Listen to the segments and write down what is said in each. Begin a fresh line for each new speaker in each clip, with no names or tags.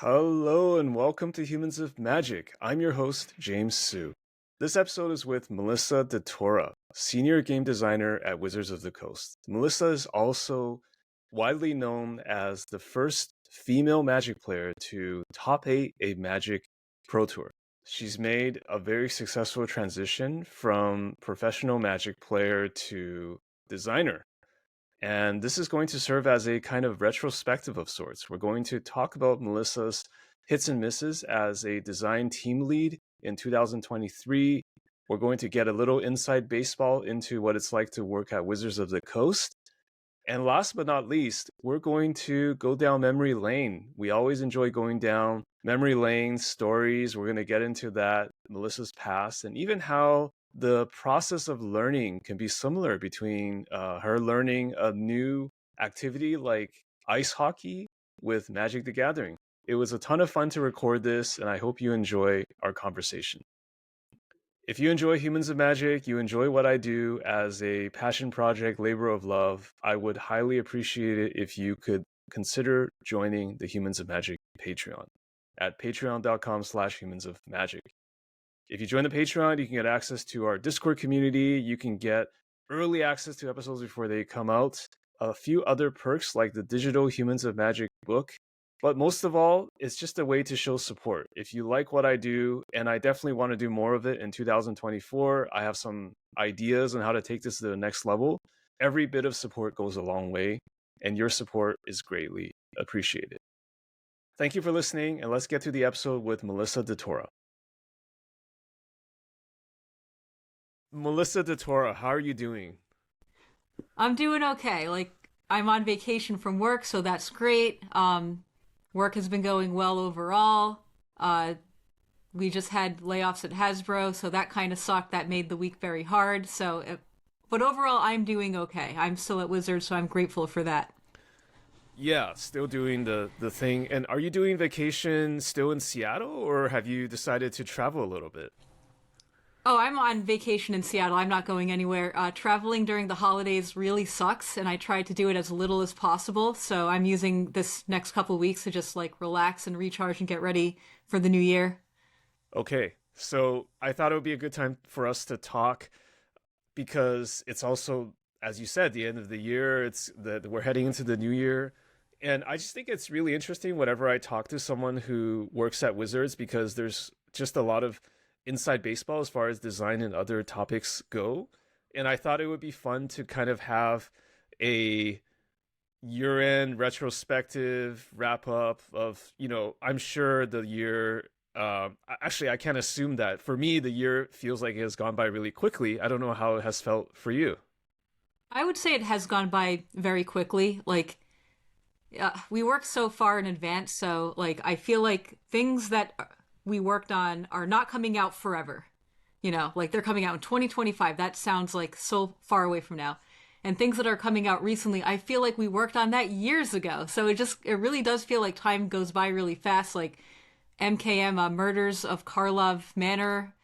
Hello and welcome to Humans of Magic. I'm your host, James Su. This episode is with Melissa DeTora, Senior Game Designer at Wizards of the Coast. Melissa is also widely known as the first female Magic player to top 8 a Magic Pro Tour. She's made a very successful transition from professional Magic player to designer. And this is going to serve as a kind of retrospective of sorts. We're going to talk about Melissa's hits and misses as a design team lead in 2023. We're going to get a little inside baseball into what it's like to work at Wizards of the Coast. And last but not least, we're going to go down memory lane. We always enjoy going down memory lane stories. We're going to get into that, Melissa's past, and even how the process of learning can be similar between her learning a new activity like ice hockey with Magic the Gathering. It was a ton of fun to record this, and I hope you enjoy our conversation. If you enjoy Humans of Magic, you enjoy what I do as a passion project, labor of love, I would highly appreciate it if you could consider joining the Humans of Magic Patreon at patreon.com/humansofmagic. If you join the Patreon, you can get access to our Discord community. You can get early access to episodes before they come out. A few other perks like the digital Humans of Magic book. But most of all, it's just a way to show support. If you like what I do, and I definitely want to do more of it in 2024, I have some ideas on how to take this to the next level. Every bit of support goes a long way, and your support is greatly appreciated. Thank you for listening, and let's get to the episode with Melissa DeTora. Melissa DeTora, how are you doing?
I'm doing okay. I'm on vacation from work, so that's great. Work has been going well overall. We just had layoffs at Hasbro, so that kind of sucked. That made the week very hard. But overall, I'm doing okay. I'm still at Wizards, so I'm grateful for that.
Yeah, still doing the thing. And are you doing vacation still in Seattle, or have you decided to travel a little bit?
Oh, I'm on vacation in Seattle. I'm not going anywhere. Traveling during the holidays really sucks, and I try to do it as little as possible. So I'm using this next couple of weeks to just relax and recharge and get ready for the new year.
Okay, so I thought it would be a good time for us to talk because it's also, as you said, the end of the year. We're heading into the new year. And I just think it's really interesting whenever I talk to someone who works at Wizards because there's just a lot of inside baseball as far as design and other topics go. And I thought it would be fun to kind of have a year-end retrospective wrap up of, I'm sure the year, actually I can't assume that. For me, the year feels like it has gone by really quickly. I don't know how it has felt for you.
I would say it has gone by very quickly. We work so far in advance, so I feel like things that we worked on are not coming out forever. They're coming out in 2025. That sounds like so far away from now. And things that are coming out recently, I feel like we worked on that years ago. So it really does feel like time goes by really fast. Like MKM Murders of Karlov Manor,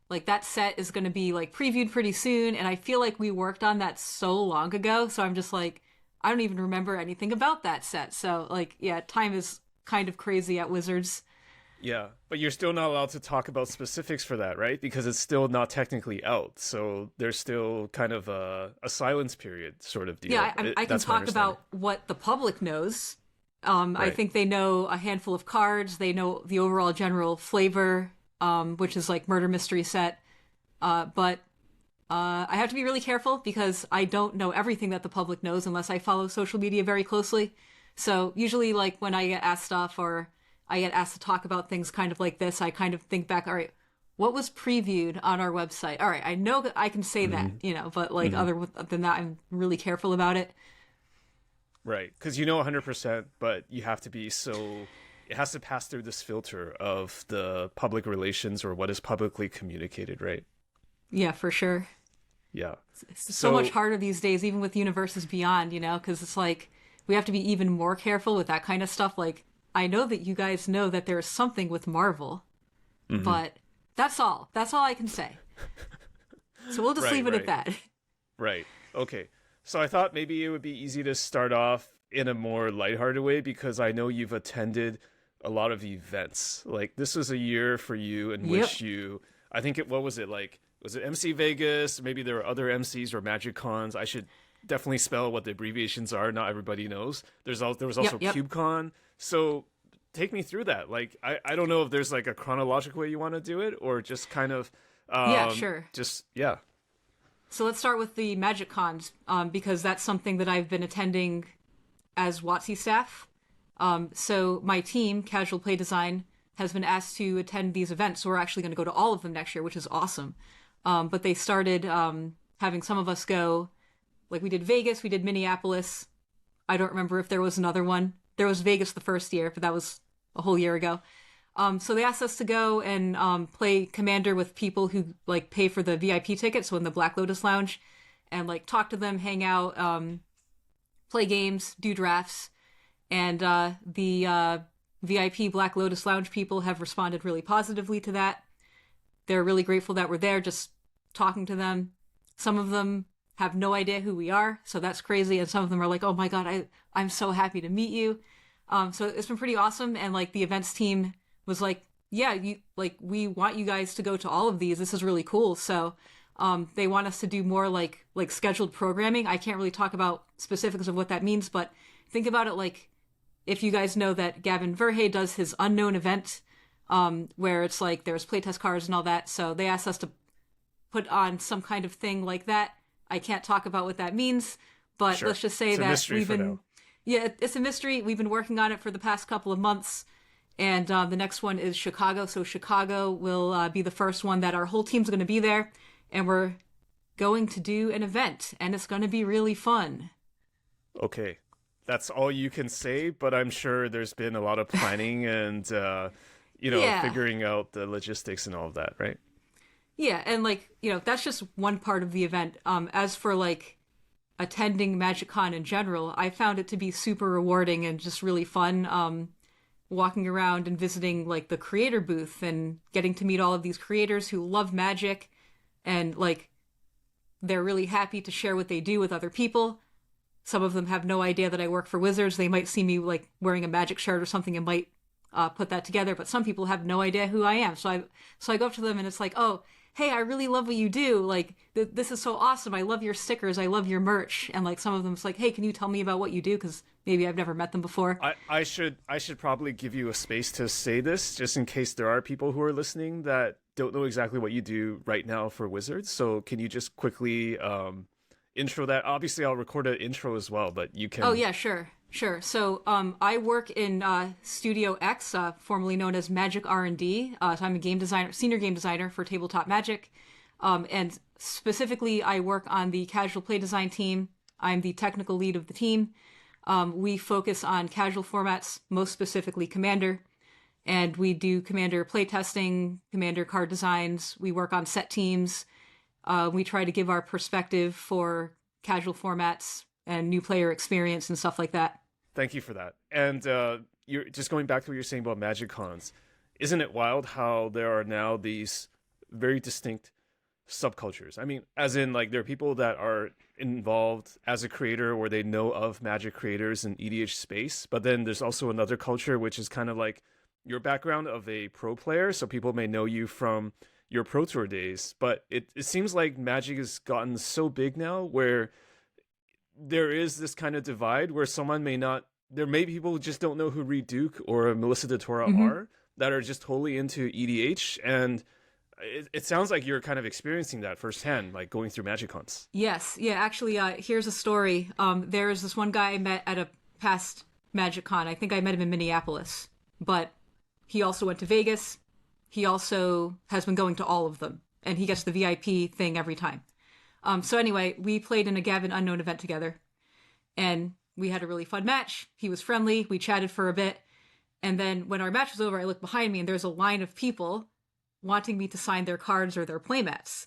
that set is going to be previewed pretty soon. And I feel like we worked on that so long ago. So I'm just I don't even remember anything about that set. So time is kind of crazy at Wizards.
Yeah, but you're still not allowed to talk about specifics for that, right? Because it's still not technically out. So there's still kind of a silence period sort of deal.
Yeah, I can talk about what the public knows. Right. I think they know a handful of cards. They know the overall general flavor, which is murder mystery set. But I have to be really careful because I don't know everything that the public knows unless I follow social media very closely. So usually when I get asked stuff or I get asked to talk about things kind of like this, I kind of think back, all right, what was previewed on our website? All right, I know that I can say that, but other than that, I'm really careful about it.
Right, because 100%, but you have to be it has to pass through this filter of the public relations or what is publicly communicated, right?
Yeah, for sure.
Yeah.
It's so much harder these days, even with Universes Beyond, because it's we have to be even more careful with that kind of stuff. I know that you guys know that there's something with Marvel, but that's all. That's all I can say. So we'll just leave it at that.
Right. Okay. So I thought maybe it would be easy to start off in a more lighthearted way because I know you've attended a lot of events. Like this was a year for you in
Yep.
which I think what was it like? Was it MC Vegas? Maybe there were other MCs or Magic Cons. I should definitely spell what the abbreviations are. Not everybody knows. There was also
Yep.
CubeCon. So take me through that. Like I don't know if there's like a chronological way you want to do it or just kind of
Yeah, sure.
just yeah.
So let's start with the Magic Cons, because that's something that I've been attending as WOTC staff. So my team, Casual Play Design, has been asked to attend these events. So we're actually going to go to all of them next year, which is awesome. But they started having some of us go, like we did Vegas, we did Minneapolis. I don't remember if there was another one. There was Vegas the first year, but that was a whole year ago. So they asked us to go and play Commander with people who like pay for the VIP ticket, so in the Black Lotus Lounge, and like talk to them, hang out, play games, do drafts. And the VIP Black Lotus Lounge people have responded really positively to that. They're really grateful that we're there, just talking to them. Some of them have no idea who we are, so that's crazy. And some of them are like, "Oh my god, I'm so happy to meet you." So it's been pretty awesome. And like the events team was like, "Yeah, we want you guys to go to all of these. This is really cool." So they want us to do more like scheduled programming. I can't really talk about specifics of what that means, but think about it like if you guys know that Gavin Verhey does his unknown event, where it's like there's playtest cards and all that. So they asked us to put on some kind of thing like that. I can't talk about what that means, but
Sure.
let's just say
It's a
that
mystery
we've
for
been,
now.
yeah, it's a mystery. We've been working on it for the past couple of months. And the next one is Chicago. So Chicago will be the first one that our whole team's going to be there. And we're going to do an event. And it's going to be really fun.
Okay. That's all you can say, but I'm sure there's been a lot of planning and
Yeah.
figuring out the logistics and all of that, right?
Yeah, and like, that's just one part of the event. As for like attending MagicCon in general, I found it to be super rewarding and just really fun. Walking around and visiting like the creator booth and getting to meet all of these creators who love magic and like they're really happy to share what they do with other people. Some of them have no idea that I work for Wizards. They might see me like wearing a magic shirt or something and might put that together, but some people have no idea who I am. So I go up to them and it's like, "Oh, hey, I really love what you do. Like, this is so awesome. I love your stickers. I love your merch." And like some of them, it's like, "Hey, can you tell me about what you do? Because maybe I've never met them before."
I should probably give you a space to say this just in case there are people who are listening that don't know exactly what you do right now for Wizards. So can you just quickly intro that? Obviously, I'll record an intro as well, but you can.
Oh yeah, sure. So I work in Studio X, formerly known as Magic R&D. So I'm a game designer, senior game designer for Tabletop Magic. And specifically, I work on the casual play design team. I'm the technical lead of the team. We focus on casual formats, most specifically Commander. And we do Commander playtesting, Commander card designs. We work on set teams. We try to give our perspective for casual formats and new player experience and stuff like that.
Thank you for that. And you're just going back to what you're saying about Magic Cons. Isn't it wild how there are now these very distinct subcultures? I mean, as in like there are people that are involved as a creator or they know of Magic creators in EDH space, but then there's also another culture which is kind of like your background of a pro player, so people may know you from your Pro Tour days, but it seems like Magic has gotten so big now where there is this kind of divide where someone may not, there may be people who just don't know who Reed Duke or Melissa DeTora are that are just totally into EDH, and it sounds like you're kind of experiencing that firsthand, like going through Magic Cons.
Yes. Yeah, actually, here's a story. There is this one guy I met at a past Magic Con. I think I met him in Minneapolis, but he also went to Vegas. He also has been going to all of them, and he gets the VIP thing every time. So anyway, we played in a Gavin Unknown event together, and we had a really fun match. He was friendly. We chatted for a bit, and then when our match was over, I looked behind me, and there's a line of people wanting me to sign their cards or their playmats.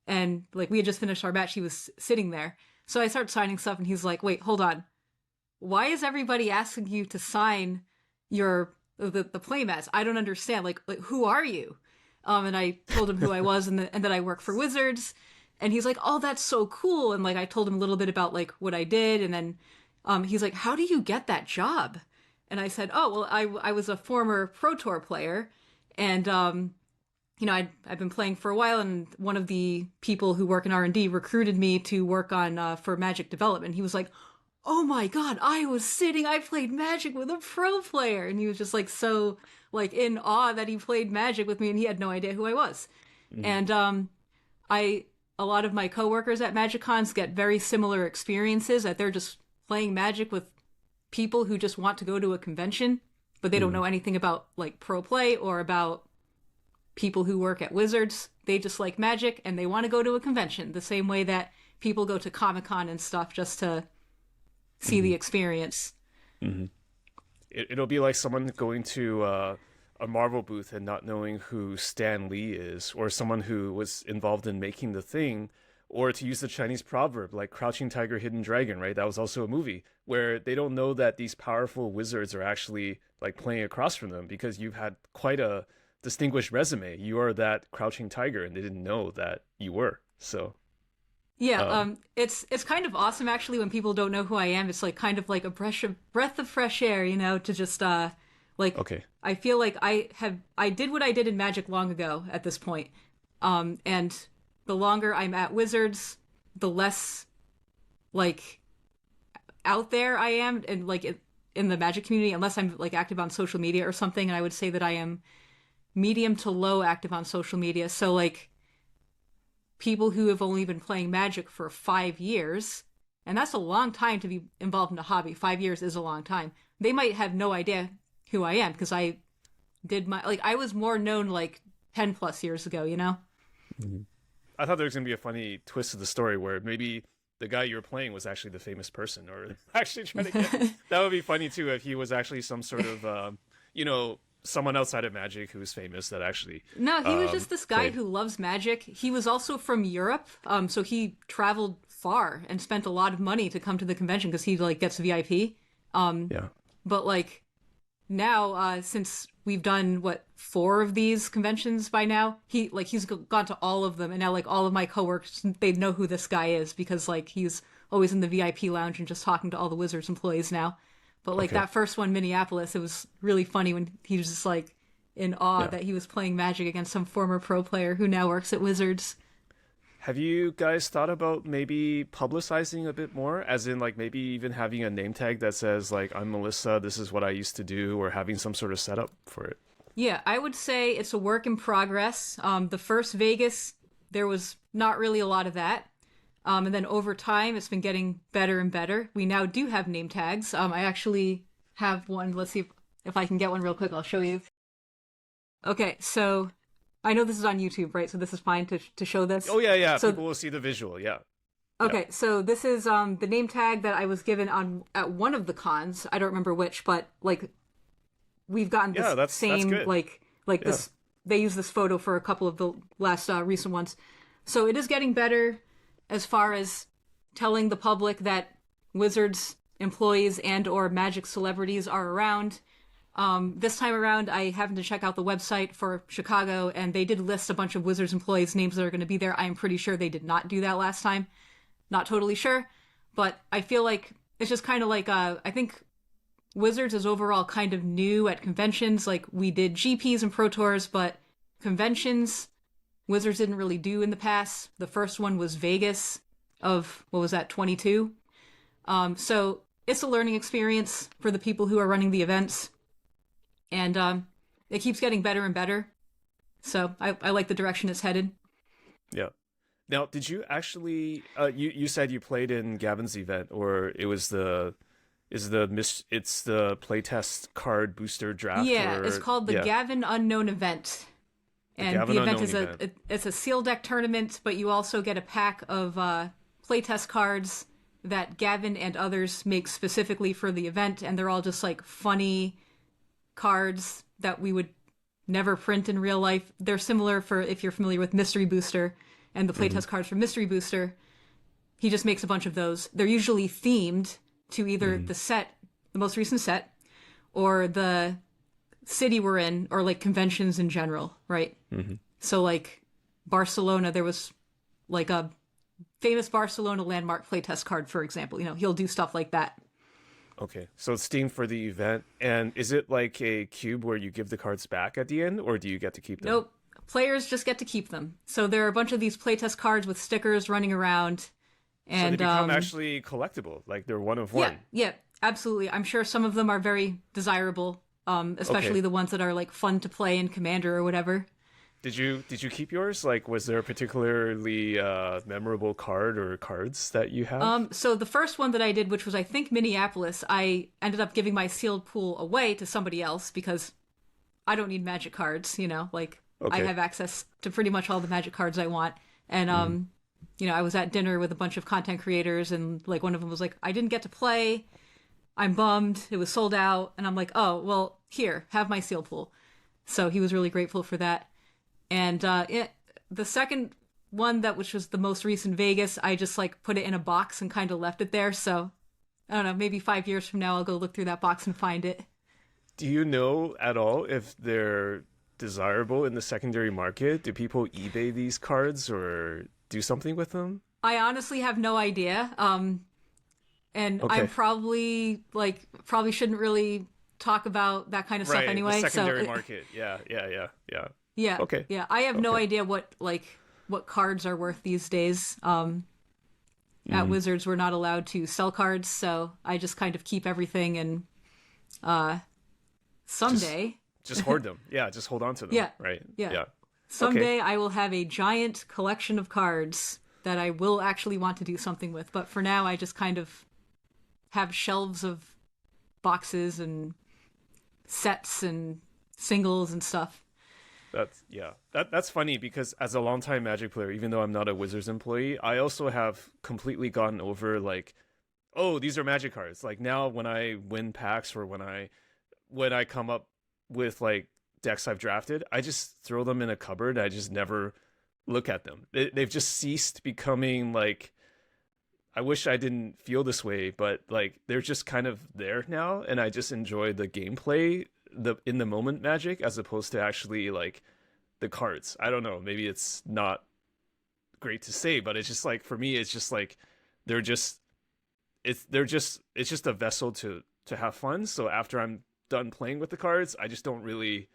And like we had just finished our match, he was sitting there. So I started signing stuff, and he's like, "Wait, hold on. Why is everybody asking you to sign the playmats? I don't understand. Like who are you?" And I told him who I was and that I work for Wizards. And he's like, "Oh, that's so cool." And like, I told him a little bit about like what I did. And then he's like, "How do you get that job?" And I said, oh, well, I was a former Pro Tour player. And, I've been playing for a while, and one of the people who work in R&D recruited me to work on for Magic development. He was like, oh my God, I played Magic with a pro player. And he was just like so like in awe that he played Magic with me, and he had no idea who I was. And a lot of my coworkers at Magic Cons get very similar experiences, that they're just playing Magic with people who just want to go to a convention, but they don't know anything about like pro play or about people who work at Wizards. They just like Magic and they want to go to a convention the same way that people go to Comic-Con and stuff just to see the experience.
It'll be like someone going to a Marvel booth and not knowing who Stan Lee is, or someone who was involved in making the thing. Or to use the Chinese proverb, like Crouching Tiger, Hidden Dragon, right? That was also a movie where they don't know that these powerful wizards are actually like playing across from them, because you've had quite a distinguished resume. You are that Crouching Tiger, and they didn't know that you were. So
yeah, it's kind of awesome actually when people don't know who I am. It's like kind of like a breath of fresh air, to just like,
okay.
I feel like I did what I did in Magic long ago at this point. And the longer I'm at Wizards, the less like out there I am, and like in the Magic community, unless I'm like active on social media or something. And I would say that I am medium to low active on social media. So like people who have only been playing Magic for 5 years, and that's a long time to be involved in a hobby. 5 years is a long time. They might have no idea who I am, because I was more known like 10 plus years ago,
I thought there was going to be a funny twist to the story where maybe the guy you were playing was actually the famous person, or actually trying to get... That would be funny too, if he was actually some sort of, someone outside of Magic who's famous that actually...
No, he was just this guy
played.
who loves Magic. He was also from Europe, so he traveled far and spent a lot of money to come to the convention because he like gets VIP.
Yeah.
But like now, since we've done 4 of these conventions by now, he's gone to all of them, and now like all of my coworkers, they know who this guy is because like he's always in the VIP lounge and just talking to all the Wizards employees now. But like that first one, Minneapolis, it was really funny when he was just like in awe that he was playing Magic against some former pro player who now works at Wizards.
Have you guys thought about maybe publicizing a bit more, as in like maybe even having a name tag that says like, I'm Melissa, this is what I used to do, or having some sort of setup for it?
Yeah, I would say it's a work in progress. The first Vegas, there was not really a lot of that. And then over time, it's been getting better and better. We now do have name tags. I actually have one. Let's see if I can get one real quick. I'll show you. Okay, so I know this is on YouTube, right? So this is fine to show this.
Oh, yeah.
So,
people will see the visual, yeah.
Okay, so this is the name tag that I was given at one of the cons. I don't remember which, but like we've gotten this
that's good.
like this. They use this photo for a couple of the last recent ones. So it is getting better as far as telling the public that Wizards employees and or Magic celebrities are around. This time around, I happened to check out the website for Chicago, and they did list a bunch of Wizards employees' names that are going to be there. I'm pretty sure they did not do that last time. Not totally sure, but I feel like it's just kind of like, I think Wizards is overall kind of new at conventions. Like, we did GPs and Pro Tours, but conventions, Wizards didn't really do in the past. The first one was Vegas of, 22? So it's a learning experience for the people who are running the events. And it keeps getting better and better. So I like the direction it's headed.
Yeah. Now, did you actually, you said you played in Gavin's event, or it was it's the playtest card booster draft?
Yeah, it's called the Gavin Unknown event. And the event is it's a sealed deck tournament, but you also get a pack of playtest cards that Gavin and others make specifically for the event, and they're all just like funny cards that we would never print in real life. They're similar for if you're familiar with Mystery Booster and the playtest cards for Mystery Booster. He just makes a bunch of those. They're usually themed to either the set, the most recent set, or the city we're in, or like conventions in general, right? So like Barcelona, there was like a famous Barcelona landmark playtest card, for example. He'll do stuff like that.
Okay, so it's themed for the event, and is it like a cube where you give the cards back at the end, or do you get to keep them?
Nope. Players just get to keep them. So there are a bunch of these playtest cards with stickers running around,
So they
and
become actually collectible, like they're one of
yeah,
one.
yeah, absolutely. I'm sure some of them are very desirable, especially
Okay.
the ones that are like fun to play in Commander or whatever.
Did you keep yours? Like, was there a particularly memorable card or cards that you have?
So the first one that I did, which was I think Minneapolis, I ended up giving my sealed pool away to somebody else because I don't need magic cards, like I
Okay.
have access to pretty much all the magic cards I want. And I was at dinner with a bunch of content creators and like one of them was like, I didn't get to play. I'm bummed. It was sold out. And I'm like, oh, well, here, have my seal pool. So he was really grateful for that. And the second one which was the most recent Vegas, I just like put it in a box and kind of left it there. So I don't know, maybe 5 years from now, I'll go look through that box and find it.
Do you know at all if they're desirable in the secondary market? Do people eBay these cards or do something with them?
I honestly have no idea. And I'm
Okay.
probably shouldn't really talk about that kind of stuff
Right, the
anyway.
secondary market. Yeah, yeah, yeah, yeah.
Yeah,
Okay.
yeah. I have no
Okay.
idea what cards are worth these days. At Wizards, we're not allowed to sell cards, so I just kind of keep everything and someday,
Just hoard them. Yeah, just hold on to them.
Yeah,
Right.
yeah.
Yeah.
someday I will have a giant collection of cards that I will actually want to do something with. But for now, I just kind of have shelves of boxes and sets and singles and stuff.
That's yeah. That's funny because as a longtime Magic player, even though I'm not a Wizards employee, I also have completely gotten over like, oh, these are Magic cards. Like now when I win packs or when I come up with like decks I've drafted, I just throw them in a cupboard. I just never look at them. They've just ceased becoming like, I wish I didn't feel this way, but like they're just kind of there now, and I just enjoy the gameplay, the in the moment Magic, as opposed to actually like the cards. I don't know, maybe it's not great to say, but it's just like for me, it's just like they're just it's just a vessel to have fun. So after I'm done playing with the cards, I just don't really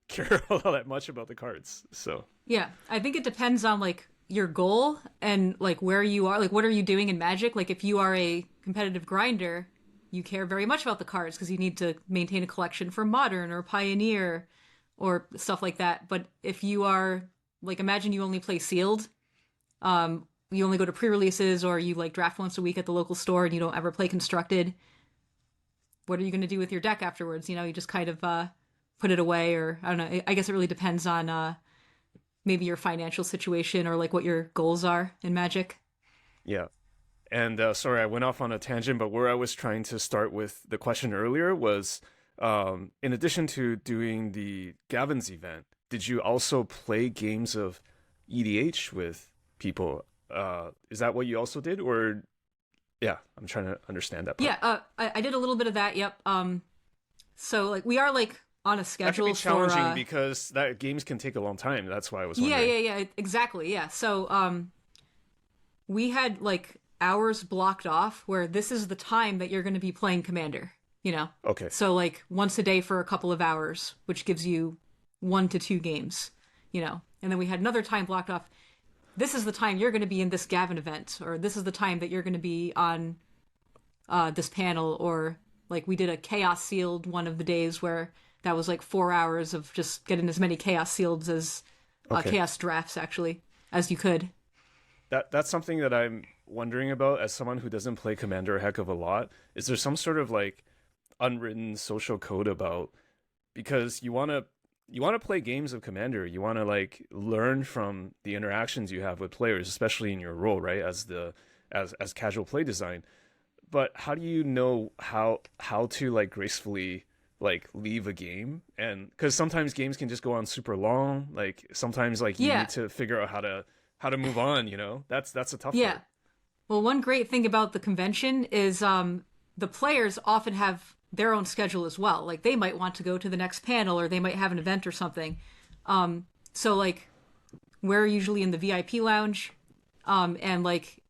care all that much about the cards. So
Yeah, I think it depends on like your goal and like where you are, like what are you doing in Magic? Like if you are a competitive grinder, you care very much about the cards because you need to maintain a collection for Modern or Pioneer or stuff like that. But if you are like imagine you only play sealed, you only go to pre-releases or you like draft once a week at the local store and you don't ever play constructed. What are you going to do with your deck afterwards? You just kind of put it away, or I don't know. I guess it really depends on maybe your financial situation or like what your goals are in Magic.
yeah. And sorry, I went off on a tangent, but where I was trying to start with the question earlier was, in addition to doing the Gavin's event, did you also play games of EDH with people? Is that what you also did, or yeah, I'm trying to understand that part.
Yeah, I did a little bit of that. Yep. So like we are like on a
That can be
schedule
challenging
for.
because that games can take a long time. That's why I was
Yeah,
wondering.
yeah, yeah. Exactly. Yeah. So we had like hours blocked off where this is the time that you're going to be playing Commander.
Okay.
So like once a day for a couple of hours, which gives you 1 to 2 games. And then we had another time blocked off. This is the time you're going to be in this Gavin event, or this is the time that you're going to be on this panel, or like we did a chaos sealed one of the days where that was like 4 hours of just getting as many chaos sealeds as
Okay.
chaos drafts actually as you could.
That's something that I'm wondering about as someone who doesn't play Commander a heck of a lot. Is there some sort of like unwritten social code about, because you want to play games of Commander, you want to like learn from the interactions you have with players, especially in your role, right, as casual play design. But how do you know how to like gracefully like leave a game? And because sometimes games can just go on super long, like sometimes like you
Yeah.
need to figure out how to move on, that's a tough
Yeah.
part.
Well, one great thing about the convention is the players often have their own schedule as well. Like they might want to go to the next panel or they might have an event or something. So like we're usually in the VIP lounge, and like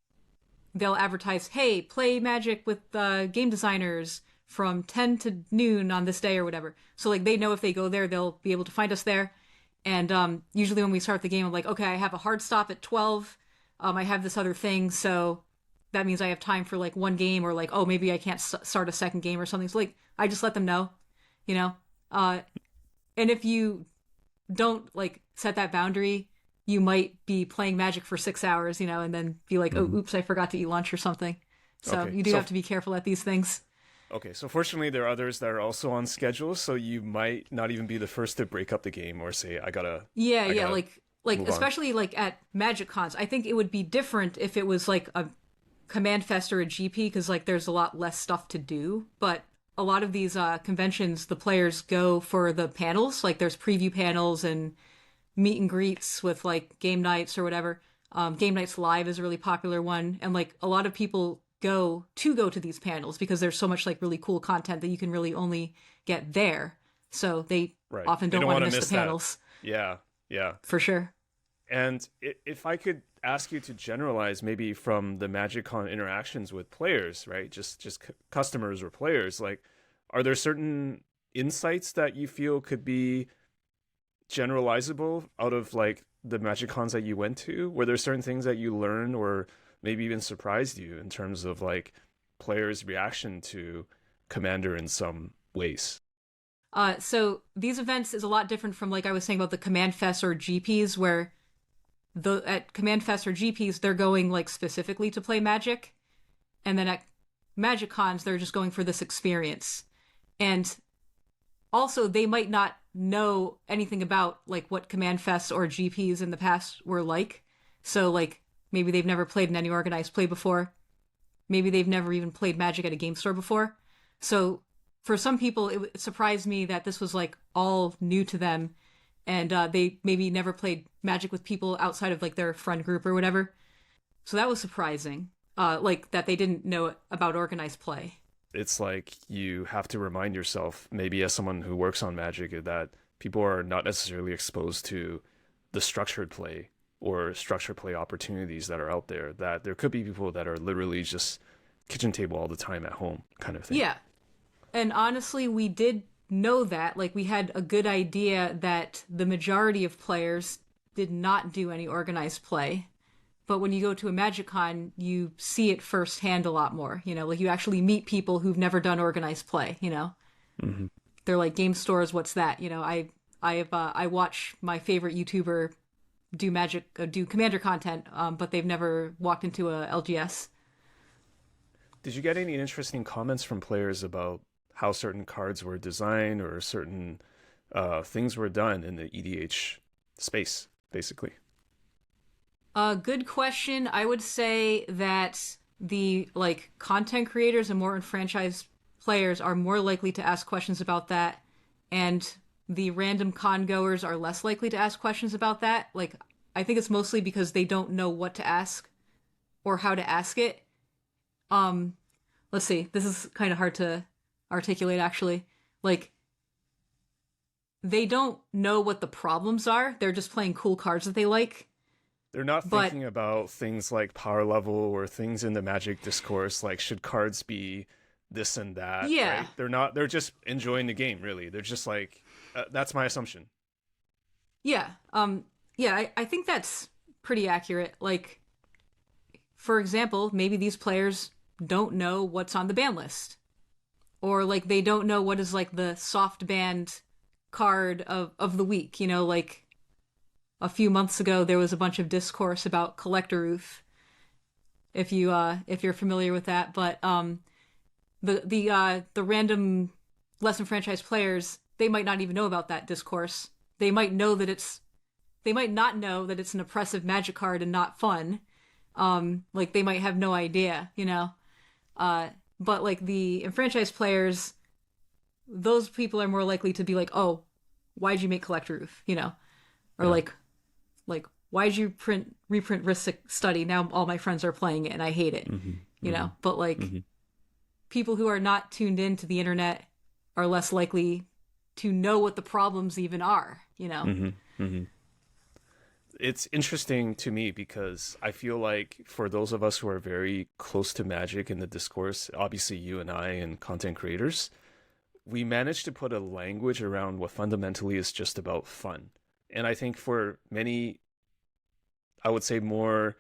they'll advertise, "Hey, play Magic with game designers from 10 to noon on this day or whatever. So like they know if they go there, they'll be able to find us there. And usually when we start the game, I'm like, okay, I have a hard stop at 12. I have this other thing, so that means I have time for like one game, or like, oh, maybe I can't start a second game or something. So like I just let them know, you know. And if you don't like set that boundary, you might be playing Magic for 6 hours, you know, and then be like, oh, oops, I forgot to eat lunch or something. So
Okay,
you do have to be careful at these things.
Okay, so fortunately there are others that are also on schedule, so you might not even be the first to break up the game or say, I gotta
like
move on.
especially like at Magic Cons. I think it would be different if it was like a Command Fest or a GP, because like there's a lot less stuff to do. But a lot of these conventions, the players go for the panels. Like there's preview panels and meet and greets with like game nights or whatever. Game Nights Live is a really popular one, and like a lot of people go to these panels because there's so much like really cool content that you can really only get there. So they often don't want to miss the panels.
Yeah, yeah,
for sure.
And if I could ask you to generalize maybe from the MagicCon interactions with players, right? Just customers or players, like, are there certain insights that you feel could be generalizable out of like the MagicCons that you went to? Were there certain things that you learned or maybe even surprised you in terms of like players' reaction to Commander in some ways?
So these events is a lot different from like I was saying about the Command Fest or GPs, where at Command Fest or GPs, they're going like specifically to play Magic. And then at Magic Cons, they're just going for this experience. And also they might not know anything about like what Command Fests or GPs in the past were like. So like maybe they've never played in any organized play before. Maybe they've never even played Magic at a game store before. So for some people, it surprised me that this was like all new to them. And they maybe never played Magic with people outside of like their friend group or whatever. So that was surprising, like that they didn't know about organized play.
It's like you have to remind yourself, maybe as someone who works on Magic, that people are not necessarily exposed to the structured play or structured play opportunities that are out there, that there could be people that are literally just kitchen table all the time at home kind of thing.
Yeah. And honestly, we did know that. Like, we had a good idea that the majority of players did not do any organized play. But when you go to a MagicCon, you see it firsthand a lot more. You know, like you actually meet people who've never done organized play, you know?
Mm-hmm.
They're like, game stores, what's that? You know, I watch my favorite YouTuber do Commander content, but they've never walked into a LGS.
Did you get any interesting comments from players about how certain cards were designed or certain things were done in the EDH space, basically?
Good question. I would say that the like content creators and more enfranchised players are more likely to ask questions about that, and the random con goers are less likely to ask questions about that. Like, I think it's mostly because they don't know what to ask or how to ask it. Let's see. This is kind of hard to articulate, actually. Like, they don't know what the problems are. They're just playing cool cards that they like.
They're not thinking about things like power level or things in the Magic discourse, like should cards be this and that.
Yeah.
Right? They're just enjoying the game, really. They're just like, that's my assumption.
Yeah. I think that's pretty accurate. Like, for example, maybe these players don't know what's on the ban list. Or like they don't know what is like the soft banned card of the week. You know, like a few months ago there was a bunch of discourse about Collector Roof, if you're familiar with that. But the random less enfranchised players, they might not even know about that discourse. They might not know that it's an oppressive Magic card and not fun. Like they might have no idea, you know. But like the enfranchised players, those people are more likely to be like, oh, why'd you make Collector Roof, you know? Or
Yeah.
like why'd you reprint Risk Study? Now all my friends are playing it and I hate it, you know? But like people who are not tuned into the internet are less likely to know what the problems even are, you know?
it's interesting to me because I feel like for those of us who are very close to Magic in the discourse, obviously you and I and content creators, we managed to put a language around what fundamentally is just about fun. And I think for many, I would say more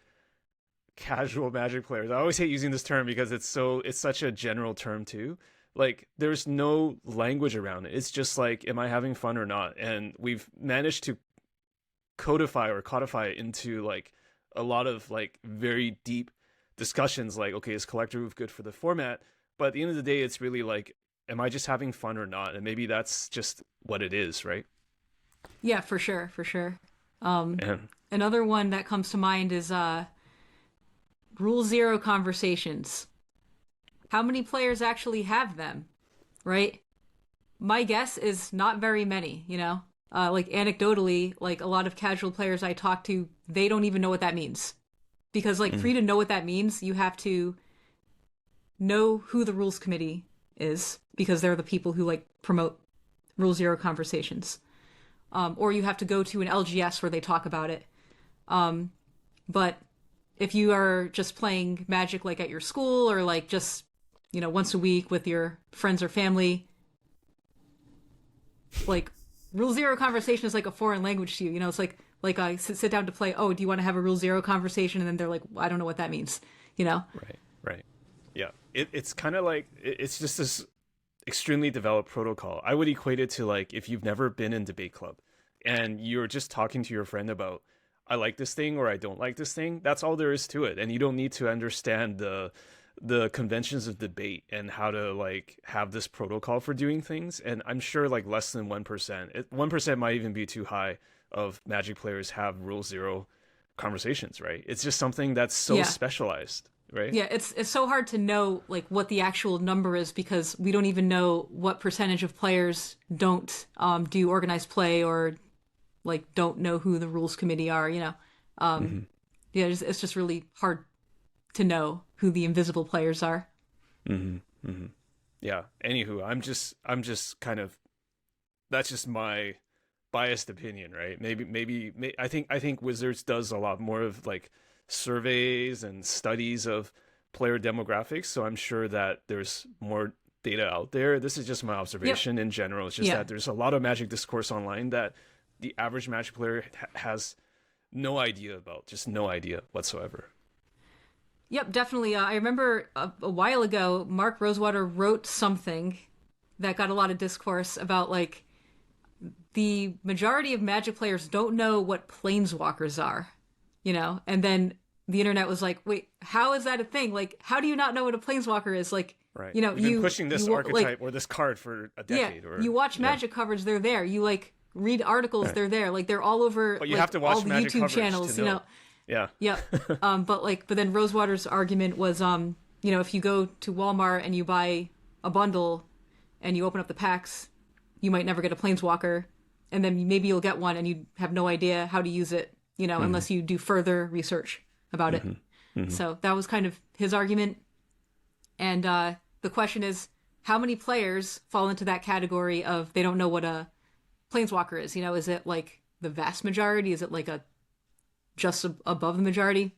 casual Magic players, I always hate using this term because it's such a general term too. Like there's no language around it. It's just like, am I having fun or not? And we've managed to codify it into like a lot of like very deep discussions like, okay, is collector move good for the format? But at the end of the day, it's really like, am I just having fun or not? And maybe that's just what it is, right?
Yeah, for sure, for sure.
And
Another one that comes to mind is Rule Zero conversations. How many players actually have them, right? My guess is not very many, you know? Like anecdotally, like a lot of casual players I talk to, they don't even know what that means. Because like for you to know what that means, you have to know who the rules committee is, because they're the people who like promote Rule Zero conversations. Or you have to go to an LGS where they talk about it. But if you are just playing Magic like at your school or like just, you know, once a week with your friends or family, like Rule Zero conversation is like a foreign language to you. You know, it's like I sit down to play. Oh, do you want to have a Rule Zero conversation? And then they're like, I don't know what that means. You know?
right. Yeah. It's kind of like, it's just this extremely developed protocol. I would equate it to like if you've never been in debate club and you're just talking to your friend about, I like this thing or I don't like this thing. That's all there is to it. And you don't need to understand the conventions of debate and how to like have this protocol for doing things. And I'm sure like less than 1%, 1% might even be too high of Magic players have Rule Zero conversations, right? It's just something that's so specialized, right?
Yeah, it's so hard to know like what the actual number is because we don't even know what percentage of players don't do organized play or like don't know who the rules committee are, you know. Yeah, it's just really hard to know who the invisible players are.
Yeah. Anywho, I'm just kind of, that's just my biased opinion, right? Maybe I think Wizards does a lot more of like surveys and studies of player demographics, so I'm sure that there's more data out there. This is just my observation in general. It's just that there's a lot of Magic discourse online that the average Magic player has no idea about, just no idea whatsoever.
Yep, definitely. I remember a while ago, Mark Rosewater wrote something that got a lot of discourse about like the majority of Magic players don't know what planeswalkers are, you know? And then the internet was like, wait, how is that a thing? Like, how do you not know what a planeswalker is? Like,
right.
You know,
you've been pushing this archetype or this card for a decade.
Yeah,
or
you watch Magic coverage, they're there. You like read articles, they're there. Like they're all over.
But you
like,
have to watch
all the
Magic
YouTube channels,
you
know.
Yeah.
Yeah. But then Rosewater's argument was, you know, if you go to Walmart and you buy a bundle and you open up the packs, you might never get a planeswalker, and then maybe you'll get one and you have no idea how to use it, you know, unless you do further research about it. So that was kind of his argument. And the question is, how many players fall into that category of they don't know what a planeswalker is? You know, is it like the vast majority? Is it like a just above the majority?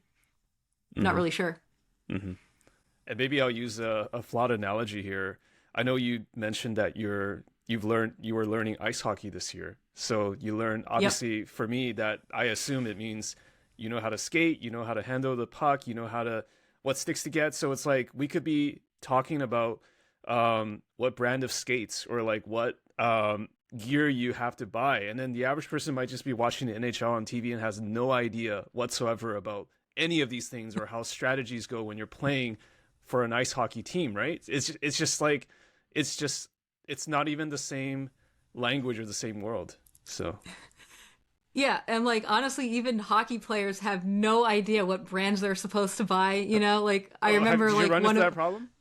Not really sure.
And maybe I'll use a flawed analogy here. I know you mentioned that you were learning ice hockey this year. So you learn, obviously for me, that I assume it means you know how to skate, you know how to handle the puck, you know what sticks to get. So it's like we could be talking about what brand of skates or like what gear you have to buy, and then the average person might just be watching the NHL on TV and has no idea whatsoever about any of these things or how strategies go when you're playing for an ice hockey team, right? It's not even the same language or the same world. So
yeah, and like honestly, even hockey players have no idea what brands they're supposed to buy, you know? Like I remember
did
like
you run into that problem?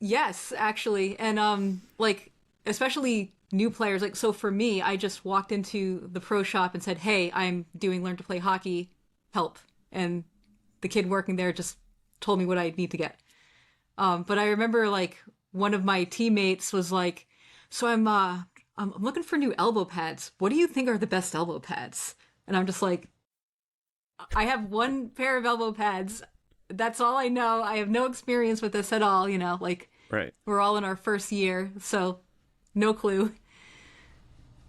Yes, actually. And like especially new players, like so for me, I just walked into the pro shop and said, "Hey, I'm doing learn to play hockey, help." And the kid working there just told me what I need to get. But I remember like one of my teammates was like, "So I'm looking for new elbow pads. What do you think are the best elbow pads?" And I'm just like, I have one pair of elbow pads. That's all I know. I have no experience with this at all, like
Right.
we're all in our first year, so no clue.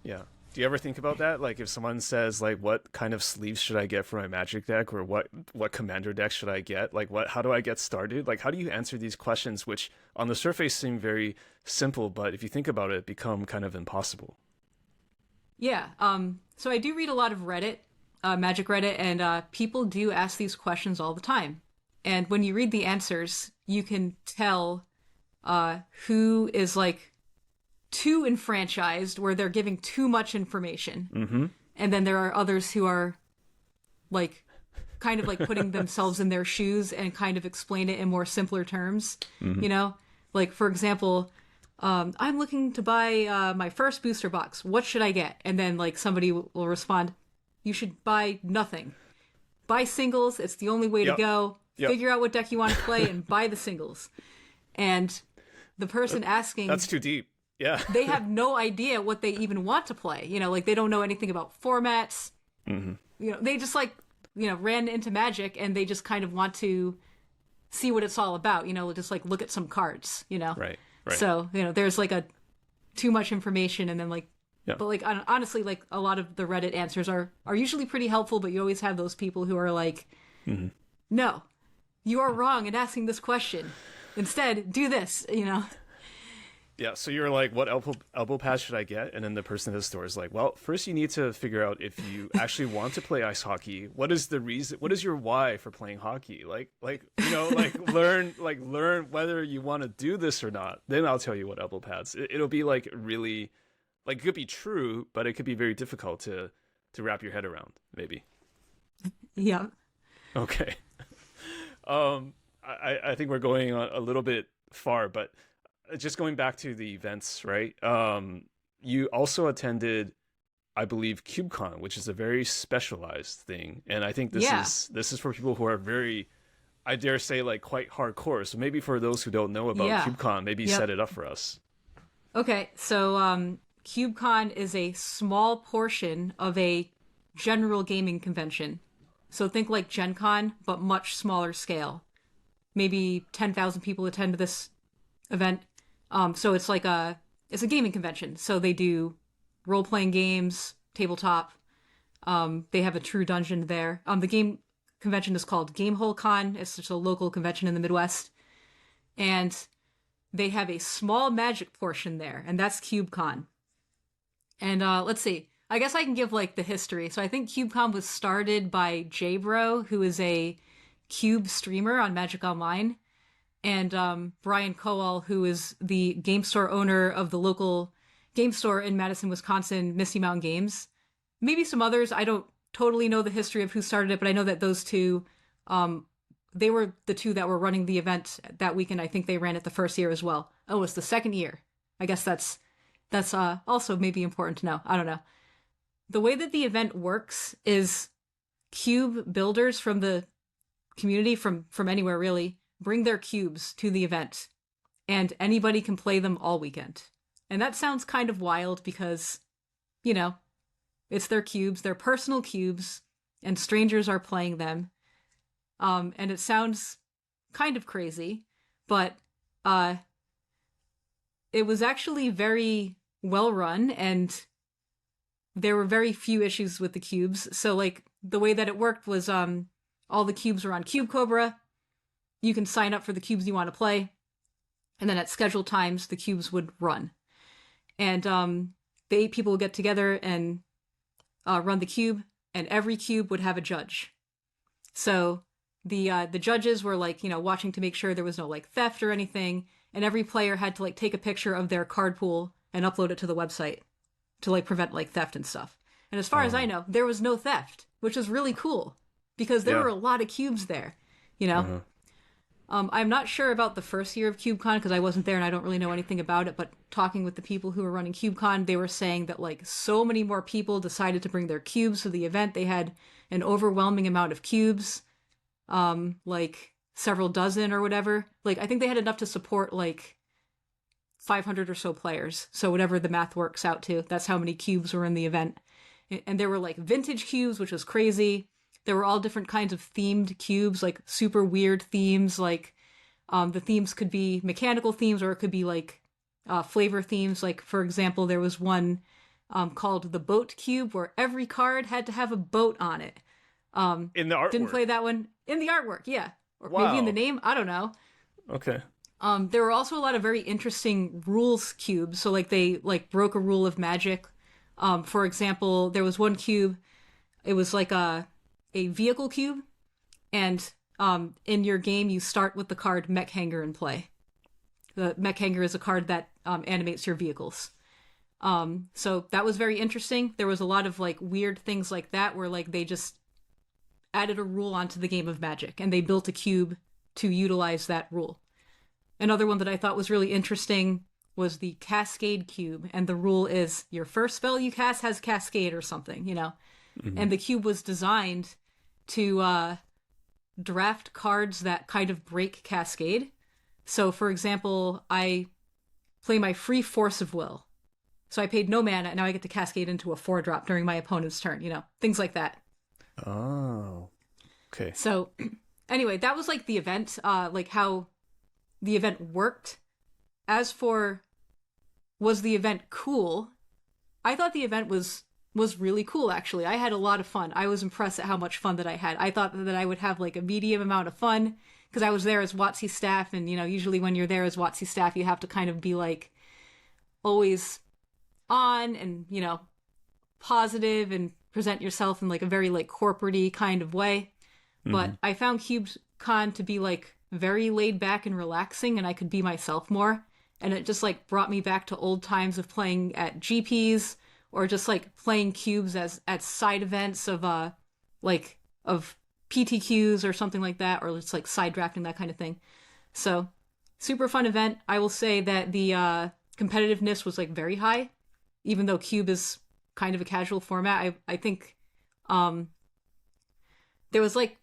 Yeah. Do you ever think about that? Like if someone says like what kind of sleeves should I get for my magic deck, or what commander deck should I get? Like how do I get started? Like how do you answer these questions which on the surface seem very simple, but if you think about it, become kind of impossible?
Yeah. So I do read a lot of Reddit, Magic Reddit, and people do ask these questions all the time. And when you read the answers, you can tell who is like too enfranchised, where they're giving too much information.
Mm-hmm.
And then there are others who are like kind of like putting themselves in their shoes and kind of explain it in more simpler terms.
Mm-hmm.
Like for example, I'm looking to buy my first booster box. What should I get? And then like somebody will respond, you should buy nothing. Buy singles. It's the only way to go. Figure out what deck you want to play and buy the singles. And the person asking...
That's too deep. Yeah.
They have no idea what they even want to play. Like they don't know anything about formats.
Mm-hmm.
They just like, ran into Magic and they just kind of want to see what it's all about. Just like look at some cards,
Right.
So, there's like too much information and then like,
yeah.
But like honestly, like a lot of the Reddit answers are usually pretty helpful, but you always have those people who are like, no, you are wrong in asking this question. Instead, do this,
Yeah, so you're like, what elbow pads should I get? And then the person at the store is like, well, first you need to figure out if you actually want to play ice hockey. What is the reason? What is your why for playing hockey? Like learn whether you want to do this or not. Then I'll tell you what elbow pads. It'll be like really, like it could be true, but it could be very difficult to wrap your head around. Maybe.
Yeah.
Okay. I think we're going on a little bit far, but. Just going back to the events, right? You also attended, I believe, CubeCon, which is a very specialized thing, and I think this is for people who are very, I dare say, like quite hardcore. So maybe for those who don't know about CubeCon, maybe set it up for us.
Okay, so CubeCon is a small portion of a general gaming convention. So think like Gen Con, but much smaller scale. Maybe 10,000 people attend this event. So it's like it's a gaming convention. So they do role-playing games, tabletop. They have a true dungeon there. The game convention is called Gamehole Con. It's just a local convention in the Midwest. And they have a small Magic portion there, and that's CubeCon. And let's see. I guess I can give like the history. So I think CubeCon was started by Jbro, who is a Cube streamer on Magic Online. And Brian Kowal, who is the game store owner of the local game store in Madison, Wisconsin, Misty Mountain Games. Maybe some others. I don't totally know the history of who started it, but I know that those two, they were the two that were running the event that weekend. I think they ran it the first year as well. Oh, it's the second year. I guess that's also maybe important to know. I don't know. The way that the event works is cube builders from the community, from anywhere really, bring their cubes to the event, and anybody can play them all weekend. And that sounds kind of wild because, it's their cubes, their personal cubes, and strangers are playing them. And it sounds kind of crazy, but it was actually very well run, and there were very few issues with the cubes. So like the way that it worked was all the cubes were on Cube Cobra. You can sign up for the cubes you want to play, and then at scheduled times, the cubes would run. And the 8 people would get together and run the cube, and every cube would have a judge. So the judges were like, watching to make sure there was no like theft or anything, and every player had to like take a picture of their card pool and upload it to the website to like prevent like theft and stuff. And as far as I know, there was no theft, which is really cool because there were a lot of cubes there, I'm not sure about the first year of CubeCon because I wasn't there and I don't really know anything about it, but talking with the people who were running CubeCon, they were saying that like so many more people decided to bring their cubes to the event. They had an overwhelming amount of cubes, like several dozen or whatever. Like I think they had enough to support like 500 or so players. So whatever the math works out to, that's how many cubes were in the event. And there were like vintage cubes, which was crazy. There were all different kinds of themed cubes, like super weird themes. Like the themes could be mechanical themes, or it could be like flavor themes. Like, for example, there was one called the Boat Cube, where every card had to have a boat on it.
In the artwork?
Didn't play that one. In the artwork, yeah. Or
wow.
maybe in the name, I don't know.
Okay.
There were also a lot of very interesting rules cubes. So like they like broke a rule of Magic. For example, there was one cube, it was like a vehicle cube, and in your game you start with the card Mech Hanger in play. The Mech Hanger is a card that animates your vehicles. So that was very interesting. There was a lot of like weird things like that where like they just added a rule onto the game of Magic, and they built a cube to utilize that rule. Another one that I thought was really interesting was the Cascade Cube, and the rule is your first spell you cast has Cascade or something, you know? Mm-hmm. And the cube was designed to draft cards that kind of break Cascade. So, for example, I play my free Force of Will. So I paid no mana, and now I get to Cascade into a 4-drop during my opponent's turn, you know? Things like that.
Oh, okay.
So, anyway, that was like the event, like how the event worked. As for, was the event cool? I thought the event was really cool, actually. I had a lot of fun. I was impressed at how much fun that I had. I thought that I would have like a medium amount of fun because I was there as WOTC staff, and you know, usually when you're there as WOTC staff, you have to kind of be like always on and, you know, positive and present yourself in like a very like corporate-y kind of way. Mm-hmm. But I found CubeCon to be like very laid back and relaxing, and I could be myself more. And it just like brought me back to old times of playing at GPs, or just like playing cubes as at side events of like of PTQs or something like that, or just like side drafting, that kind of thing. So super fun event. I will say that the competitiveness was like very high, even though Cube is kind of a casual format. I think there was like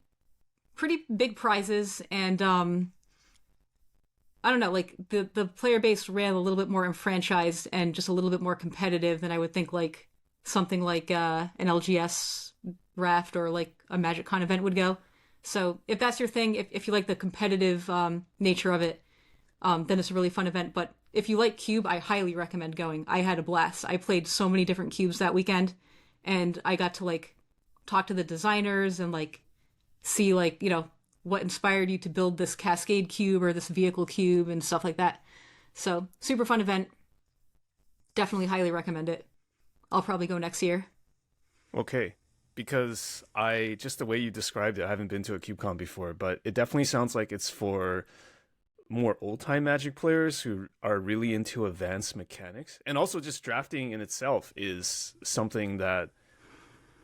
pretty big prizes, and I don't know, like the player base ran a little bit more enfranchised and just a little bit more competitive than I would think like something like an LGS draft or like a MagicCon event would go. So if that's your thing, if you like the competitive nature of it, then it's a really fun event. But if you like Cube, I highly recommend going. I had a blast. I played so many different cubes that weekend, and I got to like talk to the designers and like see like, you know, what inspired you to build this Cascade Cube or this vehicle cube and stuff like that. So super fun event. Definitely highly recommend it. I'll probably go next year.
Okay. Because just the way you described it, I haven't been to a CubeCon before, but it definitely sounds like it's for more old-time Magic players who are really into advanced mechanics. And also just drafting in itself is something that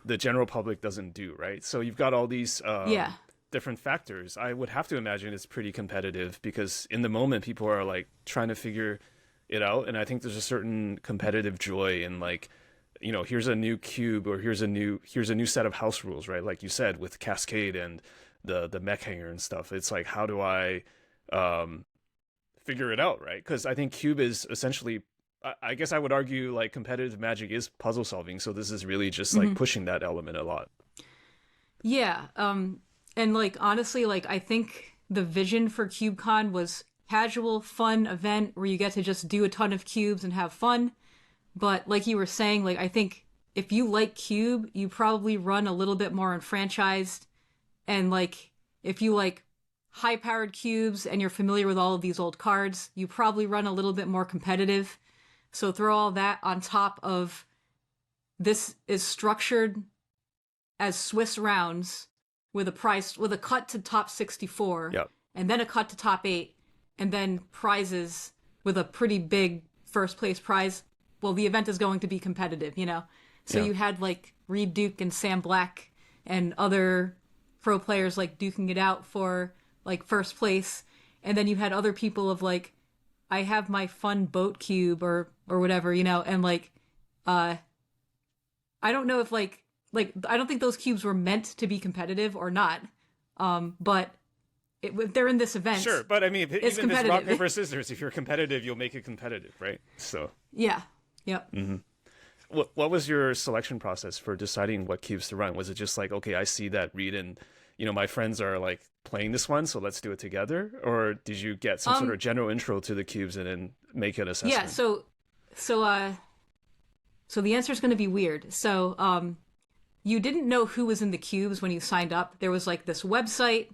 the general public doesn't do, right? So you've got all these different factors. I would have to imagine it's pretty competitive because in the moment people are like trying to figure it out, and I think there's a certain competitive joy in like, you know, here's a new cube, or here's a new set of house rules, right? Like you said, with Cascade and the Mech Hanger and stuff. It's like, how do I figure it out, right? Because I think Cube is essentially, I guess I would argue like competitive Magic is puzzle solving, so this is really just like pushing that element a lot.
Yeah, and like honestly, like I think the vision for CubeCon was casual, fun event where you get to just do a ton of cubes and have fun. But like you were saying, like I think if you like Cube, you probably run a little bit more enfranchised, and like if you like high-powered cubes and you're familiar with all of these old cards, you probably run a little bit more competitive. So throw all that on top of this is structured as Swiss rounds with a cut to top 64,
yep,
and then a cut to top 8, and then prizes with a pretty big first place prize. Well, the event is going to be competitive, you know? So you had like Reed Duke and Sam Black and other pro players like duking it out for like first place, and then you had other people of like, I have my fun boat cube or whatever, you know, and like I don't know if like I don't think those cubes were meant to be competitive or not, but if they're in this event,
sure. But I mean, even if it's rock paper scissors, if you're competitive, you'll make it competitive, right? So
yeah, yep.
Mm-hmm. what was your selection process for deciding what cubes to run? Was it just like, okay, I see that read and my friends are like playing this one, so let's do it together? Or did you get some sort of general intro to the cubes and then make an assessment?
Yeah, so the answer is going to be weird. So you didn't know who was in the cubes when you signed up. There was like this website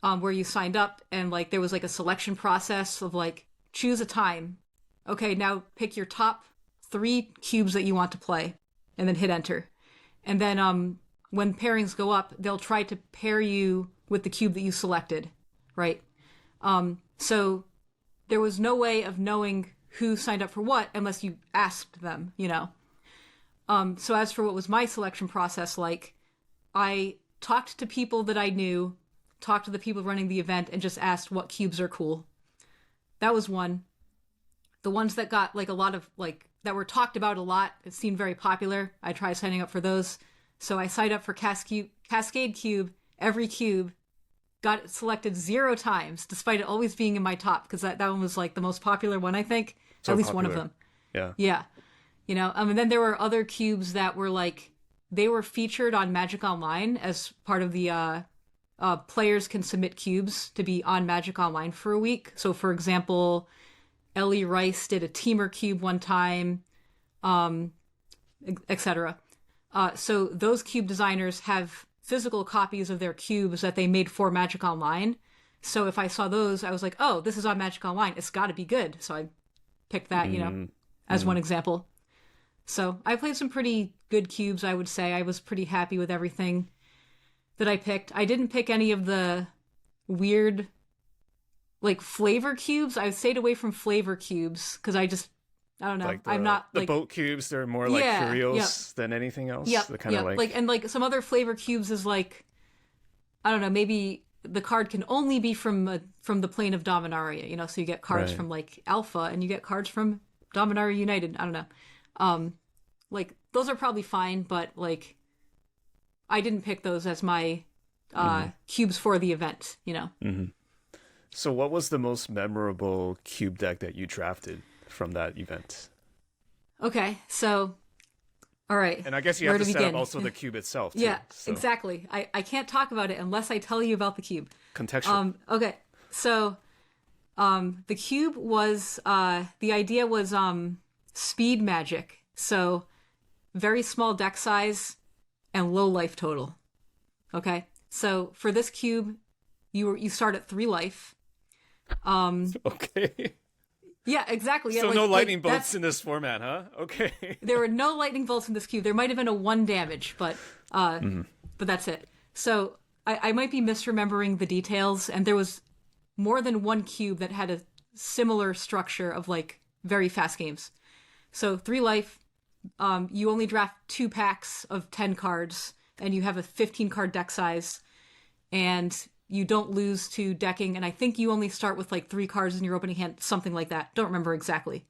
where you signed up, and like there was like a selection process of like, choose a time. Okay, now pick your top 3 cubes that you want to play, and then hit enter. And then when pairings go up, they'll try to pair you with the cube that you selected, right? So there was no way of knowing who signed up for what unless you asked them, So as for what was my selection process like, I talked to people that I knew, talked to the people running the event, and just asked what cubes are cool. That was one. The ones that got like a lot of like that were talked about a lot, it seemed very popular. I tried signing up for those. So I signed up for Cascade Cube. Every cube got selected 0 times, despite it always being in my top, because that one was like the most popular one, I think.
So
at least
popular.
one of them.
Yeah.
Yeah. And then there were other cubes that were like, they were featured on Magic Online as part of the players can submit cubes to be on Magic Online for a week. So for example, Ellie Rice did a Teamer cube one time, etc. So those cube designers have physical copies of their cubes that they made for Magic Online. So if I saw those, I was like, oh, this is on Magic Online. It's got to be good. So I picked that, as one example. So I played some pretty good cubes, I would say. I was pretty happy with everything that I picked. I didn't pick any of the weird, like, flavor cubes. I stayed away from flavor cubes because I don't know.
Like
I'm not
the
like
boat cubes. They're more like curios than anything else.
Yep,
They're kind of
like some other flavor cubes is like, I don't know, maybe the card can only be from the plane of Dominaria, so you get cards from like Alpha and you get cards from Dominaria United. I don't know. Like those are probably fine, but like I didn't pick those as my cubes for the event,
Mm-hmm. So what was the most memorable cube deck that you drafted from that event?
Okay, so all right.
And I guess you have to set up also the cube itself, too.
Yeah, exactly. I can't talk about it unless I tell you about the cube.
Contextual.
Okay, so the cube was, the idea was speed magic. So very small deck size and low life total. Okay, so for this cube, you start at 3 life.
Okay.
Yeah, exactly. Yeah,
so no lightning bolts in this format, huh? Okay.
There were no lightning bolts in this cube. There might have been a 1 damage, but that's it. So I might be misremembering the details, and there was more than 1 cube that had a similar structure of like very fast games. So 3 life, you only draft 2 packs of 10 cards, and you have a 15 card deck size, and you don't lose to decking, and I think you only start with like 3 cards in your opening hand, something like that. Don't remember exactly.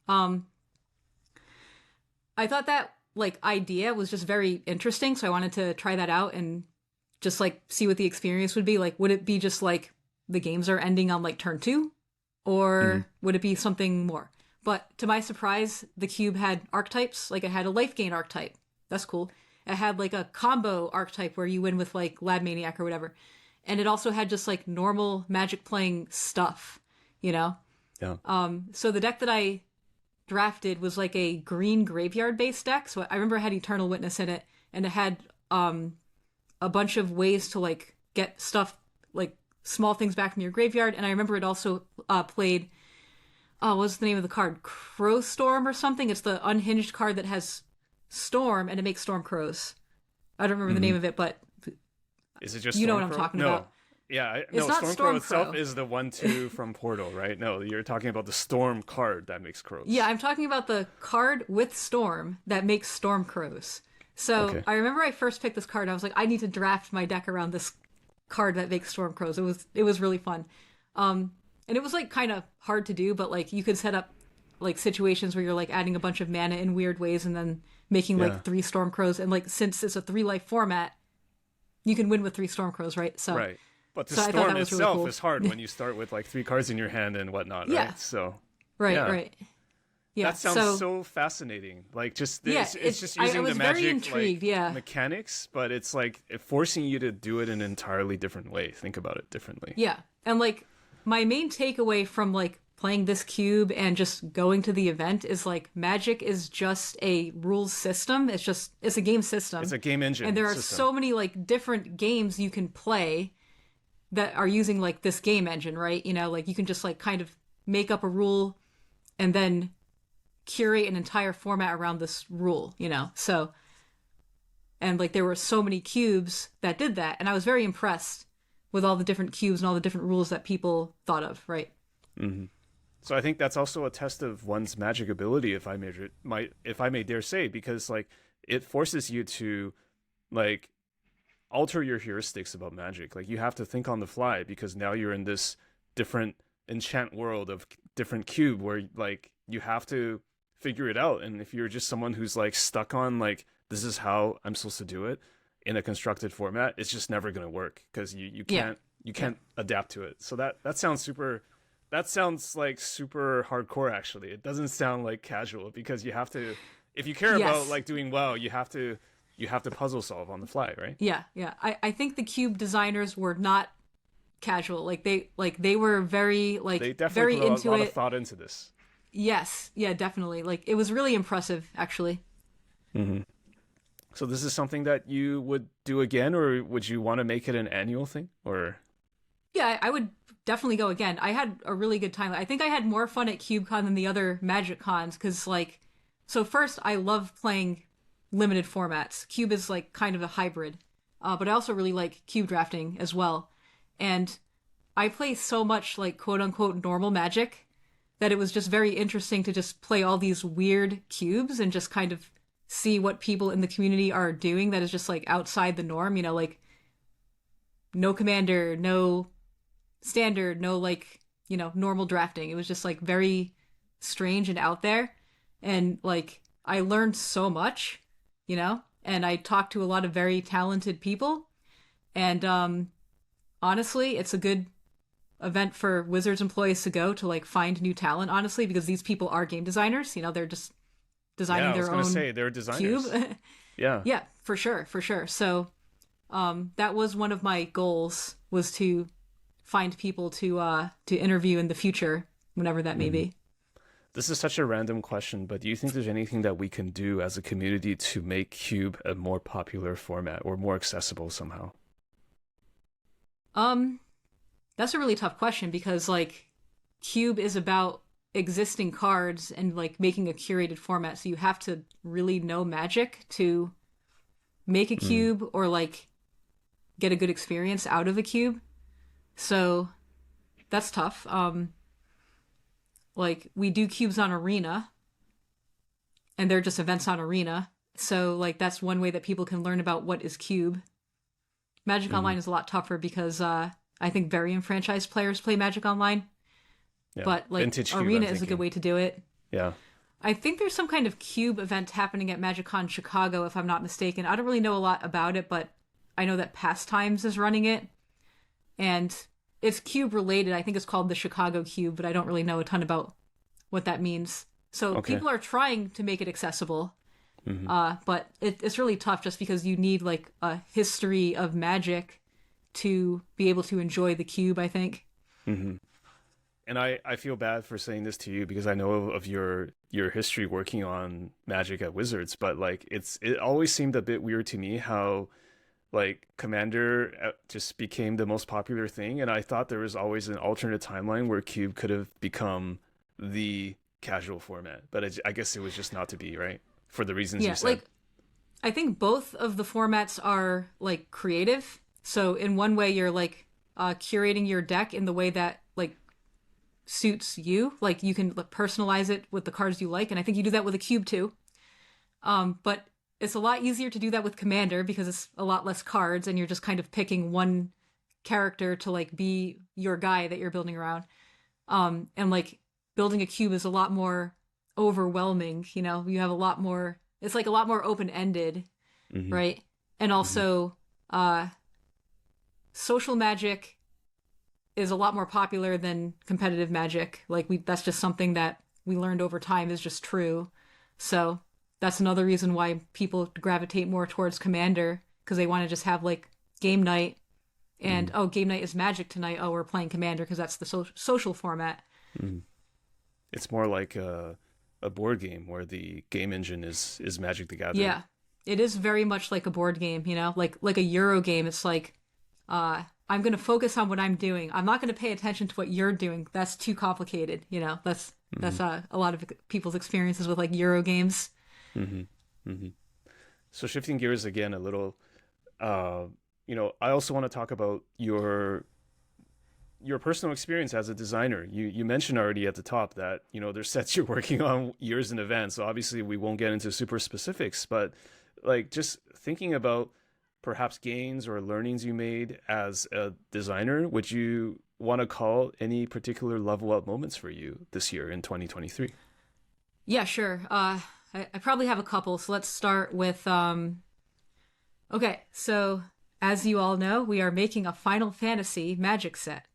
I thought that like idea was just very interesting, so I wanted to try that out and just like see what the experience would be. Like, would it be just like the games are ending on like turn 2, or would it be something more? But to my surprise, the cube had archetypes. Like it had a life gain archetype. That's cool. It had like a combo archetype where you win with like Lab Maniac or whatever. And it also had just like normal Magic playing stuff, Yeah. So the deck that I drafted was like a green graveyard based deck. So I remember it had Eternal Witness in it, and it had a bunch of ways to like get stuff, like small things back from your graveyard. And I remember it also played, what's the name of the card? Crow Storm or something. It's the unhinged card that has Storm and it makes Storm Crows. I don't remember the name of it, but
is it just
you know
Stormcrow?
what I'm talking
No.
about?
Yeah,
it's not
Stormcrow itself
Stormcrow.
is the 1/2 from Portal, right? No, you're talking about the Storm card that makes crows.
Yeah, I'm talking about the card with Storm that makes Storm Crows. So
Okay.
I remember I first picked this card. I was like, I need to draft my deck around this card that makes Storm Crows. It was really fun, and it was like kind of hard to do, but like you could set up like situations where you're like adding a bunch of mana in weird ways and then making like 3 Storm Crows. And like since it's a 3 life format, you can win with 3 Storm Crows, right? So
right. But the
I thought
Storm
that was really
itself
cool.
is hard when you start with like 3 cards in your hand and whatnot,
Yeah.
right? So
right,
yeah.
right. Yeah.
That sounds
So
so fascinating. Like, just
yeah,
it's just
I
using
was
the
very
magic
intrigued.
like
Yeah.
mechanics, but it's like forcing you to do it in an entirely different way. Think about it differently.
Yeah. And like my main takeaway from like playing this cube and just going to the event is like Magic is just a rules system. It's a game
It's
system.
a game
And
engine
there are
system.
so many like different games you can play that are using like this game engine, right? You know, like you can just like kind of make up a rule and then curate an entire format around this rule, you know? So, and like there were so many cubes that did that. And I was very impressed with all the different cubes and all the different rules that people thought of, right?
Hmm. So I think that's also a test of one's magic ability, if I may dare say, because like it forces you to like alter your heuristics about magic. Like you have to think on the fly because now you're in this different enchant world of different cube where like you have to figure it out. And if you're just someone who's like stuck on like this is how I'm supposed to do it in a constructed format, it's just never going to work because you
Yeah.
can't adapt to it. So that sounds super. That sounds like super hardcore. Actually, it doesn't sound like casual because you have to. If you care about
Yes.
like doing well, you have to puzzle solve on the fly, right?
Yeah. Yeah. I think the cube designers were not casual. They were
They definitely
very
put a
into
lot of
it.
thought into this.
Yes. Yeah, definitely. Like it was really impressive actually.
Hmm. So this is something that you would do again, or would you want to make it an annual thing? Or
Yeah, I would definitely go again. I had a really good time. I think I had more fun at CubeCon than the other Magic cons because, like, so first, I love playing limited formats. Cube is like kind of a hybrid, but I also really like cube drafting as well. And I play so much like quote unquote normal Magic that it was just very interesting to just play all these weird cubes and just kind of see what people in the community are doing that is just like outside the norm. You know, like no commander, no standard, no like, you know, normal drafting. It was just like very strange and out there. And like I learned so much, you know, and I talked to a lot of very talented people. And honestly, it's a good event for Wizards employees to go to like find new talent, honestly, because these people are game designers, you know, they're just
yeah,
designing
I was
their
gonna
own
say they're
cube.
designers. Yeah.
Yeah, for sure, for sure. So that was one of my goals was to find people to interview in the future, whenever that may
Mhm.
be.
This is such a random question, but do you think there's anything that we can do as a community to make Cube a more popular format or more accessible somehow?
Um, that's a really tough question because like Cube is about existing cards and like making a curated format, so you have to really know Magic to make a
Mm.
cube or like get a good experience out of a cube. So that's tough. Like we do cubes on Arena, and they're just events on Arena. So like that's one way that people can learn about what is Cube. Magic
Hmm.
Online is a lot tougher because I think very enfranchised players play Magic Online,
Yeah.
but like
Vintage Cube, I'm
Arena is a good
thinking.
way to do it.
Yeah.
I think there's some kind of Cube event happening at MagicCon Chicago, if I'm not mistaken. I don't really know a lot about it, but I know that Pastimes is running it, and it's Cube related. I think it's called the Chicago Cube, but I don't really know a ton about what that means. So
Okay.
people are trying to make it accessible,
Hmm.
but it's really tough just because you need like a history of Magic to be able to enjoy the cube, I think.
Hmm. And I feel bad for saying this to you because I know of your history working on Magic at Wizards, but like it always seemed a bit weird to me how like Commander just became the most popular thing, and I thought there was always an alternate timeline where Cube could have become the casual format, but I guess it was just not to be, right? For the reasons you
Yeah,
said.
like I think both of the formats are like creative. So in one way you're like curating your deck in the way that like suits you. Like you can like, personalize it with the cards you like, and I think you do that with a cube too. But it's a lot easier to do that with Commander because it's a lot less cards, and you're just kind of picking one character to like be your guy that you're building around. And like building a cube is a lot more overwhelming. You know, you have a lot more. It's like a lot more open ended,
Hmm.
right? And
Hmm.
also, social magic is a lot more popular than competitive magic. Like we, that's just something that we learned over time is just true. So that's another reason why people gravitate more towards Commander, because they want to just have like game night and game night is Magic tonight. Oh, we're playing Commander because that's the social format.
It's more like a board game where the game engine is Magic the Gathering.
Yeah, it is very much like a board game, like a Euro game. It's like, I'm going to focus on what I'm doing. I'm not going to pay attention to what you're doing. That's too complicated. That's a lot of people's experiences with like Euro games.
So shifting gears again a little, I also want to talk about your personal experience as a designer. You mentioned already at the top that, there's sets you're working on years in advance. So obviously we won't get into super specifics, but like just thinking about perhaps gains or learnings you made as a designer, would you want to call any particular level up moments for you this year in 2023?
Yeah, sure. I probably have a couple. So let's start with, okay. So as you all know, we are making a Final Fantasy Magic set.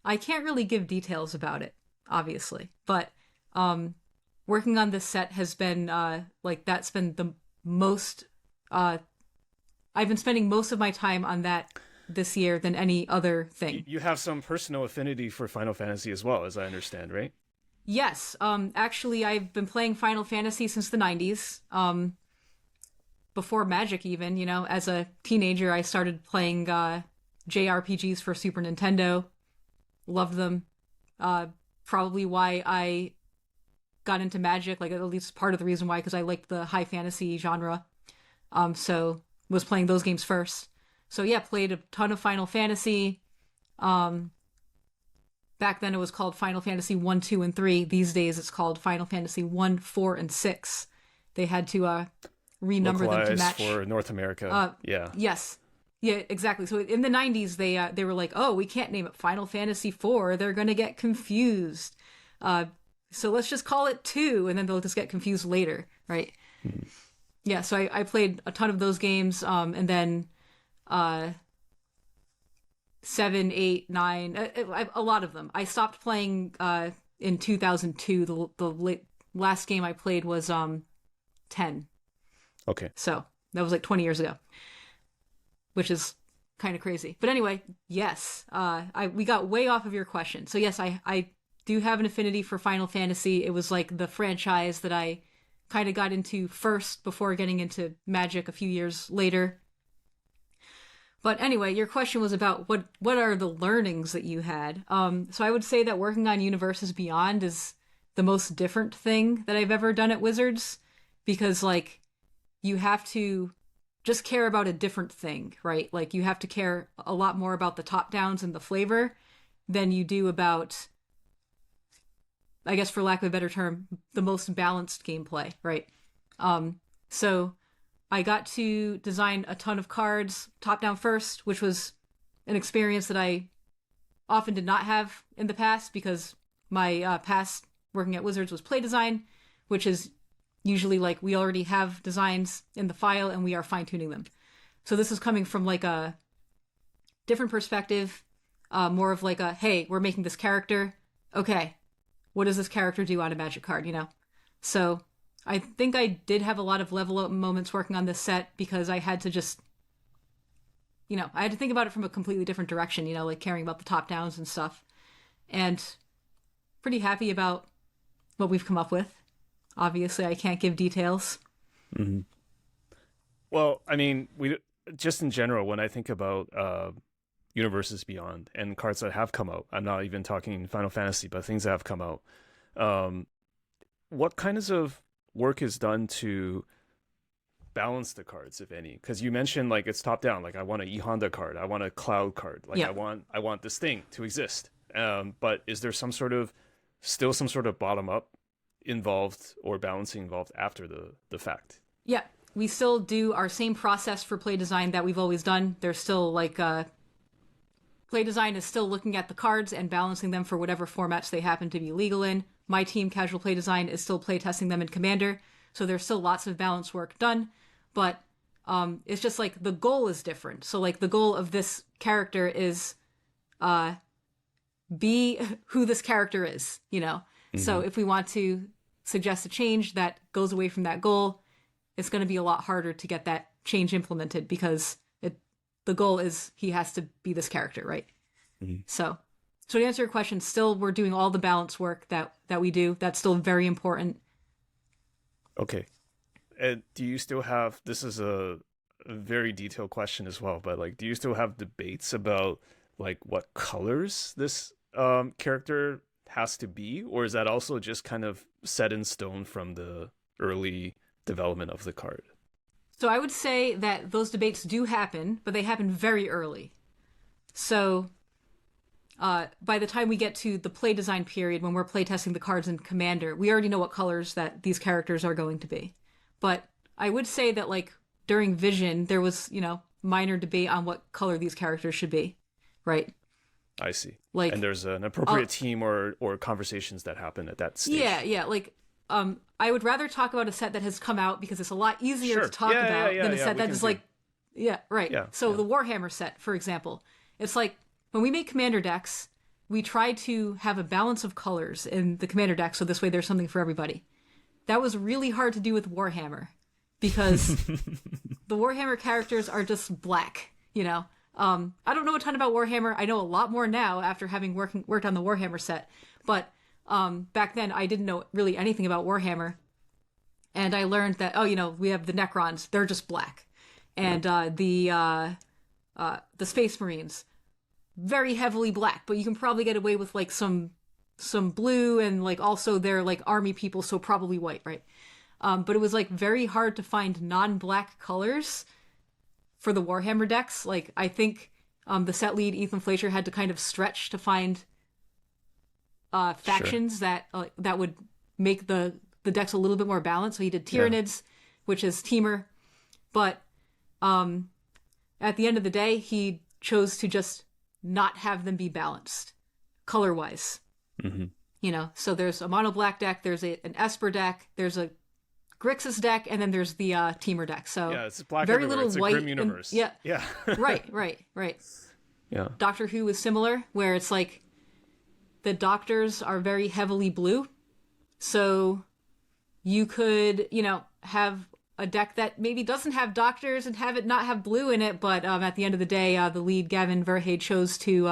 I can't really give details about it, obviously, but working on this set has been that's been the most. I've been spending most of my time on that this year than any other thing.
You have some personal affinity for Final Fantasy as well, as I understand, right?
Yes. Actually, I've been playing Final Fantasy since the 90s. Before Magic even, as a teenager, I started playing JRPGs for Super Nintendo. Loved them. Probably why I got into Magic, like at least part of the reason why, because I liked the high fantasy genre. So was playing those games first. So yeah, played a ton of Final Fantasy. Back then it was called Final Fantasy 1, 2, and 3. These days it's called Final Fantasy 1, 4, and 6. They had to renumber them to match
for North America. Yeah.
Yes. Yeah, exactly. So in the 90s they were like, "Oh, we can't name it Final Fantasy 4. They're going to get confused. So let's just call it 2 and then they'll just get confused later, right?" Yeah, so I played a ton of those games, and then 7, 8, 9, a lot of them. I stopped playing in 2002. The last game I played was 10.
Okay.
So that was like 20 years ago, which is kind of crazy. But anyway, yes, we got way off of your question. So yes, I do have an affinity for Final Fantasy. It was like the franchise that I kind of got into first before getting into Magic a few years later. But anyway, your question was about what are the learnings that you had. So I would say that working on Universes Beyond is the most different thing that I've ever done at Wizards, because like you have to just care about a different thing, right? Like you have to care a lot more about the top downs and the flavor than you do about, I guess for lack of a better term, the most balanced gameplay, right? So I got to design a ton of cards top down first, which was an experience that I often did not have in the past, because my past working at Wizards was play design, which is usually like we already have designs in the file and we are fine-tuning them. So this is coming from like a different perspective, more of like a, hey, we're making this character. Okay, what does this character do on a Magic card, So I think I did have a lot of level up moments working on this set, because I had to just, I had to think about it from a completely different direction, like caring about the top downs and stuff. And pretty happy about what we've come up with. Obviously, I can't give details.
Mm-hmm. Well, I mean, we just in general, when I think about Universes Beyond and cards that have come out, I'm not even talking Final Fantasy, but things that have come out. What kinds of work is done to balance the cards, if any? Because you mentioned like it's top down. Like I want an E Honda card, I want a Cloud card. Like I want this thing to exist. But is there some sort of bottom up involved or balancing involved after the fact?
Yeah, we still do our same process for play design that we've always done. There's still like play design is still looking at the cards and balancing them for whatever formats they happen to be legal in. My team, Casual Play Design, is still play testing them in Commander, so there's still lots of balance work done, but it's just like the goal is different. So like the goal of this character is be who this character is, So if we want to suggest a change that goes away from that goal, it's going to be a lot harder to get that change implemented because the goal is he has to be this character, right? So to answer your question, still we're doing all the balance work that we do. That's still very important.
Okay. And do you still have, this is a very detailed question as well, but like, do you still have debates about like what colors this character has to be, or is that also just kind of set in stone from the early development of the card?
So I would say that those debates do happen, but they happen very early. So by the time we get to the play design period, when we're play testing the cards in Commander, we already know what colors that these characters are going to be. But I would say that like during Vision, there was, minor debate on what color these characters should be, right?
I see. Like, and there's an appropriate team or conversations that happen at that stage.
Yeah. Like, I would rather talk about a set that has come out because it's a lot easier to talk about than a set that is like, right.
Yeah,
so the Warhammer set, for example, it's like when we make Commander decks, we try to have a balance of colors in the Commander deck, so this way there's something for everybody. That was really hard to do with Warhammer because the Warhammer characters are just black, I don't know a ton about Warhammer. I know a lot more now after having worked on the Warhammer set. But back then, I didn't know really anything about Warhammer. And I learned that, we have the Necrons. They're just black. And the Space Marines, very heavily black. But you can probably get away with like some blue, and like also they're like army people, so probably white, right? But it was like very hard to find non-black colors for the Warhammer decks. Like, I think the set lead, Ethan Fleischer, had to kind of stretch to find factions that would make the decks a little bit more balanced. So he did Tyranids, which is Teamer. But at the end of the day, he chose to just not have them be balanced color-wise. So there's a mono black deck, there's an Esper deck, there's a Grixis deck, and then there's the Teamer deck. So
it's black
very
everywhere.
little
it's
white.
A grim universe.
Yeah. Right.
Yeah.
Doctor Who is similar, where it's like the Doctors are very heavily blue. So you could, have a deck that maybe doesn't have Doctors and have it not have blue in it, but at the end of the day, the lead, Gavin Verhey, chose to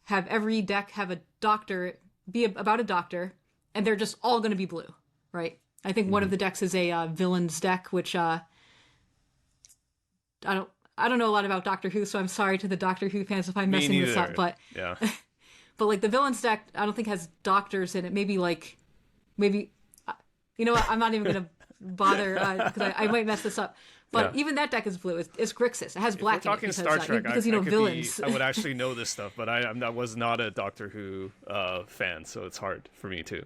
have every deck have a Doctor, be about a Doctor, and they're just all going to be blue, right? I think one of the decks is a villains deck, which I don't know a lot about Doctor Who, so I'm sorry to the Doctor Who fans if I'm messing this up. But but like the villains deck, I don't think has Doctors in it. Maybe you know what? I'm not even gonna bother because I might mess this up. But even that deck is blue. It's Grixis. It has black in it because,
Star Trek,
because villains.
I would actually know this stuff, but I was not a Doctor Who fan, so it's hard for me too.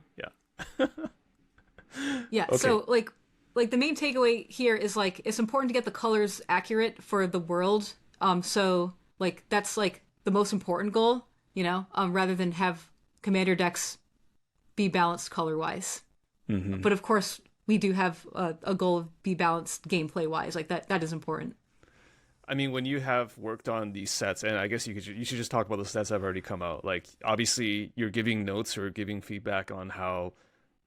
Okay.
So like the main takeaway here is like it's important to get the colors accurate for the world. So like that's like the most important goal, rather than have Commander decks be balanced color wise. But of course we do have a goal of be balanced gameplay wise. Like that is important.
I mean, when you have worked on these sets, and I guess you should just talk about the sets that have already come out. Like obviously you're giving notes or giving feedback on how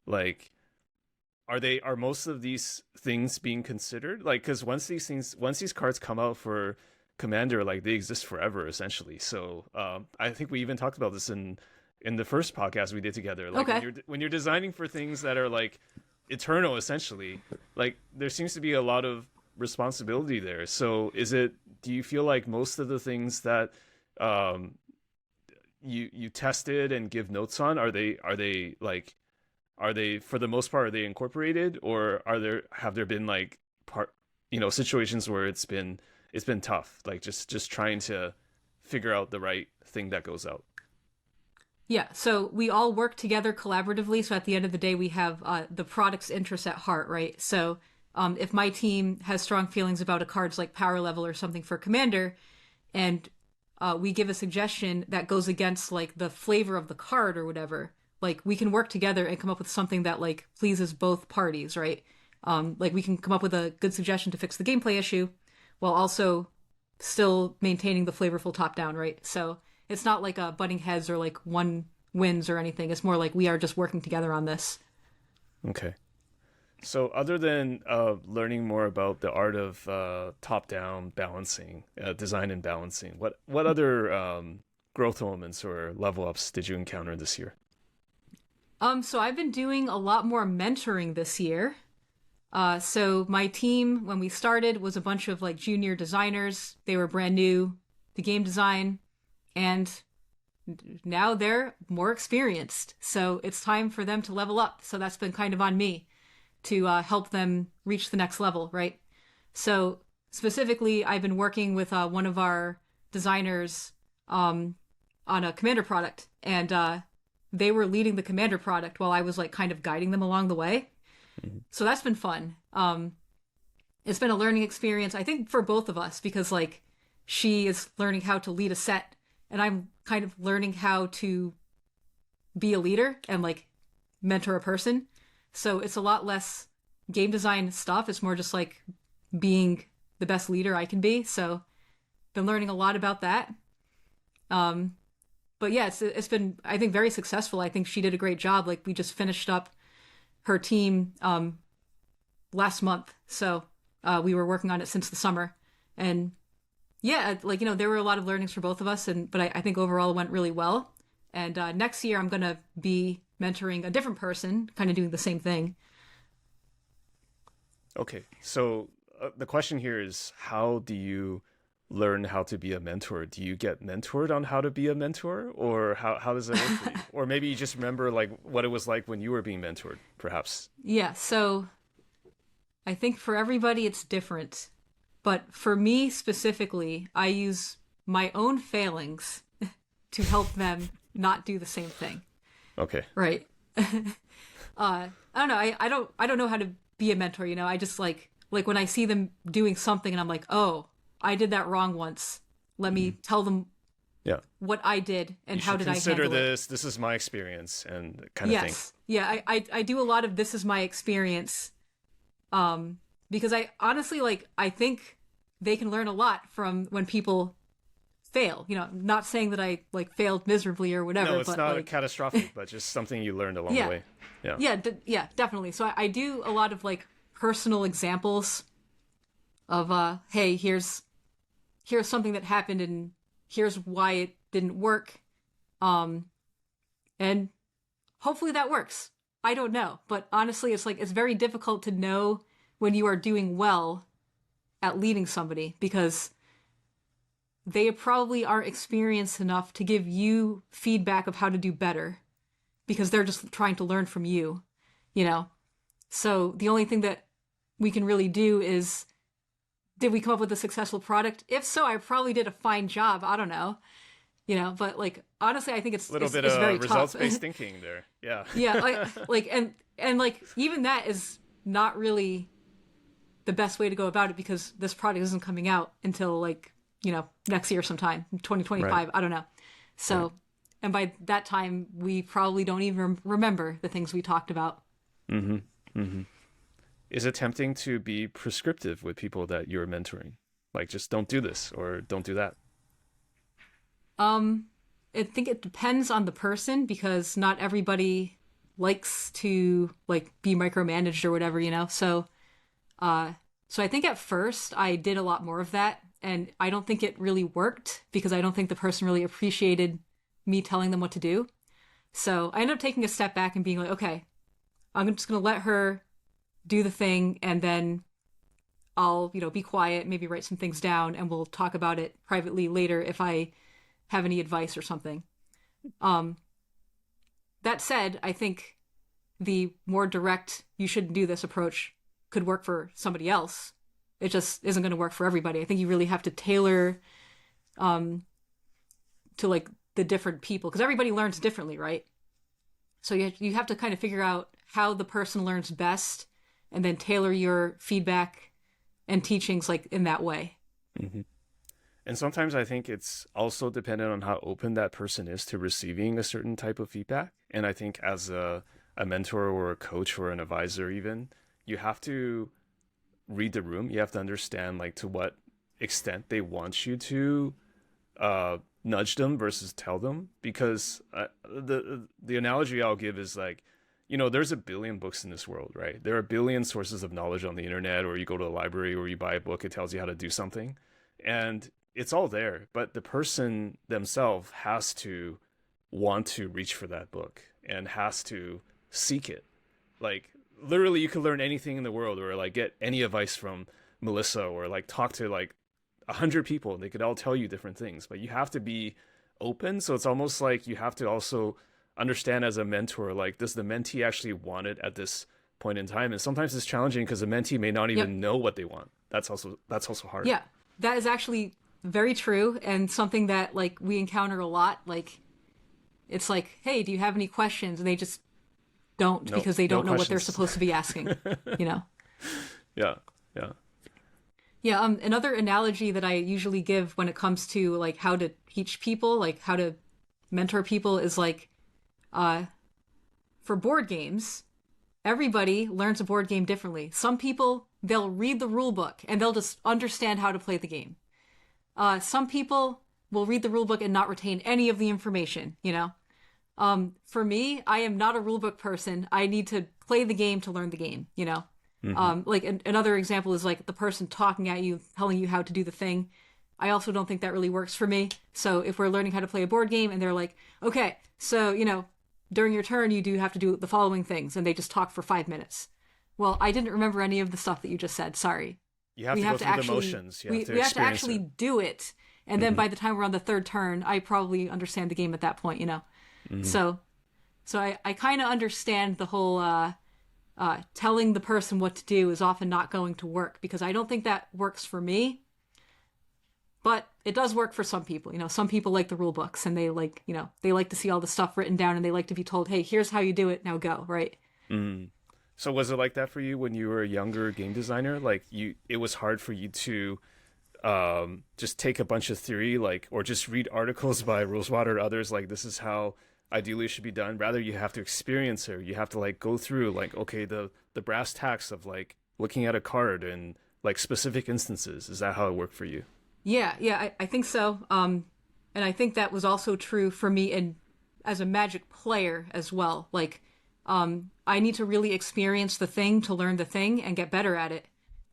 like are most of these things being considered? Like, because once these cards come out for Commander, like they exist forever essentially. So I think we even talked about this in the first podcast we did together. Like when you're designing for things that are like eternal essentially, like there seems to be a lot of responsibility there. So do you feel like most of the things that you tested and give notes on, are they for the most part, are they incorporated, or have there been like situations where it's been tough, like just trying to figure out the right thing that goes out?
Yeah, so we all work together collaboratively. So at the end of the day, we have the product's interests at heart, right? So if my team has strong feelings about a card's like power level or something for Commander, and we give a suggestion that goes against like the flavor of the card or whatever, like we can work together and come up with something that like pleases both parties, right? Like we can come up with a good suggestion to fix the gameplay issue while also still maintaining the flavorful top down, right? So it's not like a butting heads or like one wins or anything. It's more like we are just working together on this.
Okay. So other than learning more about the art of top-down balancing, design and balancing, what other growth elements or level ups did you encounter this year?
So I've been doing a lot more mentoring this year. So my team, when we started, was a bunch of like junior designers. They were brand new to game design, and now they're more experienced. So it's time for them to level up. So that's been kind of on me to help them reach the next level, right? So specifically, I've been working with one of our designers on a commander product, and they were leading the commander product while I was like kind of guiding them along the way. Mm-hmm. So that's been fun. It's been a learning experience, I think, for both of us, because like she is learning how to lead a set, and I'm kind of learning how to be a leader and like mentor a person. So it's a lot less game design stuff. It's more just like being the best leader I can be. So been learning a lot about that. But yeah, it's been, I think, very successful. I think she did a great job. Like we just finished up her team last month. So we were working on it since the summer. And yeah, like, you know, there were a lot of learnings for both of us. But I think overall it went really well. And next year I'm going to be mentoring a different person, kind of doing the same thing.
Okay, so the question here is, how do you learn how to be a mentor? Do you get mentored on how to be a mentor, or how does that work for you? Or maybe you just remember like what it was like when you were being mentored, perhaps.
Yeah, so I think for everybody it's different. But for me specifically, I use my own failings to help them not do the same thing.
Okay.
Right. I don't know. I don't know how to be a mentor, you know. I just like when I see them doing something and I'm like, "Oh, I did that wrong once. Let me tell them what I did and how did I handle it."
Consider this. This is my experience and kind of thing.
Yeah, I do a lot of this is my experience. Because I honestly I think they can learn a lot from when people fail. You know, not saying that I failed miserably or whatever.
No, it's
but,
not catastrophic, but just something you learned along the way.
Yeah, definitely. So I do a lot of personal examples of hey, here's something that happened and here's why it didn't work, and hopefully that works. I don't know, but honestly, it's very difficult to know when you are doing well at leading somebody, because they probably aren't experienced enough to give you feedback of how to do better, because they're just trying to learn from you, you know? So the only thing that we can really do is, did we come up with a successful product? If so, I probably did a fine job. I don't know, you know, but honestly, I think it's
a little bit
it's
of
very
results-based thinking there. Yeah.
Yeah. And even that is not really the best way to go about it, because this product isn't coming out until next year sometime, 2025. Right. I don't know. So, right. And by that time, we probably don't even remember the things we talked about.
Mm-hmm. Mm-hmm. Is it tempting to be prescriptive with people that you're mentoring? Like, just don't do this or don't do that?
I think it depends on the person, because not everybody likes to be micromanaged or whatever, you know? So I think at first I did a lot more of that, and I don't think it really worked, because I don't think the person really appreciated me telling them what to do. So I ended up taking a step back and being like, okay, I'm just going to let her do the thing, and then I'll, be quiet, maybe write some things down, and we'll talk about it privately later if I have any advice or something. That said, I think the more direct, you shouldn't do this approach could work for somebody else. It just isn't going to work for everybody. I think you really have to tailor to the different people, because everybody learns differently, right? So you have to kind of figure out how the person learns best, and then tailor your feedback and teachings in that way.
Mm-hmm. And sometimes I think it's also dependent on how open that person is to receiving a certain type of feedback. And I think as a mentor or a coach or an advisor even, you have to read the room. You have to understand to what extent they want you to nudge them versus tell them, because the analogy I'll give is like, there's a billion books in this world, right? There are a billion sources of knowledge on the internet, or you go to a library or you buy a book, it tells you how to do something, and it's all there. But the person themselves has to want to reach for that book and has to seek it. Like literally, you could learn anything in the world, or like get any advice from Melissa, or like talk to like 100 people and they could all tell you different things, but you have to be open. So it's almost like you have to also understand as a mentor, like, does the mentee actually want it at this point in time? And sometimes it's challenging because the mentee may not even know what they want. That's also hard.
Yeah, that is actually very true, and something that like we encounter a lot. Like, it's like, hey, do you have any questions? And they just don't, because they don't know what they're supposed to be asking.
Yeah.
Yeah, another analogy that I usually give when it comes to like how to teach people, like how to mentor people, is like, for board games, everybody learns a board game differently. Some people, they'll read the rule book and they'll just understand how to play the game. Some people will read the rule book and not retain any of the information, For me, I am not a rule book person. I need to play the game to learn the game, Like another example is like the person talking at you, telling you how to do the thing. I also don't think that really works for me. So if we're learning how to play a board game and they're like, okay, so, during your turn, you do have to do the following things, and they just talk for 5 minutes. Well, I didn't remember any of the stuff that you just said. Sorry.
You have to go through the motions.
We have to actually do it. And then by the time we're on the third turn, I probably understand the game at that point, So I kind of understand the whole telling the person what to do is often not going to work, because I don't think that works for me. But it does work for some people. Some people like the rule books, and they like, they like to see all the stuff written down, and they like to be told, hey, here's how you do it, now go, right?
So was it like that for you when you were a younger game designer? Like it was hard for you to just take a bunch of theory, like, or just read articles by Rosewater or others, like, this is how ideally it should be done. Rather, you have to experience it. You have to like go through like, okay, the brass tacks of like looking at a card and like specific instances. Is that how it worked for you?
Yeah, I think so. And I think that was also true for me as a Magic player as well. Like, I need to really experience the thing to learn the thing and get better at it.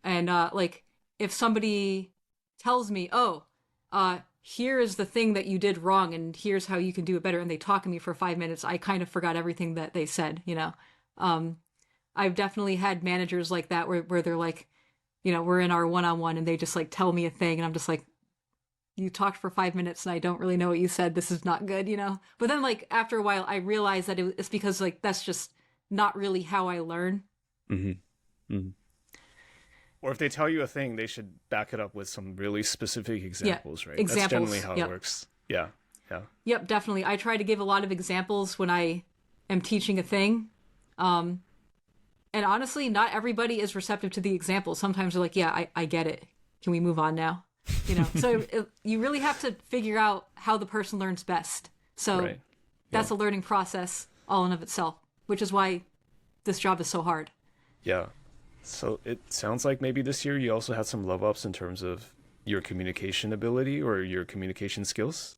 And like, if somebody tells me, here is the thing that you did wrong and here's how you can do it better, and they talk to me for 5 minutes, I kind of forgot everything that they said, I've definitely had managers like that where they're like, we're in our one-on-one and they just like tell me a thing and I'm just like, you talked for 5 minutes and I don't really know what you said. This is not good, But then like after a while I realized that it's because like that's just not really how I learn.
Or if they tell you a thing, they should back it up with some really specific examples, right?
Examples.
That's generally how it works. Yeah.
Yep, definitely. I try to give a lot of examples when I am teaching a thing. And honestly, not everybody is receptive to the example. Sometimes they're like, yeah, I get it. Can we move on now? So you really have to figure out how the person learns best. So that's a learning process all in of itself, which is why this job is so hard. Yeah.
So it sounds like maybe this year you also had some level ups in terms of your communication ability or your communication skills.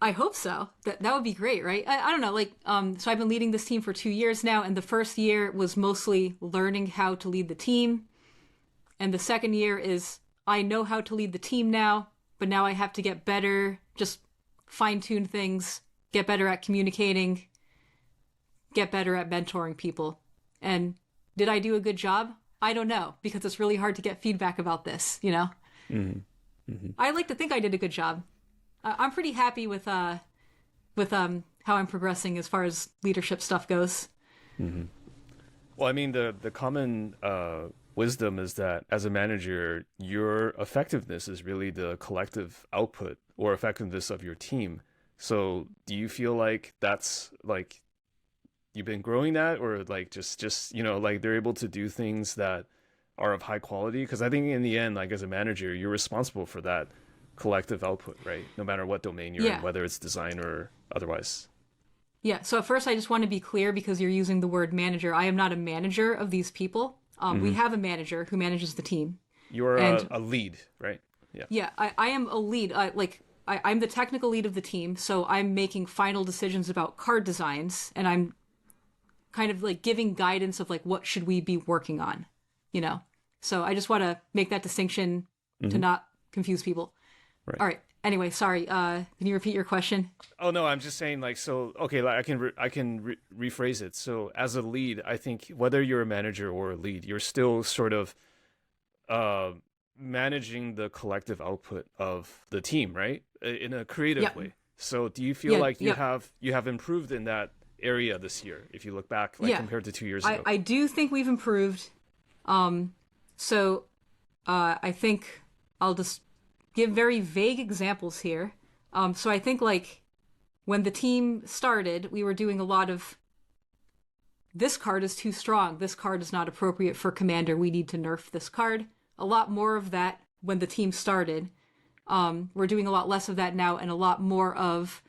I hope so. That would be great, right? I don't know. Like, so I've been leading this team for 2 years now, and the first year was mostly learning how to lead the team. And the second year is I know how to lead the team now, but now I have to get better, just fine-tune things, get better at communicating, get better at mentoring people. And did I do a good job? I don't know, because it's really hard to get feedback about this, I like to think I did a good job. I'm pretty happy with how I'm progressing as far as leadership stuff goes.
Well, I mean, the common wisdom is that as a manager, your effectiveness is really the collective output or effectiveness of your team. So do you feel like that's like you've been growing that, or like just like they're able to do things that are of high quality? Because I think in the end, like as a manager, you're responsible for that collective output, right? No matter what domain you're in, whether it's design or otherwise.
Yeah. So at first, I just want to be clear, because you're using the word manager. I am not a manager of these people. We have a manager who manages the team.
You're a lead, right?
Yeah. I am a lead. I'm the technical lead of the team, so I'm making final decisions about card designs, and I'm kind of like giving guidance of like what should we be working on, you know. So I just want to make that distinction to not confuse people.
Right.
All right. Anyway, sorry. Can you repeat your question?
Oh no, I'm just saying like so. Okay, like I can rephrase it. So as a lead, I think whether you're a manager or a lead, you're still sort of managing the collective output of the team, right? In a creative way. So do you feel like you have improved in that area this year if you look back like compared to 2 years ago?
I do think we've improved. So I think I'll just give very vague examples here. So I think like when the team started, we were doing a lot of this card is too strong. This card is not appropriate for commander. We need to nerf this card. A lot more of that when the team started. We're doing a lot less of that now, and a lot more of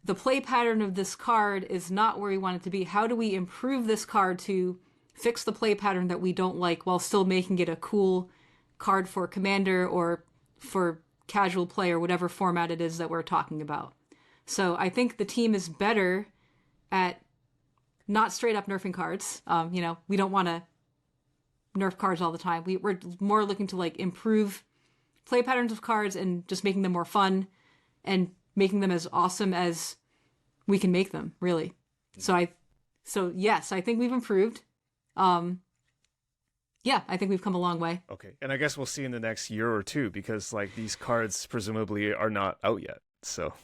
the play pattern of this card is not where we want it to be. How do we improve this card to fix the play pattern that we don't like while still making it a cool card for commander or for casual play or whatever format it is that we're talking about. So I think the team is better at not straight up nerfing cards. We don't want to nerf cards all the time. We're more looking to like improve play patterns of cards and just making them more fun and making them as awesome as we can make them, really. So yes, I think we've improved. I think we've come a long way.
Okay. And I guess we'll see in the next year or two because like these cards presumably are not out yet. So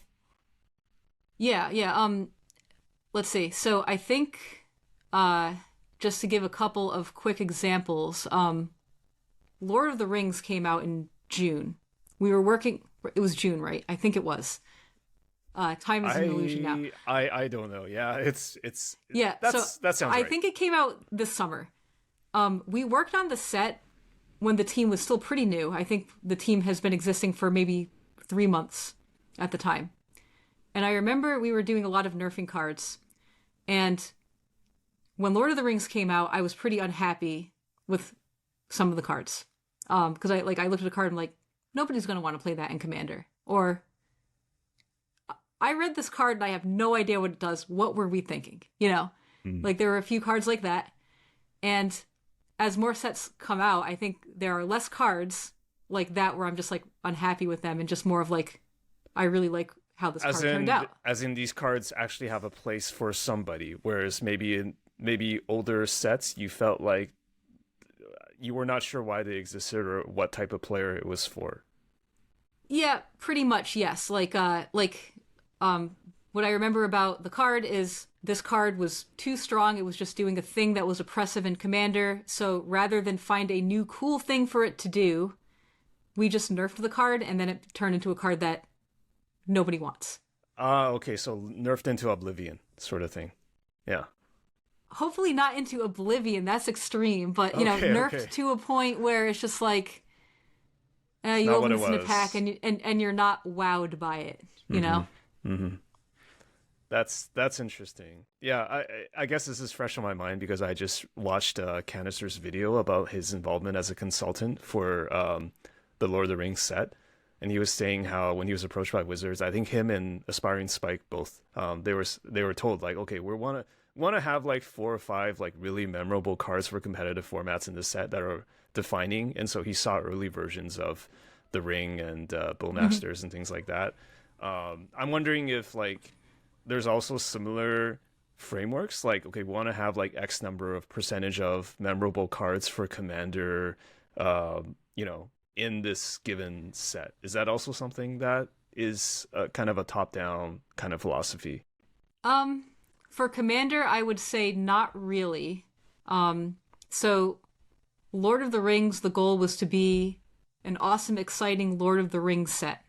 Yeah. Let's see. So I think just to give a couple of quick examples, Lord of the Rings came out in June. We were working it was June, right? I think it was. Time is an illusion now.
I don't know. Yeah, it's that sounds
I
right.
think it came out this summer. We worked on the set when the team was still pretty new. I think the team has been existing for maybe 3 months at the time. And I remember we were doing a lot of nerfing cards. And when Lord of the Rings came out, I was pretty unhappy with some of the cards. Because I looked at a card and I'm like, nobody's going to want to play that in Commander. Or I read this card and I have no idea what it does. What were we thinking? Like there were a few cards like that. And as more sets come out, I think there are less cards like that where I'm just like unhappy with them and just more of like, I really like how this card turned out.
As in these cards actually have a place for somebody, whereas maybe older sets you felt like you were not sure why they existed or what type of player it was for.
Yeah, pretty much, yes. What I remember about the card is this card was too strong. It was just doing a thing that was oppressive in Commander. So rather than find a new cool thing for it to do, we just nerfed the card and then it turned into a card that nobody wants.
Okay, so nerfed into oblivion sort of thing. Yeah.
Hopefully not into oblivion. That's extreme, but nerfed to a point where it's just like you open this in a pack and you're not wowed by it. You know.
Mm-hmm. That's interesting. Yeah, I guess this is fresh on my mind because I just watched Canister's video about his involvement as a consultant for the Lord of the Rings set, and he was saying how when he was approached by Wizards, I think him and Aspiring Spike both they were told like, okay, we want to have like 4 or 5 like really memorable cards for competitive formats in the set that are defining, and so he saw early versions of the Ring and Bowmasters and things like that. I'm wondering if like there's also similar frameworks, like, okay, we want to have like X number of percentage of memorable cards for Commander, in this given set. Is that also something that is kind of a top-down kind of philosophy?
For Commander, I would say not really. So Lord of the Rings, the goal was to be an awesome, exciting Lord of the Rings set.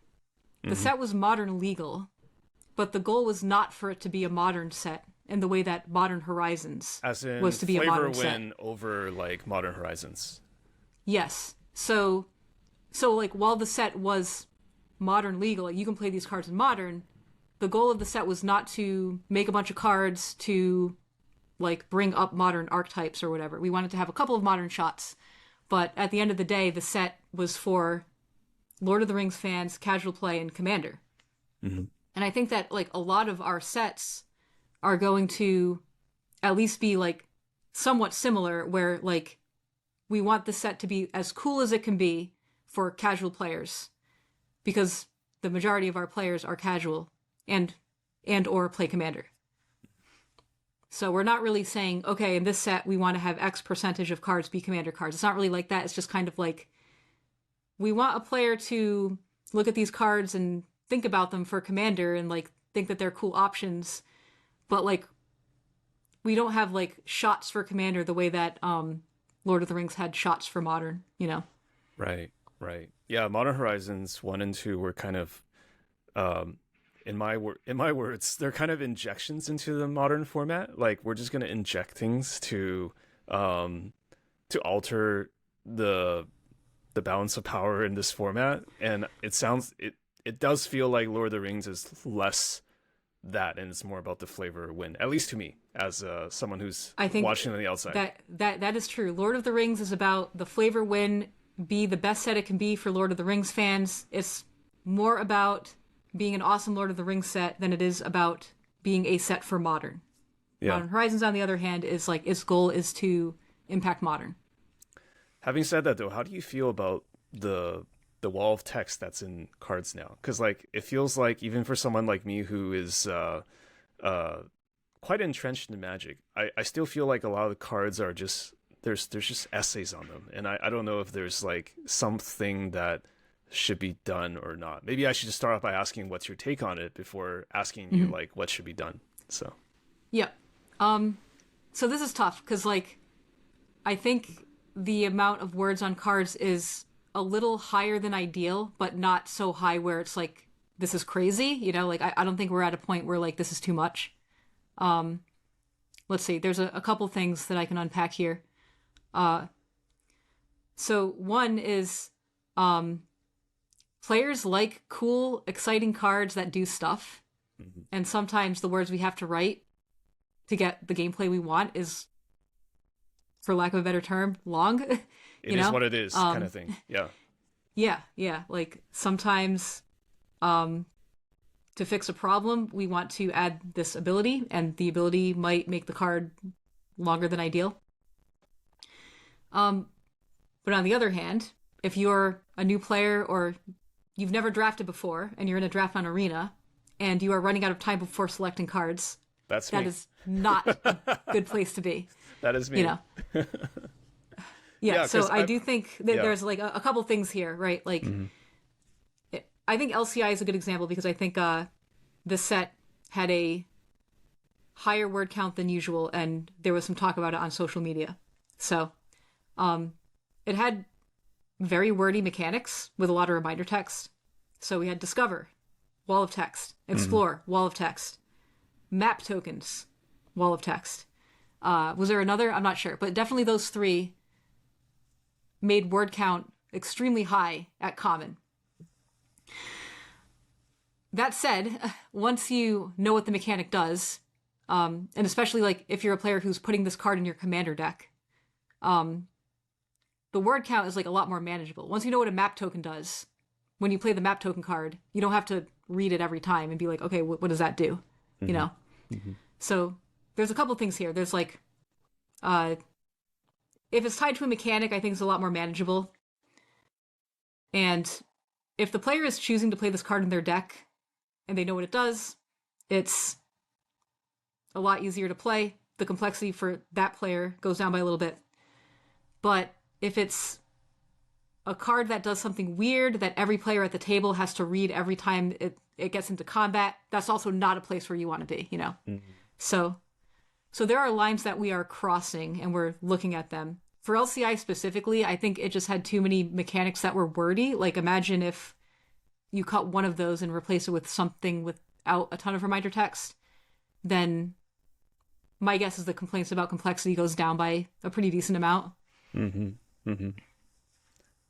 The set was modern legal, but the goal was not for it to be a modern set in the way that Modern Horizons was to be a modern set.
Flavor win over like Modern Horizons.
Yes. So like while the set was modern legal, like, you can play these cards in modern, the goal of the set was not to make a bunch of cards to like bring up modern archetypes or whatever. We wanted to have a couple of modern shots, but at the end of the day, the set was for Lord of the Rings fans, casual play, and Commander.
Mm-hmm.
And I think that like a lot of our sets are going to at least be like somewhat similar, where like we want the set to be as cool as it can be for casual players, because the majority of our players are casual and or play Commander. So we're not really saying, okay, in this set we want to have X percentage of cards be Commander cards. It's not really like that. It's just kind of like we want a player to look at these cards and think about them for Commander and like think that they're cool options, but like we don't have like shots for Commander the way that Lord of the Rings had shots for Modern, you know?
Right. Yeah, Modern Horizons 1 and 2 were kind of, in my words, they're kind of injections into the Modern format. Like, we're just going to inject things to alter the balance of power in this format. And it does feel like Lord of the Rings is less that, and it's more about the flavor win, at least to me, as someone who's watching on the outside.
That is true. Lord of the Rings is about the flavor win, be the best set it can be for Lord of the Rings fans. It's more about being an awesome Lord of the Rings set than it is about being a set for Modern. Yeah. Modern Horizons, on the other hand, is like its goal is to impact Modern.
Having said that, though, how do you feel about the wall of text that's in cards now? Because like it feels like, even for someone like me who is quite entrenched in Magic, I still feel like a lot of the cards are just there's just essays on them, and I don't know if there's like something that should be done or not. Maybe I should just start off by asking what's your take on it before asking you like what should be done. So
yeah, so this is tough because like I think the amount of words on cards is a little higher than ideal, but not so high where it's like, this is crazy, you know? Like, I don't think we're at a point where, like, this is too much. Let's see, there's a couple things that I can unpack here. So one is, players like cool, exciting cards that do stuff. Mm-hmm. And sometimes the words we have to write to get the gameplay we want is, for lack of a better term, long.
It is what it is, kind of thing. Yeah.
Yeah. Like sometimes to fix a problem, we want to add this ability, and the ability might make the card longer than ideal. But on the other hand, if you're a new player or you've never drafted before and you're in a draft on Arena and you are running out of time before selecting cards, that is not a good place to be.
That is me.
You know? Yeah, so I do think that there's like a couple things here, right? Like, I think LCI is a good example because I think this set had a higher word count than usual, and there was some talk about it on social media. So, it had very wordy mechanics with a lot of reminder text. So we had Discover, wall of text, Explore, wall of text, Map tokens, wall of text. Was there another? I'm not sure, but definitely those three made word count extremely high at common. That said, once you know what the mechanic does, and especially like if you're a player who's putting this card in your commander deck, the word count is like a lot more manageable. Once you know what a map token does, when you play the map token card, you don't have to read it every time and be like, okay, what does that do? You know? So there's a couple things here. There's like, if it's tied to a mechanic, I think it's a lot more manageable. And if the player is choosing to play this card in their deck and they know what it does, it's a lot easier to play. The complexity for that player goes down by a little bit. But if it's a card that does something weird that every player at the table has to read every time it gets into combat, that's also not a place where you want to be, you know? So there are lines that we are crossing and we're looking at them. For LCI specifically, I think it just had too many mechanics that were wordy. Like imagine if you cut one of those and replace it with something without a ton of reminder text, then my guess is the complaints about complexity goes down by a pretty decent amount.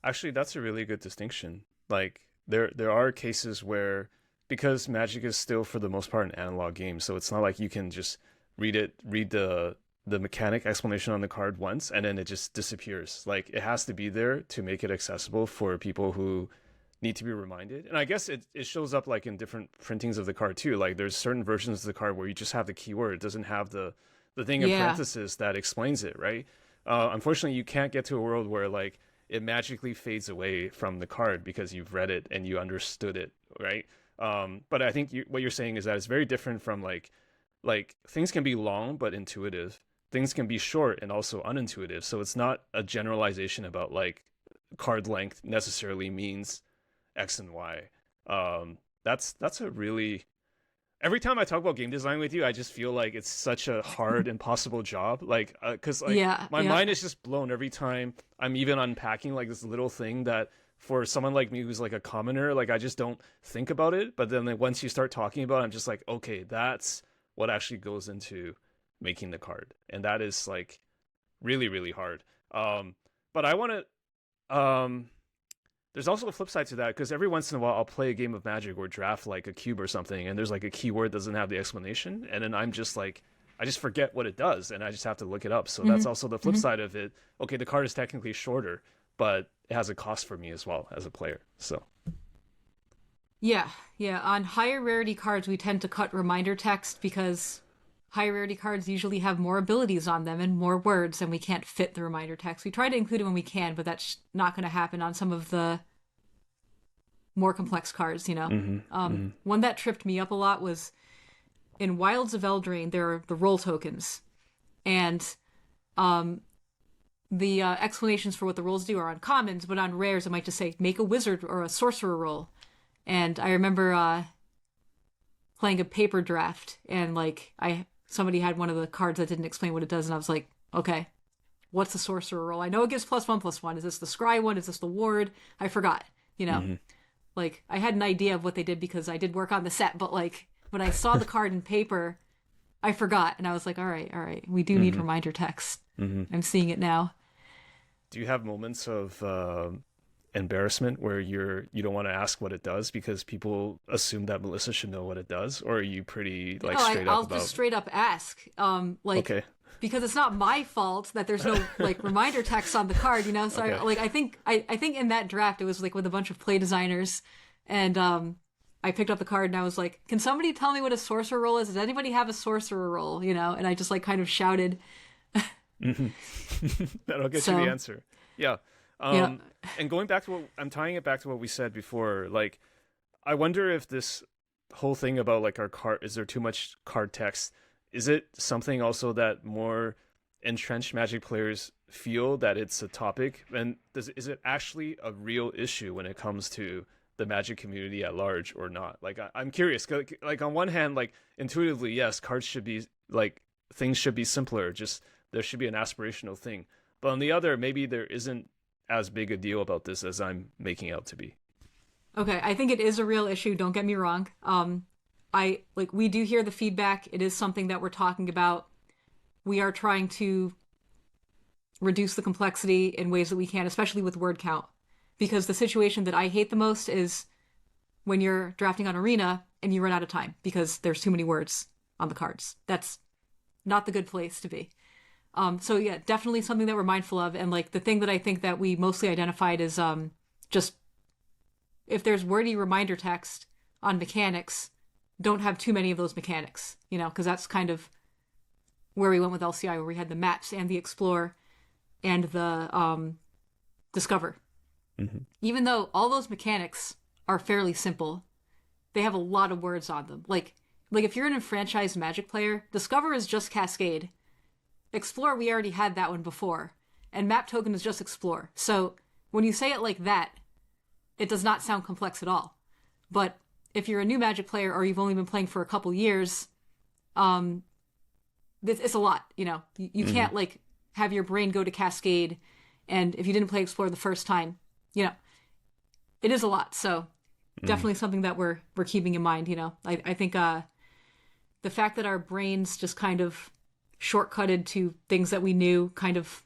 Actually, that's a really good distinction. Like there are cases where, because Magic is still for the most part an analog game, so it's not like you can just read the mechanic explanation on the card once and then it just disappears. Like it has to be there to make it accessible for people who need to be reminded. And I guess it shows up like in different printings of the card too. Like there's certain versions of the card where you just have the keyword. It doesn't have the thing in parenthesis that explains it, right? Unfortunately, you can't get to a world where like it magically fades away from the card because you've read it and you understood it, right? But I think what you're saying is that it's very different from like things can be long but intuitive. Things can be short and also unintuitive. So it's not a generalization about like card length necessarily means X and Y. That's a really, every time I talk about game design with you, I just feel like it's such a hard, impossible job. Like, because like my mind is just blown every time I'm even unpacking like this little thing that for someone like me who's like a commoner, like I just don't think about it. But then like, once you start talking about it, I'm just like, okay, that's what actually goes into making the card, and that is like really, really hard. But I want to. There's also a flip side to that, because every once in a while I'll play a game of Magic or draft like a cube or something, and there's like a keyword that doesn't have the explanation, and then I'm just like, I just forget what it does, and I just have to look it up. So that's also the flip side of it. Okay, the card is technically shorter, but it has a cost for me as well as a player. So
yeah. On higher rarity cards, we tend to cut reminder text because high rarity cards usually have more abilities on them and more words, and we can't fit the reminder text. We try to include it when we can, but that's not going to happen on some of the more complex cards, you know. One that tripped me up a lot was in Wilds of Eldraine. There are the role tokens, and the explanations for what the roles do are on commons, but on rares it might just say make a wizard or a sorcerer roll. And I remember playing a paper draft, and like somebody had one of the cards that didn't explain what it does, and I was like, okay, what's the sorcerer roll? I know it gives +1/+1. Is this the scry one? Is this the ward? I forgot, you know. Like, I had an idea of what they did because I did work on the set, but like when I saw the card in paper, I forgot, and I was like, all right, we do need reminder text. I'm seeing it now.
Do you have moments of embarrassment where you don't want to ask what it does because people assume that Melissa should know what it does, or are you pretty like straight up
I'll
about...
just straight up ask,
okay,
because it's not my fault that there's no like reminder text on the card, you know. So
okay.
I think in that draft it was like with a bunch of play designers, and I picked up the card and I was like, can somebody tell me what a sorcerer roll is? Does anybody have a sorcerer roll, you know? And I just like kind of shouted.
That'll get you the answer. Yeah. And going back to I'm tying it back to what we said before, like, I wonder if this whole thing about like our card, is there too much card text? Is it something also that more entrenched Magic players feel that it's a topic? And is it actually a real issue when it comes to the Magic community at large or not? Like, I'm curious, like on one hand, like intuitively, yes, cards should be like, things should be simpler. Just there should be an aspirational thing. But on the other, maybe there isn't as big a deal about this as I'm making out to be.
Okay, I think it is a real issue. Don't get me wrong. We do hear the feedback. It is something that we're talking about. We are trying to reduce the complexity in ways that we can, especially with word count. Because the situation that I hate the most is when you're drafting on Arena and you run out of time because there's too many words on the cards. That's not the good place to be. So yeah, definitely something that we're mindful of. And like the thing that I think that we mostly identified is just if there's wordy reminder text on mechanics, don't have too many of those mechanics, you know, because that's kind of where we went with LCI, where we had the maps and the explore and the discover. Even though all those mechanics are fairly simple, they have a lot of words on them. Like if you're an enfranchised Magic player, discover is just Cascade. Explore, we already had that one before. And map token is just explore. So when you say it like that, it does not sound complex at all. But if you're a new Magic player or you've only been playing for a couple years, it's a lot, you know. You can't like have your brain go to Cascade, and if you didn't play Explore the first time, you know, it is a lot. So definitely something that we're keeping in mind, you know. I think the fact that our brains just kind of shortcutted to things that we knew kind of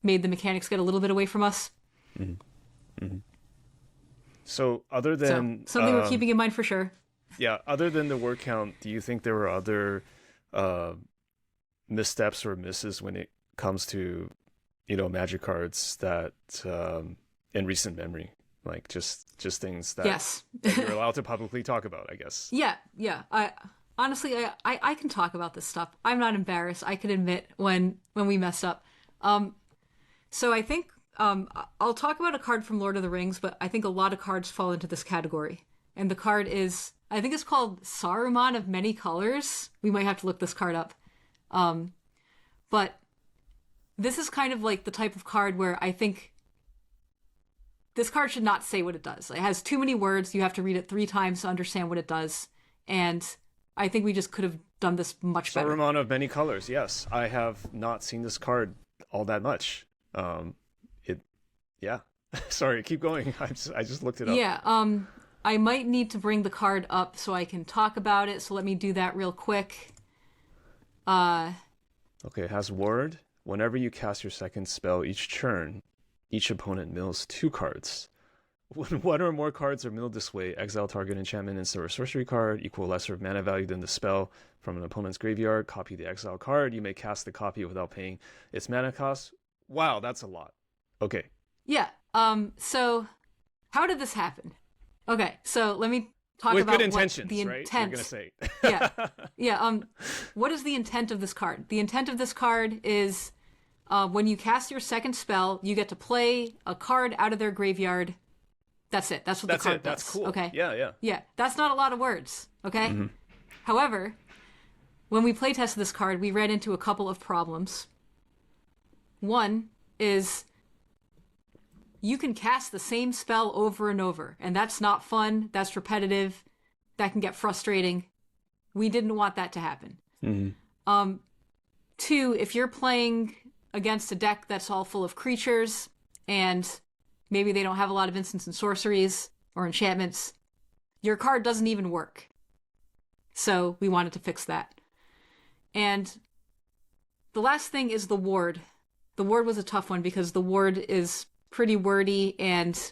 made the mechanics get a little bit away from us.
So other than
something we're keeping in mind for sure.
Yeah, other than the word count, do you think there were other missteps or misses when it comes to, you know, Magic cards that in recent memory? Like just things that,
Yes.
that you're allowed to publicly talk about, I guess.
Yeah, yeah. I honestly, I can talk about this stuff. I'm not embarrassed. I can admit when we messed up. So I think I'll talk about a card from Lord of the Rings, but I think a lot of cards fall into this category. And the card is, I think it's called Saruman of Many Colors. We might have to look this card up. But this is kind of like the type of card where I think this card should not say what it does. It has too many words. You have to read it 3 times to understand what it does. And I think we just could have done this much better.
Saruman of Many Colors, yes. I have not seen this card all that much. Yeah. Sorry, keep going. I just looked it up.
Yeah, I might need to bring the card up so I can talk about it. So let me do that real quick.
Okay, it has word. Whenever you cast your second spell each turn, each opponent mills 2 cards. When 1 or more cards are milled this way, exile target enchantment instead or sorcery card, equal lesser mana value than the spell from an opponent's graveyard, copy the exile card. You may cast the copy without paying its mana cost. Wow, that's a lot. Okay.
Yeah, so how did this happen? Okay, so let me talk
With
about
good intentions,
what the
right?
intent.
You're gonna say.
Yeah. What is the intent of this card? The intent of this card is when you cast your second spell, you get to play a card out of their graveyard. That's it. That's what the card does.
That's cool.
Okay.
Yeah.
Yeah. That's not a lot of words. Okay. Mm-hmm. However, when we playtested this card, we ran into a couple of problems. One is you can cast the same spell over and over, and that's not fun. That's repetitive. That can get frustrating. We didn't want that to happen. Mm-hmm. 2, if you're playing against a deck that's all full of creatures, and maybe they don't have a lot of instants and sorceries or enchantments, your card doesn't even work. So we wanted to fix that. And the last thing is the ward. The ward was a tough one because the ward is pretty wordy, and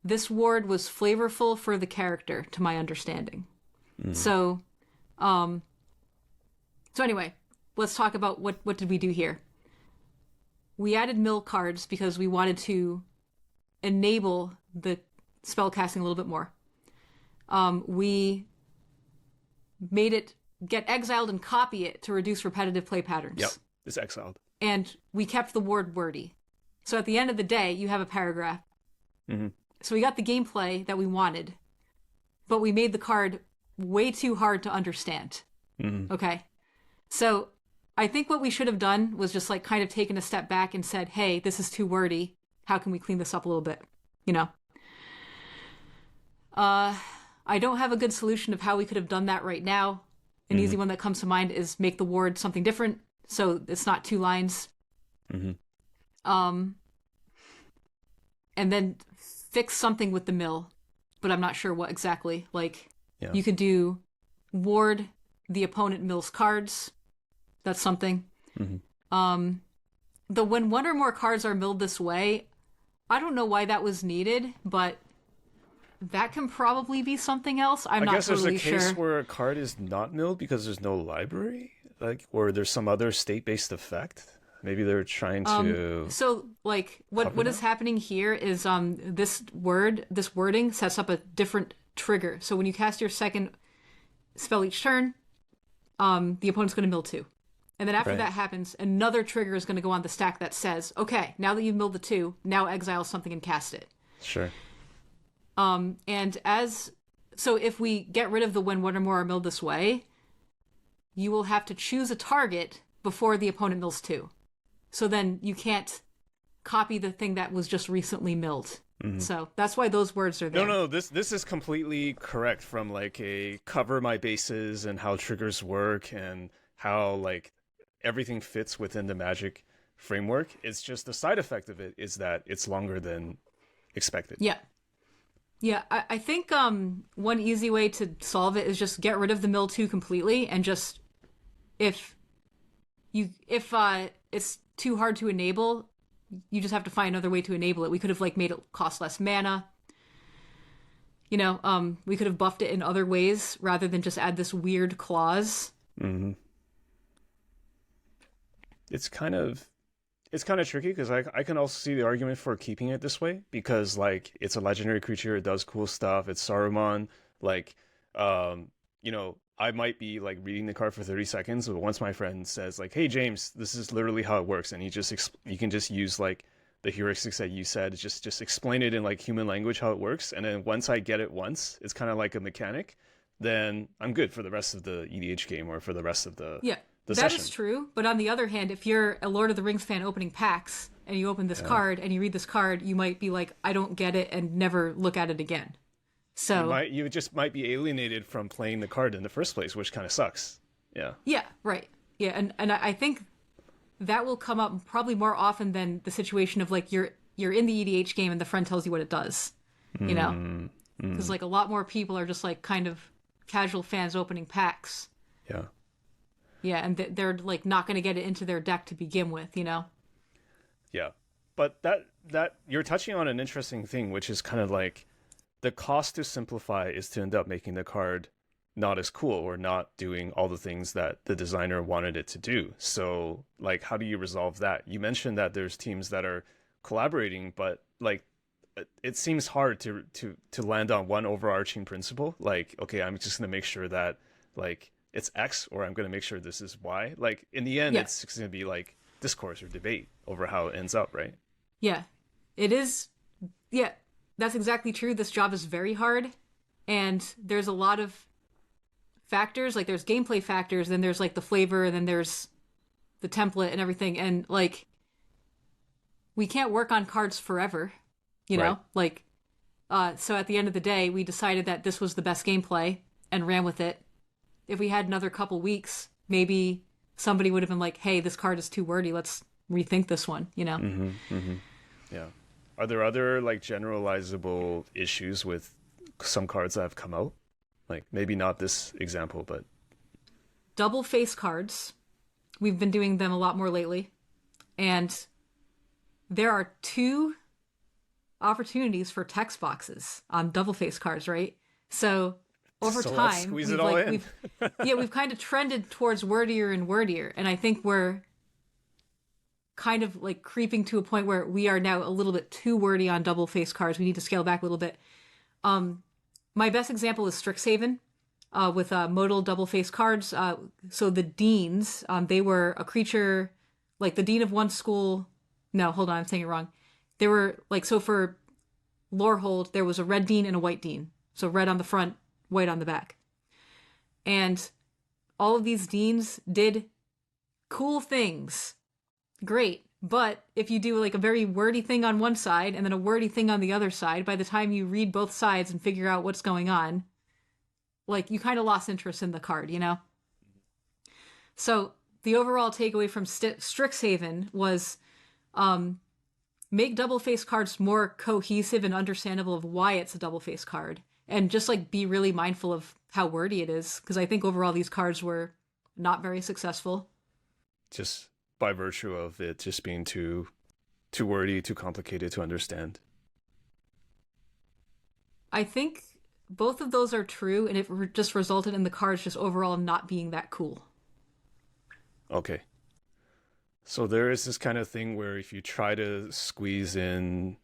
this ward was flavorful for the character, to my understanding. So anyway, let's talk about what did we do here. We added mill cards because we wanted to enable the spell casting a little bit more. We made it get exiled and copy it to reduce repetitive play patterns.
Yep, it's exiled.
And we kept the word wordy. So at the end of the day, you have a paragraph. Mm-hmm. So we got the gameplay that we wanted, but we made the card way too hard to understand. Mm-hmm. Okay. So I think what we should have done was just like kind of taken a step back and said, hey, this is too wordy. How can we clean this up a little bit? You know? I don't have a good solution of how we could have done that right now. An easy one that comes to mind is make the ward something different, so it's not 2 lines. Mm-hmm. And then fix something with the mill, but I'm not sure what exactly. Like, you could do ward the opponent mills cards. That's something. Mm-hmm. When 1 or more cards are milled this way, I don't know why that was needed, but that can probably be something else. I'm not totally sure.
I guess there's a case where a card is not milled because there's no library, like, or there's some other state-based effect. Maybe they're trying to.
So, like, what is happening here is this wording sets up a different trigger. So when you cast your second spell each turn, the opponent's going to mill 2. And then after that happens, another trigger is going to go on the stack that says, okay, now that you've milled the 2, now exile something and cast it.
Sure.
So if we get rid of the when 1 or more are milled this way, you will have to choose a target before the opponent mills 2. So then you can't copy the thing that was just recently milled. Mm-hmm. So that's why those words are there.
No, this is completely correct from like a cover my bases and how triggers work and how like everything fits within the Magic framework. It's just the side effect of it is that it's longer than expected.
Yeah. Yeah, I think one easy way to solve it is just get rid of the mill 2 completely, and just if it's too hard to enable, you just have to find another way to enable it. We could have like made it cost less mana. You know, we could have buffed it in other ways rather than just add this weird clause.
Mm-hmm. It's kind of it's kind of tricky because I can also see the argument for keeping it this way because like it's a legendary creature, it does cool stuff, it's Saruman, like you know, I might be like reading the card for 30 seconds, but once my friend says like, "Hey James, this is literally how it works," and you can just use like the heuristics that you said, just explain it in like human language how it works, and then once I get it once, it's kind of like a mechanic, then I'm good for the rest of the EDH game or for the rest of the
Yeah,
the
that
session.
is true. But on the other hand, if you're a Lord of the Rings fan opening packs and you open this card and you read this card, you might be like, I don't get it, and never look at it again. So
You just might be alienated from playing the card in the first place, which kind of sucks. Yeah.
yeah, right. Yeah, and I think that will come up probably more often than the situation of like you're in the EDH game and the friend tells you what it does. You know, because like a lot more people are just like kind of casual fans opening packs.
Yeah.
Yeah, and they're like not going to get it into their deck to begin with, you know?
Yeah. But that you're touching on an interesting thing, which is kind of like the cost to simplify is to end up making the card not as cool or not doing all the things that the designer wanted it to do. So, like, how do you resolve that? You mentioned that there's teams that are collaborating, but like, it seems hard to land on one overarching principle. Like, okay, I'm just going to make sure that like it's X, or I'm going to make sure this is Y. Like, in the end, it's going to be like discourse or debate over how it ends up, right?
Yeah, it is. Yeah, that's exactly true. This job is very hard, and there's a lot of factors. Like, there's gameplay factors, then there's like the flavor, and then there's the template and everything. And like, we can't work on cards forever, you know? Like, so at the end of the day, we decided that this was the best gameplay and ran with it. If we had another couple weeks, maybe somebody would have been like, hey, this card is too wordy, let's rethink this one, you know?
Yeah. Are there other like generalizable issues with some cards that have come out? Like, maybe not this example, but
Double face cards. We've been doing them a lot more lately. And there are 2 opportunities for text boxes on double face cards, right? So over
so
time,
let's squeeze it all in.
we've kind of trended towards wordier and wordier, and I think we're kind of like creeping to a point where we are now a little bit too wordy on double face cards. We need to scale back a little bit. My best example is Strixhaven with modal double face cards. So the deans, they were a creature like the dean of one school. No, hold on, I'm saying it wrong. They were like, so for Lorehold, there was a red dean and a white dean. So red on the front, white on the back. And all of these deans did cool things. Great. But if you do like a very wordy thing on one side and then a wordy thing on the other side, by the time you read both sides and figure out what's going on, like you kind of lost interest in the card, you know? So the overall takeaway from Strixhaven was make double face cards more cohesive and understandable of why it's a double face card. And just like be really mindful of how wordy it is. Because I think overall these cards were not very successful.
just by virtue of it just being too wordy, too complicated to understand.
I think both of those are true, and it just resulted in the cards just overall not being that cool.
Okay. So there is this kind of thing where if you try to squeeze in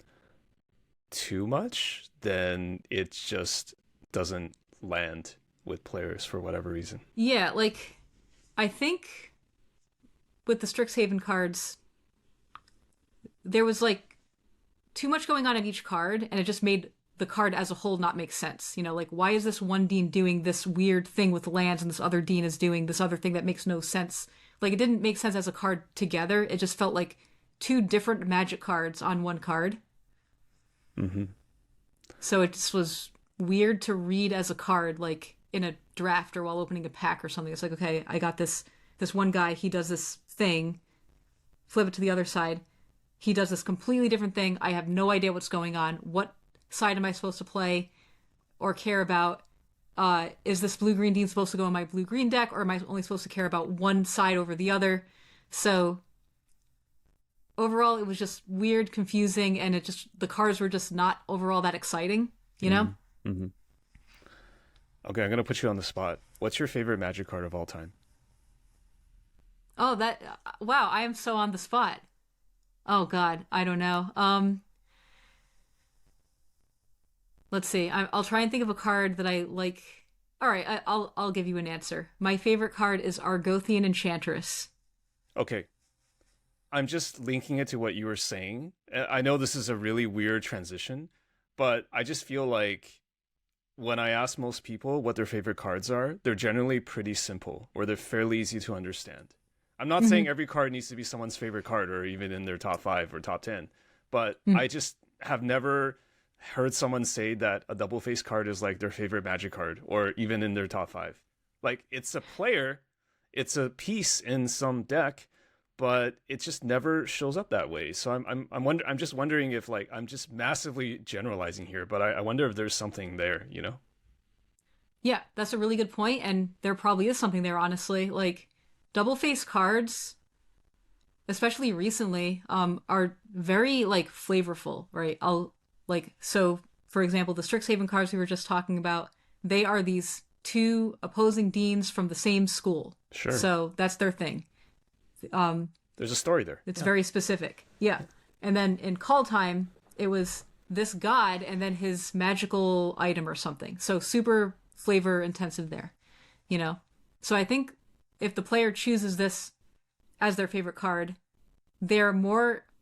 too much, then it just doesn't land with players for whatever reason.
Yeah, like, I think with the Strixhaven cards, there was, like, too much going on in each card, and it just made the card as a whole not make sense. You know, like, why is this one Dean doing this weird thing with lands, and this other Dean is doing this other thing that makes no sense? Like, it didn't make sense as a card together. It just felt like two different Magic cards on one card.
Mm-hmm.
So it just was weird to read as a card, like in a draft or while opening a pack or something. It's like, okay, I got this one guy, he does this thing, flip it to the other side, he does this completely different thing. I have no idea what's going on. What side am I supposed to play or care about? Is this blue-green Dean supposed to go in my blue-green deck, or am I only supposed to care about one side over the other? So overall, it was just weird, confusing, and the cards were just not overall that exciting, you know?
Mm-hmm. Okay, I'm going to put you on the spot. What's your favorite Magic card of all time?
Oh, wow, I am so on the spot. Oh God, I don't know. Let's see. I'll try and think of a card that I like. All right, I'll give you an answer. My favorite card is Argothian Enchantress.
Okay, I'm just linking it to what you were saying. I know this is a really weird transition, but I just feel like when I ask most people what their favorite cards are, they're generally pretty simple or they're fairly easy to understand. I'm not
Mm-hmm.
saying every card needs to be someone's favorite card or even in their top 5 or top 10, but
Mm.
I just have never heard someone say that a double face card is like their favorite magic card or even in their top 5. Like it's a player, it's a piece in some deck, but it just never shows up that way. So I'm just wondering if like I'm just massively generalizing here, but I wonder if there's something there, you know?
Yeah, that's a really good point, and there probably is something there, honestly. Like, double face cards, especially recently, are very like flavorful, right? I'll like so for example, the Strixhaven cards we were just talking about, they are these two opposing deans from the same school.
Sure.
So that's their thing. Um,
There's a story there.
it's
Yeah.
very specific. Yeah. And then in Call Time, it was this god and then his magical item or something. So super flavor intensive there, you know? So I think if the player chooses this as their favorite card, they're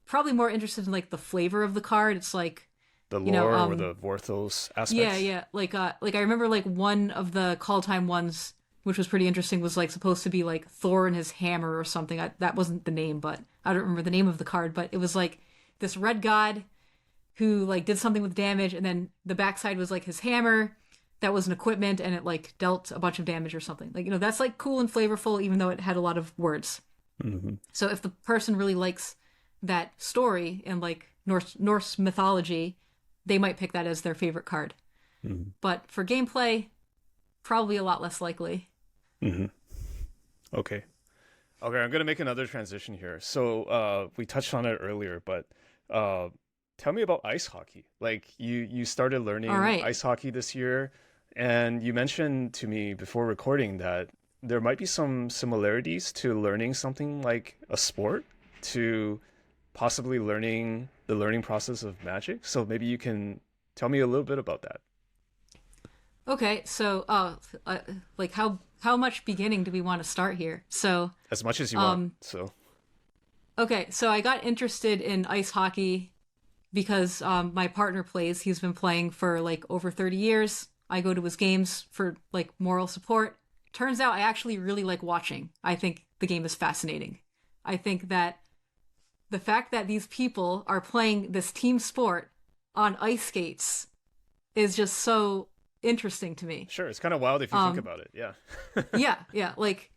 probably more interested in like the flavor of the card. It's like,
The
you know,
lore or the Vorthos aspects.
yeah. Like I remember like one of the Call Time ones, which was pretty interesting, was like supposed to be like Thor and his hammer or something. That wasn't the name, but I don't remember the name of the card. But it was like this red god who like did something with damage, and then the backside was like his hammer. That was an equipment, and it like dealt a bunch of damage or something. Like, you know, that's like cool and flavorful, even though it had a lot of words.
Mm-hmm.
So if the person really likes that story and like Norse mythology, they might pick that as their favorite card.
Mm-hmm.
But for gameplay, probably a lot less likely.
Mm-hmm. Okay. Okay, I'm gonna make another transition here. So we touched on it earlier, but tell me about ice hockey. Like you started learning
All right.
ice hockey this year, and you mentioned to me before recording that there might be some similarities to learning something like a sport to possibly learning the learning process of Magic. So maybe you can tell me a little bit about that.
Okay, so like how much beginning do we want to start here? So
As much as you want. So
okay, so I got interested in ice hockey because my partner plays. He's been playing for like over 30 years. I go to his games for like moral support. Turns out I actually really like watching. I think the game is fascinating. I think that the fact that these people are playing this team sport on ice skates is just so interesting to me.
sure, it's kind of wild if you think about it. Yeah.
Yeah, like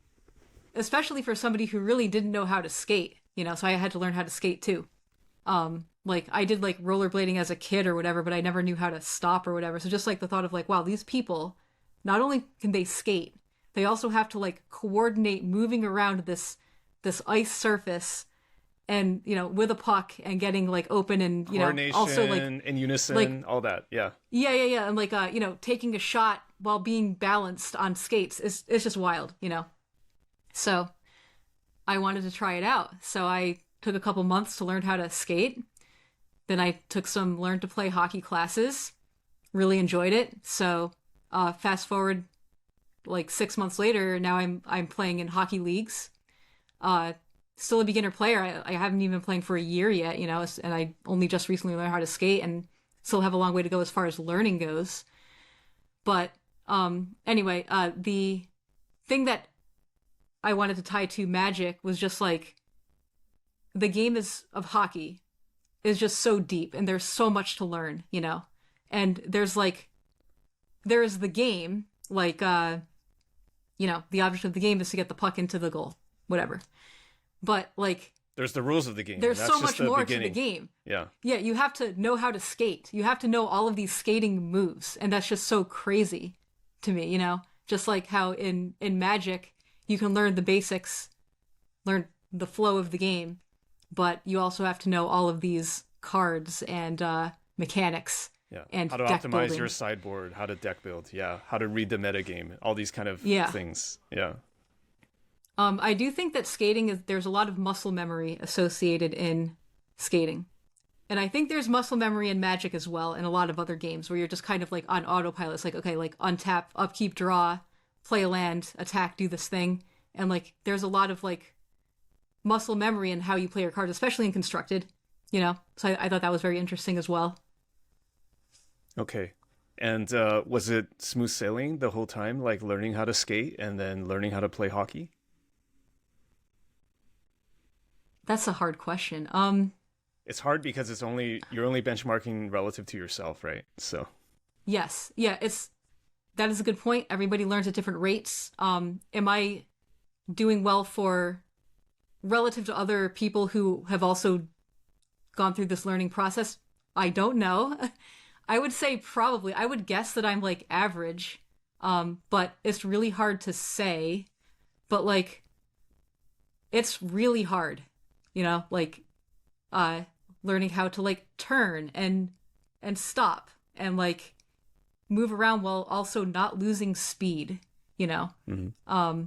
especially for somebody who really didn't know how to skate, you know, so I had to learn how to skate too. Like I did like rollerblading as a kid or whatever, but I never knew how to stop or whatever. So just like the thought of like, wow, these people, not only can they skate, they also have to like coordinate moving around this ice surface and, you know, with a puck and getting like open and, you know,
Coordination,
also like
in unison,
like
all that. Yeah.
yeah, and like you know, taking a shot while being balanced on skates is it's just wild, you know. So I wanted to try it out. So I took a couple months to learn how to skate. Then I took some learn to play hockey classes. Really enjoyed it. So fast forward like 6 months later, now I'm playing in hockey leagues. Still a beginner player. I haven't even been playing for a year yet, you know, and I only just recently learned how to skate and still have a long way to go as far as learning goes. But anyway, the thing that I wanted to tie to Magic was just like the game is of hockey is just so deep and there's so much to learn, you know. And there's the game, like you know, the object of the game is to get the puck into the goal, whatever. But like
There's the rules of the game.
there's
That's
so
just
much more
beginning.
to the game.
Yeah.
Yeah, you have to know how to skate. You have to know all of these skating moves, and that's just so crazy to me, you know? Just like how in Magic, you can learn the basics, learn the flow of the game, but you also have to know all of these cards and mechanics
Yeah.
and
How to
deck
optimize
building.
your sideboard, how to deck build. Yeah. How to read the metagame, all these kind of
Yeah.
things. Yeah.
I do think that skating there's a lot of muscle memory associated in skating. And I think there's muscle memory in Magic as well, and a lot of other games where you're just kind of like on autopilot. It's like, okay, like untap, upkeep, draw, play a land, attack, do this thing. And like there's a lot of like muscle memory in how you play your cards, especially in Constructed, you know? So I thought that was very interesting as well.
Okay. And was it smooth sailing the whole time, like learning how to skate and then learning how to play hockey?
That's a hard question.
It's hard because you're only benchmarking relative to yourself, right? So
yes. Yeah, that is a good point. Everybody learns at different rates. Am I doing well for relative to other people who have also gone through this learning process? I don't know. I would say probably. I would guess that I'm like average, but it's really hard to say. But like, it's really hard, you know, like learning how to like turn and stop and like move around while also not losing speed, you know.
Mm-hmm.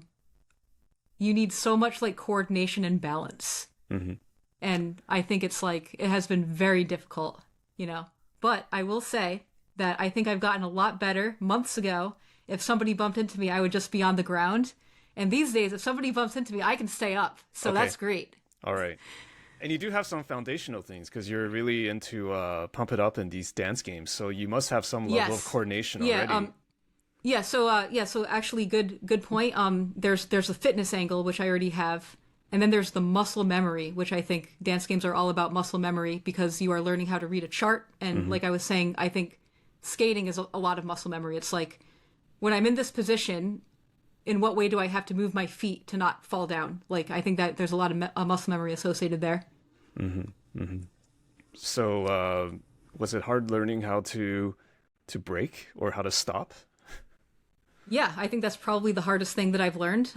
You need so much like coordination and balance.
Mm-hmm.
And I think it's like it has been very difficult, you know. But I will say that I think I've gotten a lot better. Months ago, if somebody bumped into me, I would just be on the ground. And these days, if somebody bumps into me, I can stay up. So
Okay.
That's great.
All right. And you do have some foundational things because you're really into Pump It Up and these dance games. So you must have some level of coordination already.
So actually good point. There's a fitness angle, which I already have. And then there's the muscle memory, which I think dance games are all about muscle memory because you are learning how to read a chart. And like I was saying, I think skating is a lot of muscle memory. It's like, when I'm in this position, in what way do I have to move my feet to not fall down? Like, I think that there's a lot of muscle memory associated there.
Mm-hmm. Mm-hmm. So was it hard learning how to break or how to stop?
Yeah, I think that's probably the hardest thing that I've learned.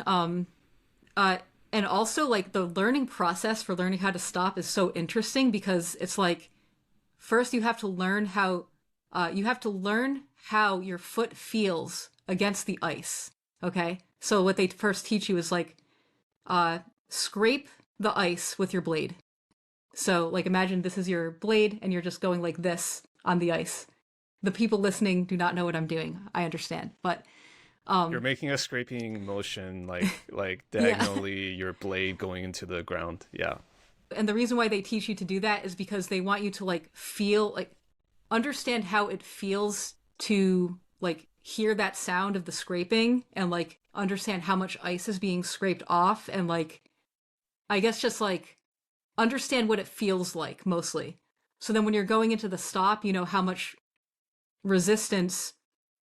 And also, like, the learning process for learning how to stop is so interesting because it's like, first you have to learn how your foot feels against the ice. Okay? So what they first teach you is like, scrape the ice with your blade. So, like, imagine this is your blade and you're just going like this on the ice. The people listening do not know what I'm doing. I understand. But
you're making a scraping motion, like diagonally, your blade going into the ground. Yeah.
And the reason why they teach you to do that is because they want you to like feel, like, understand how it feels to like hear that sound of the scraping and like understand how much ice is being scraped off and like, I guess just like understand what it feels like mostly. So then when you're going into the stop, you know how much resistance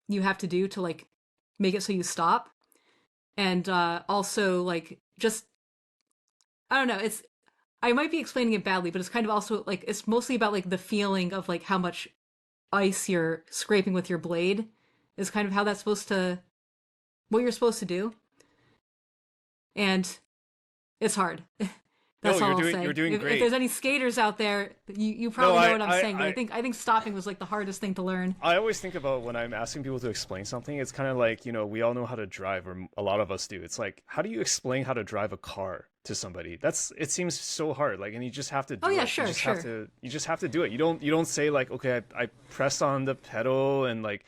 you have to do to like make it so you stop. And also like just, I don't know, I might be explaining it badly, but it's kind of also like, it's mostly about like the feeling of like how much ice you're scraping with your blade is kind of how that's what you're supposed to do. And it's hard. That's all I'll say.
You're doing great.
If there's any skaters out there, you probably know what I'm saying. But I think stopping was like the hardest thing to learn.
I always think about when I'm asking people to explain something, it's kind of like, you know, we all know how to drive, or a lot of us do. It's like, how do you explain how to drive a car to somebody? It seems so hard. Like, and you just have to do it.
Sure.
You just have to do it. You don't say like, okay, I press on the pedal and like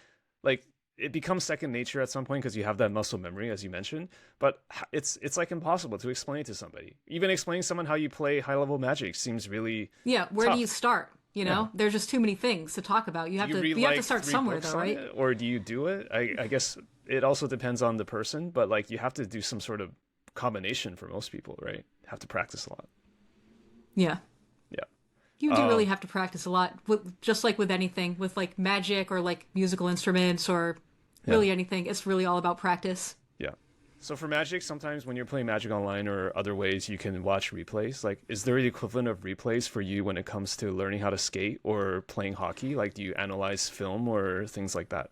it becomes second nature at some point because you have that muscle memory, as you mentioned. But it's like impossible to explain it to somebody. Even explaining to someone how you play high level Magic seems really
Where
tough.
do you start? You know, there's just too many things to talk about. You have to start somewhere, though, right?
Or do you do it? I guess it also depends on the person, but like you have to do some sort of combination for most people, right? Have to practice a lot.
Yeah.
Yeah.
You do really have to practice a lot, just like with anything, with like Magic or like musical instruments or really anything. It's really all about practice.
Yeah. So for Magic, sometimes when you're playing Magic Online or other ways, you can watch replays. Like, is there the equivalent of replays for you when it comes to learning how to skate or playing hockey? Like, do you analyze film or things like that?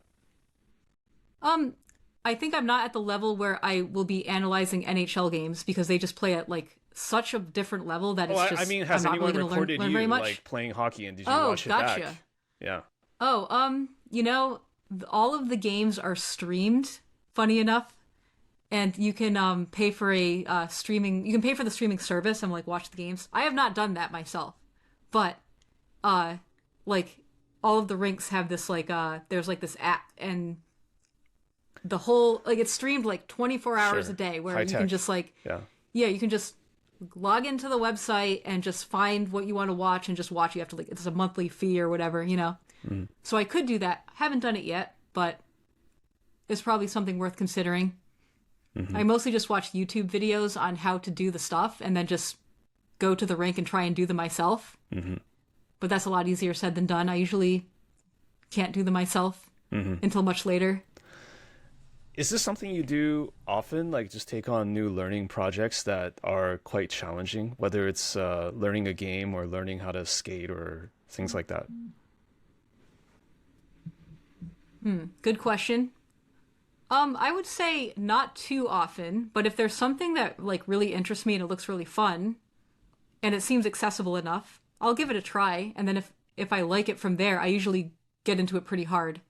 I think I'm not at the level where I will be analyzing NHL games because they just play at like such a different level that it's just.
I mean, has anyone recorded
learn
you
very much.
Like playing hockey, and did you watch it back? Yeah.
You know, all of the games are streamed, funny enough, and you can pay for a streaming. You can pay for the streaming service and like watch the games. I have not done that myself, but like all of the rinks have this like there's like this app, and the whole like it's streamed like 24 hours a day, where
High
you
tech.
can just like you can just log into the website and just find what you want to watch and just watch. You have to like it's a monthly fee or whatever, you know. So I could do that. Haven't done it yet, but it's probably something worth considering. I mostly just watch YouTube videos on how to do the stuff and then just go to the rink and try and do them myself. But that's a lot easier said than done. I usually can't do them myself until much later.
Is this something you do often, like just take on new learning projects that are quite challenging, whether it's learning a game or learning how to skate or things like that?
Good question. I would say not too often, but if there's something that like really interests me and it looks really fun and it seems accessible enough, I'll give it a try. And then if I like it from there, I usually get into it pretty hard.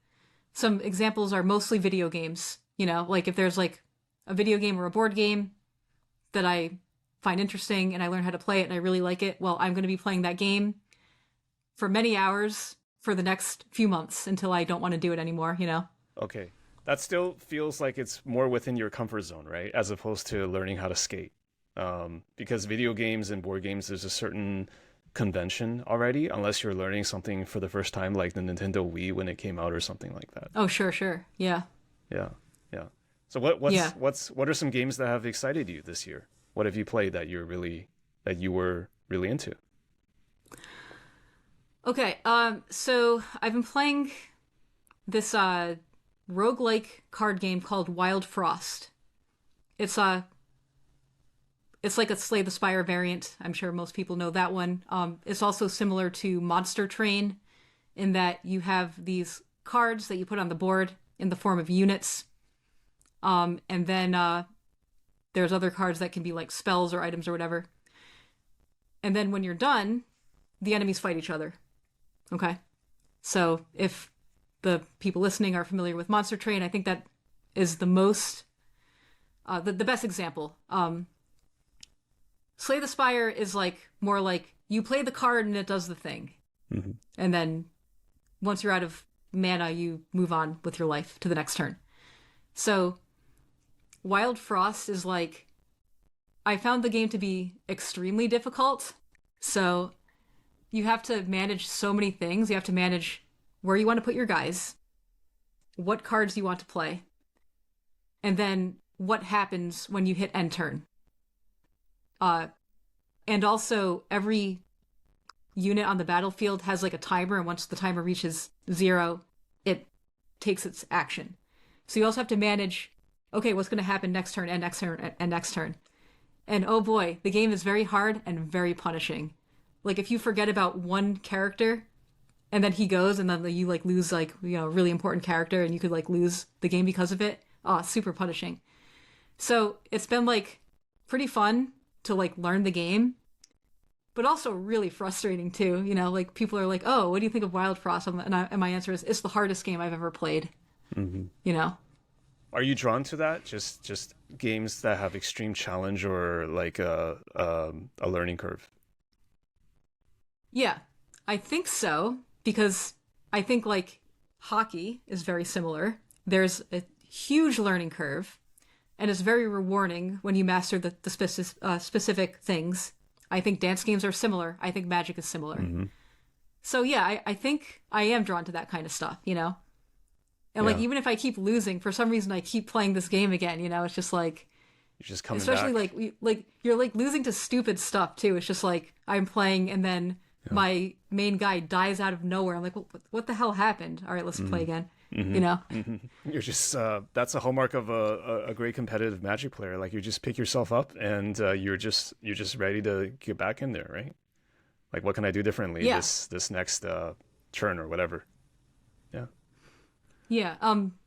Some examples are mostly video games. You know, like if there's like a video game or a board game that I find interesting and I learn how to play it and I really like it, well, I'm going to be playing that game for many hours for the next few months until I don't want to do it anymore, you know?
Okay. That still feels like it's more within your comfort zone, right? As opposed to learning how to skate. Because video games and board games, there's a certain convention already, unless you're learning something for the first time, like the Nintendo Wii when it came out or something like that.
Oh, sure. Yeah.
Yeah. So what are some games that have excited you this year? What have you played that you were really into?
Okay, so I've been playing this roguelike card game called Wild Frost. It's like a Slay the Spire variant. I'm sure most people know that one. It's also similar to Monster Train in that you have these cards that you put on the board in the form of units. And then there's other cards that can be like spells or items or whatever. And then when you're done, the enemies fight each other. Okay? So if the people listening are familiar with Monster Train, I think that is the most, the best example. Slay the Spire is like more like you play the card and it does the thing. And then once you're out of mana, you move on with your life to the next turn. So Wild Frost is like, I found the game to be extremely difficult. So you have to manage so many things. You have to manage where you want to put your guys, what cards you want to play, and then what happens when you hit end turn. And also every unit on the battlefield has like a timer, and once the timer reaches 0, it takes its action. So you also have to manage, okay, what's going to happen next turn and next turn and next turn. And oh boy, the game is very hard and very punishing. Like if you forget about one character and then he goes and then you like lose like, you know, a really important character and you could like lose the game because of it. Oh, super punishing. So it's been like pretty fun to like learn the game, but also really frustrating too. You know, like people are like, oh, what do you think of Wild Frost? And my answer is, it's the hardest game I've ever played. You know?
Are you drawn to that? Just games that have extreme challenge or like a learning curve?
Yeah, I think so, because I think like hockey is very similar. There's a huge learning curve, and it's very rewarding when you master the specific things. I think dance games are similar. I think Magic is similar. So yeah, I think I am drawn to that kind of stuff, you know? And like, even if I keep losing, for some reason I keep playing this game again, you know? It's just like,
You're just coming
especially
back.
like you're like losing to stupid stuff too. It's just like I'm playing and then my main guy dies out of nowhere. I'm like, what the hell happened? All right, let's play again. You know?
You're just that's a hallmark of a great competitive Magic player. Like you just pick yourself up and you're just ready to get back in there, right? Like what can I do differently this next turn or whatever.
Yeah.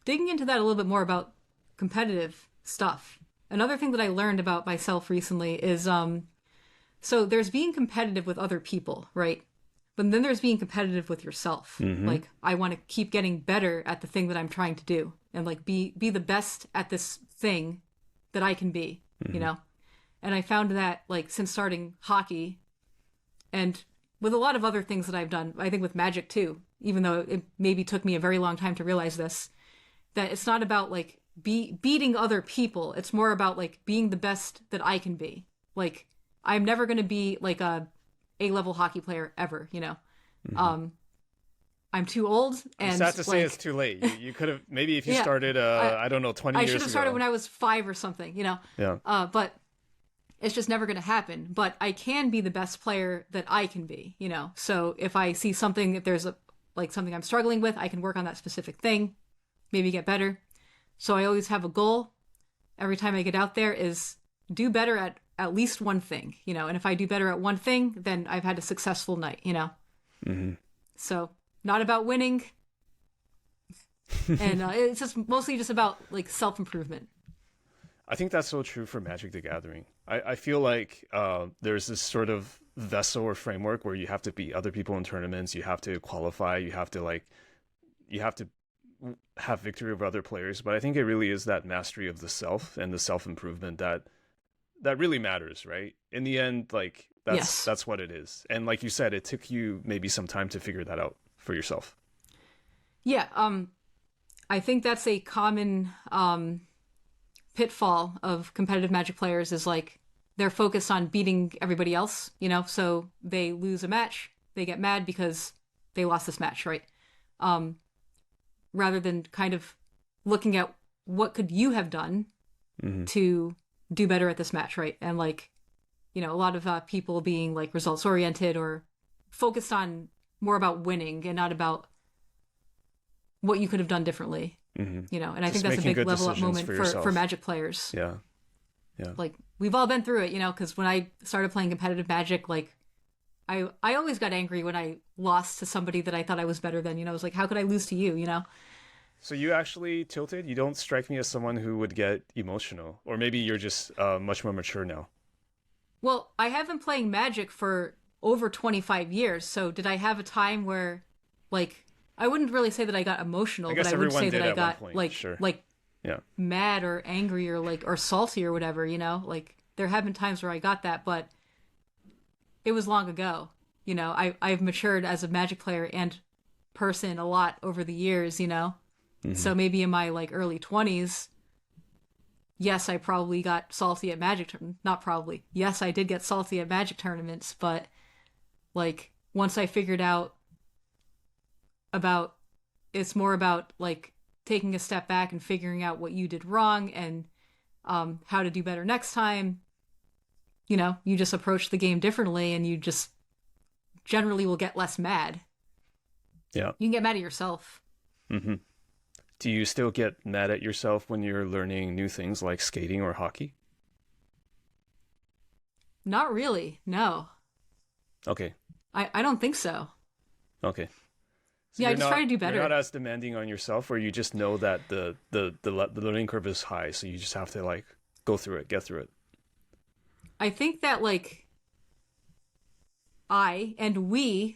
Digging into that a little bit more about competitive stuff. Another thing that I learned about myself recently is so there's being competitive with other people, right? But then there's being competitive with yourself. Like I want to keep getting better at the thing that I'm trying to do and like be the best at this thing that I can be, you know? And I found that like since starting hockey, and with a lot of other things that I've done, I think with Magic too, even though it maybe took me a very long time to realize this, that it's not about like beating other people. It's more about like being the best that I can be. Like, I'm never going to be like a A-level hockey player ever, you know? Mm-hmm. I'm too old, and
I'm sad to say it's too late. You could have, maybe if you started, I don't know, 20 years ago.
I should have started when I was 5 or something, you know?
Yeah.
But it's just never going to happen. But I can be the best player that I can be, you know? So if I see something, if there's something I'm struggling with, I can work on that specific thing, maybe get better. So I always have a goal every time I get out there is do better at least one thing, you know? And if I do better at one thing, then I've had a successful night, you know? Mm-hmm. So not about winning. And it's just mostly just about like self-improvement.
I think that's so true for Magic the Gathering. I feel like there's this sort of vessel or framework where you have to beat other people in tournaments. You have to qualify. You have to have victory over other players. But I think it really is that mastery of the self and the self-improvement that really matters, right? In the end, like that's what it is. And like you said, it took you maybe some time to figure that out for yourself.
Yeah. I think that's a common pitfall of competitive Magic players is like they're focused on beating everybody else, you know, so they lose a match, they get mad because they lost this match, right? Rather than kind of looking at what could you have done to do better at this match, right? And like, you know, a lot of people being like results oriented or focused on more about winning and not about what you could have done differently. You know, and I think that's a big level up moment for Magic players.
Yeah.
Like we've all been through it, you know, because when I started playing competitive Magic, like I always got angry when I lost to somebody that I thought I was better than, you know. I was like, how could I lose to you, you know?
So you actually tilted? You don't strike me as someone who would get emotional, or maybe you're just much more mature now.
Well, I have been playing Magic for over 25 years, so did I have a time where, like, I wouldn't really say that I got emotional, but I would say that I got mad or angry or salty or whatever, you know? Like there have been times where I got that, but it was long ago. You know, I've matured as a Magic player and person a lot over the years, you know? So maybe in my like early 20s, yes, I probably got salty at Magic not probably. Yes, I did get salty at Magic tournaments, but like once I figured out about it's more about like taking a step back and figuring out what you did wrong and how to do better next time. You know, you just approach the game differently and you just generally will get less mad.
Yeah.
You can get mad at yourself.
Mm-hmm. Do you still get mad at yourself when you're learning new things like skating or hockey?
Not really, no.
Okay.
I don't think so.
Okay. So
yeah, I just try to do better.
You're not as demanding on yourself, or you just know that the learning curve is high, so you just have to like go through it, get through it.
I think that like I and we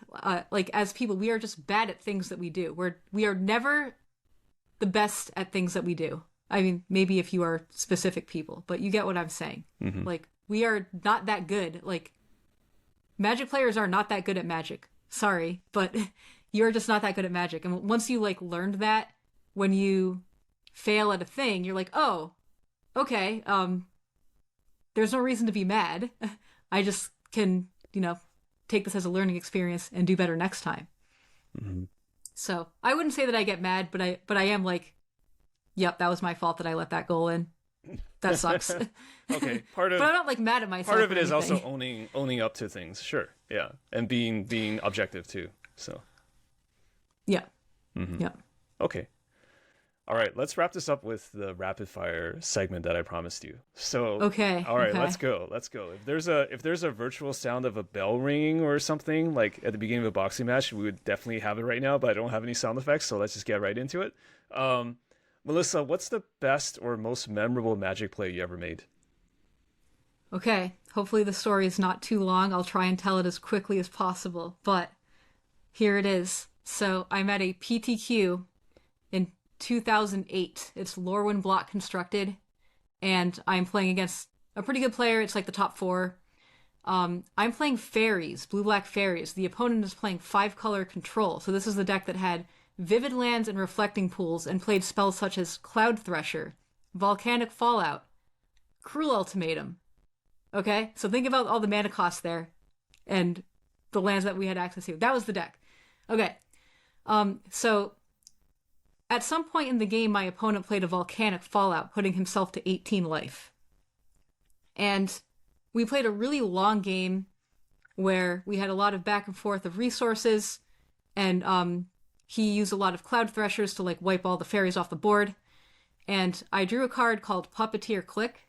like as people, we are just bad at things that we do. We are never the best at things that we do. I mean, maybe if you are specific people, but you get what I'm saying. Mm-hmm. Like we are not that good. Like Magic players are not that good at Magic. Sorry, but you're just not that good at Magic. And once you like learned that, when you fail at a thing, you're like, oh, okay, there's no reason to be mad. I just can, you know, take this as a learning experience and do better next time. Mm-hmm. So I wouldn't say that I get mad, but I am like, yep, that was my fault that I let that goal in. That sucks.
Okay,
but I'm not like mad at myself.
Part of it is also owning up to things, sure, yeah, and being objective too. So.
Yeah.
Mm-hmm.
Yeah.
Okay. All right, let's wrap this up with the rapid fire segment that I promised you. So
okay.
All right,
okay.
Let's go. If there's a virtual sound of a bell ringing or something like at the beginning of a boxing match, we would definitely have it right now, but I don't have any sound effects, so let's just get right into it. Melissa, what's the best or most memorable Magic play you ever made?
Okay, hopefully the story is not too long. I'll try and tell it as quickly as possible, but here it is. So I'm at a PTQ in 2008. It's Lorwyn block constructed, and I'm playing against a pretty good player. It's like the top 4. I'm playing fairies, blue-black fairies. The opponent is playing 5-color control. So this is the deck that had vivid lands and reflecting pools and played spells such as Cloud Thresher, Volcanic Fallout, Cruel Ultimatum. Okay? So think about all the mana costs there and the lands that we had access to. That was the deck. Okay. So at some point in the game, my opponent played a Volcanic Fallout, putting himself to 18 life. And we played a really long game where we had a lot of back and forth of resources, and he used a lot of Cloud Threshers to like wipe all the fairies off the board. And I drew a card called Puppeteer Click.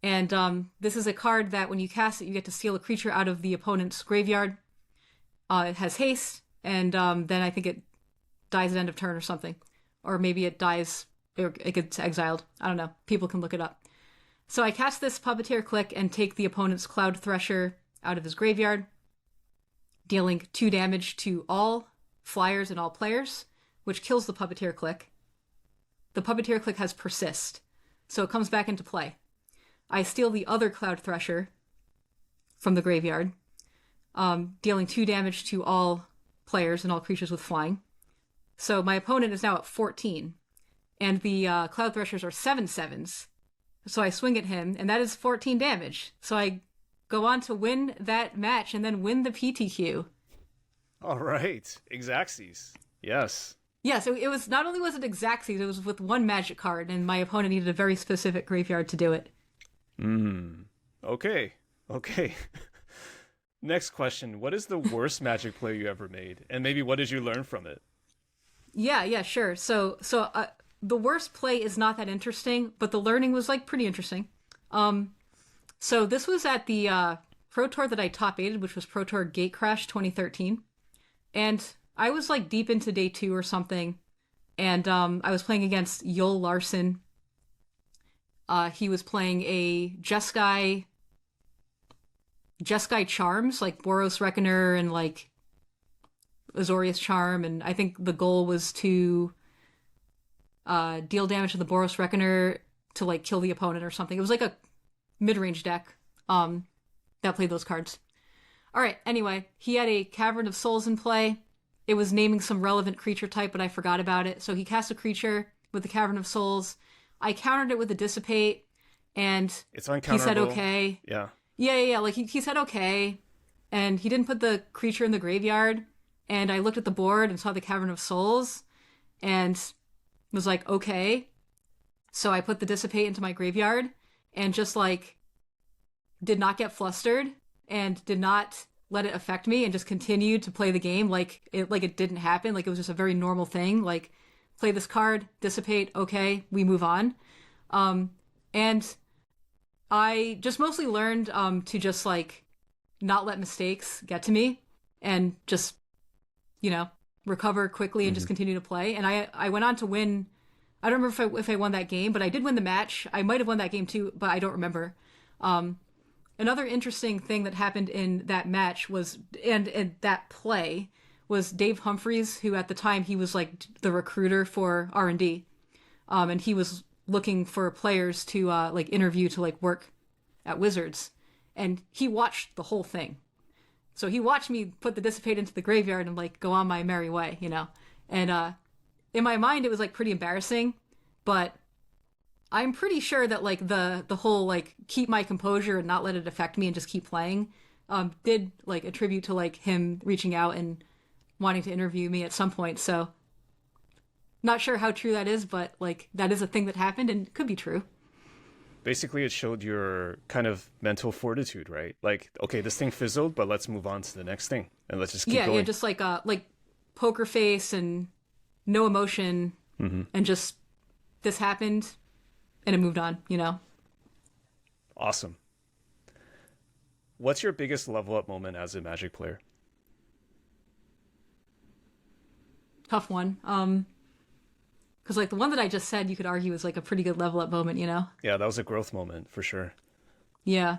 And this is a card that when you cast it, you get to steal a creature out of the opponent's graveyard. It has haste, and then I think it dies at end of turn or something. Or maybe it dies, or it gets exiled. I don't know. People can look it up. So I cast this Puppeteer Click and take the opponent's Cloud Thresher out of his graveyard, dealing 2 damage to all flyers and all players, which kills the Puppeteer Click. The Puppeteer Click has Persist, so it comes back into play. I steal the other Cloud Thresher from the graveyard, dealing 2 damage to all players and all creatures with flying. So my opponent is now at 14, and the Cloud Threshers are 7/7s. So I swing at him, and that is 14 damage. So I go on to win that match and then win the PTQ.
All right. Xaxes. Yes.
Yeah, so it was, not only was it Xaxes, it was with 1 magic card, and my opponent needed a very specific graveyard to do it.
Okay. Next question. What is the worst Magic play you ever made? And maybe what did you learn from it?
Yeah, sure. So the worst play is not that interesting, but the learning was like pretty interesting. So this was at the Pro Tour that I top aided, which was Pro Tour Gatecrash 2013. And I was like deep into day 2 or something. And I was playing against Yul Larson. He was playing a Jeskai Charms, like Boros Reckoner and like Azorius Charm. And I think the goal was to deal damage to the Boros Reckoner to like kill the opponent or something. It was like a mid-range deck that played those cards. All right, anyway, he had a Cavern of Souls in play. It was naming some relevant creature type, but I forgot about it. So he cast a creature with the Cavern of Souls. I countered it with a Dissipate, and
It's uncounterable.
he said okay.
Yeah.
Yeah. Like he said okay, and he didn't put the creature in the graveyard. And I looked at the board and saw the Cavern of Souls, and was like, okay. So I put the Dissipate into my graveyard, and just like did not get flustered and did not let it affect me, and just continued to play the game like it didn't happen. Like it was just a very normal thing. Like, play this card, Dissipate, okay, we move on. And I just mostly learned to just like not let mistakes get to me and just, recover quickly and just continue to play. And I went on to win. I don't remember if I won that game, but I did win the match. I might have won that game too, but I don't remember. Another interesting thing that happened in that match was, and that play, was Dave Humphreys, who at the time he was like the recruiter for R&D, and he was looking for players to like interview to like work at Wizards, and he watched the whole thing. So he watched me put the Dissipate into the graveyard and like go on my merry way, And in my mind, it was like pretty embarrassing, but I'm pretty sure that like the whole like keep my composure and not let it affect me and just keep playing did like attribute to like him reaching out and wanting to interview me at some point. So not sure how true that is, but like that is a thing that happened and could be true.
Basically, it showed your kind of mental fortitude, right? Like, okay, this thing fizzled, but let's move on to the next thing and let's just keep going.
Yeah, just like poker face and no emotion, and just this happened and it moved on,
Awesome. What's your biggest level up moment as a Magic player?
Tough one. Because like the one that I just said, you could argue is like a pretty good level up moment,
Yeah, that was a growth moment for sure.
Yeah.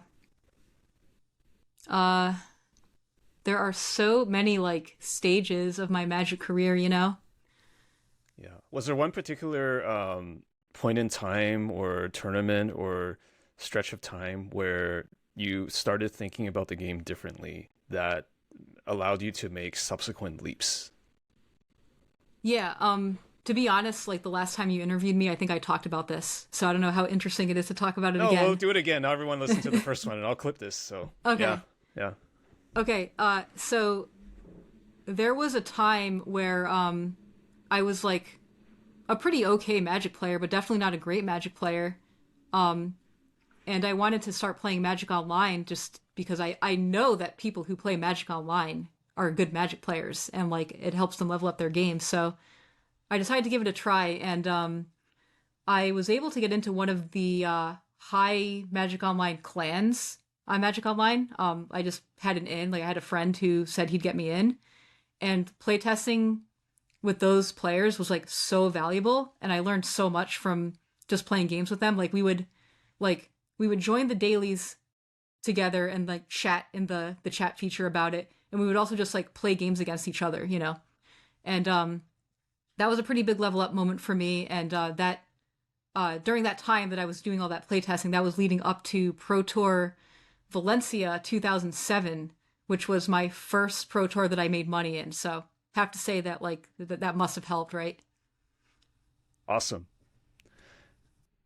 There are so many like stages of my Magic career, Yeah.
Was there one particular point in time or tournament or stretch of time where you started thinking about the game differently that allowed you to make subsequent leaps?
Yeah, to be honest, like the last time you interviewed me, I think I talked about this. So I don't know how interesting it is to talk about it
No, we'll
again.
do it again. Now everyone listen to the first one, and I'll clip this. So
Okay.
yeah, yeah.
Okay, so there was a time where I was like a pretty okay Magic player, but definitely not a great Magic player. And I wanted to start playing Magic Online just because I know that people who play Magic Online are good Magic players and like it helps them level up their game. So I decided to give it a try, and I was able to get into one of the high Magic Online clans on Magic Online. I just had an in, like I had a friend who said he'd get me in, and playtesting with those players was like so valuable, and I learned so much from just playing games with them. Like we would join the dailies together and like chat in the chat feature about it, and we would also just like play games against each other, you know. And that was a pretty big level up moment for me, and that during that time that I was doing all that playtesting, that was leading up to Pro Tour Valencia 2007, which was my first Pro Tour that I made money in. So have to say that like that must have helped, right?
Awesome.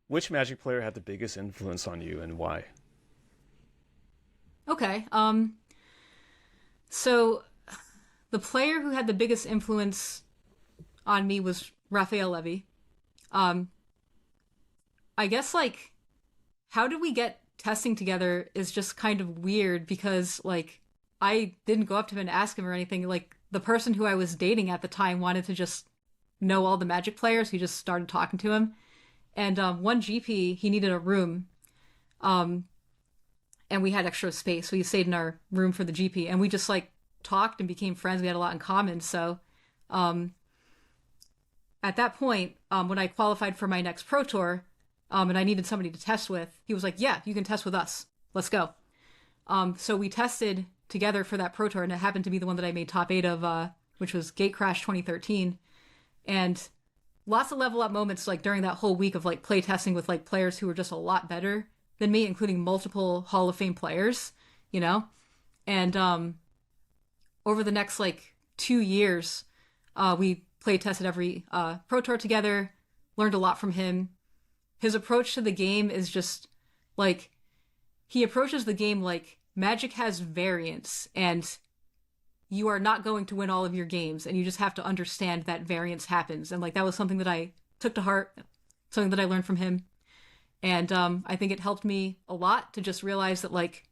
Which Magic player had the biggest influence on you, and why?
Okay. So the player who had the biggest influence on me was Raphael Levy. Um, I guess like how did we get testing together is just kind of weird because like I didn't go up to him and ask him or anything. Like the person who I was dating at the time wanted to just know all the Magic players. He just started talking to him. And one GP, he needed a room, um, and we had extra space, so he stayed in our room for the GP, and we just like talked and became friends. We had a lot in common. So um, at that point, when I qualified for my next Pro Tour, and I needed somebody to test with, he was like, "Yeah, you can test with us. Let's go." So we tested together for that Pro Tour, and it happened to be the one that I made top 8 of, which was Gate Crash 2013, and lots of level up moments like during that whole week of like play testing with like players who were just a lot better than me, including multiple Hall of Fame players, you know. And over the next like 2 years, we play tested every Pro Tour together, learned a lot from him. His approach to the game is just like he approaches the game like Magic has variance, and you are not going to win all of your games, and you just have to understand that variance happens. And like that was something that I took to heart, something that I learned from him. And I think it helped me a lot to just realize that like,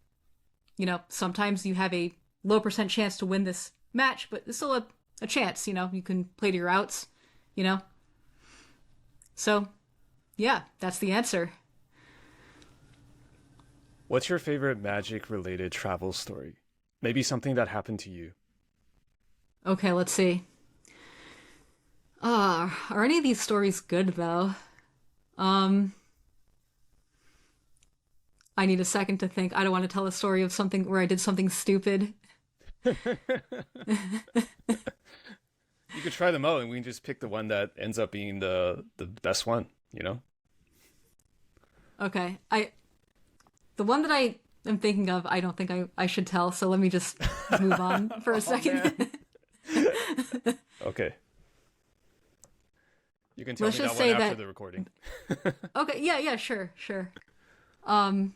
you know, sometimes you have a low percent chance to win this match, but it's still a chance, you know, you can play to your outs, you know. So yeah, that's the answer.
What's your favorite Magic related travel story? Maybe something that happened to you.
Okay, let's see. Are any of these stories good though? Um, I need a second to think. I don't want to tell a story of something where I did something stupid.
You could try them out, and we can just pick the one that ends up being the best one. You know.
Okay, the one that I am thinking of, I don't think I should tell. So let me just move on for a second.
Okay. You can tell
Let's
me that
just
one
say
after
that.
the recording.
Okay, yeah, sure. Um,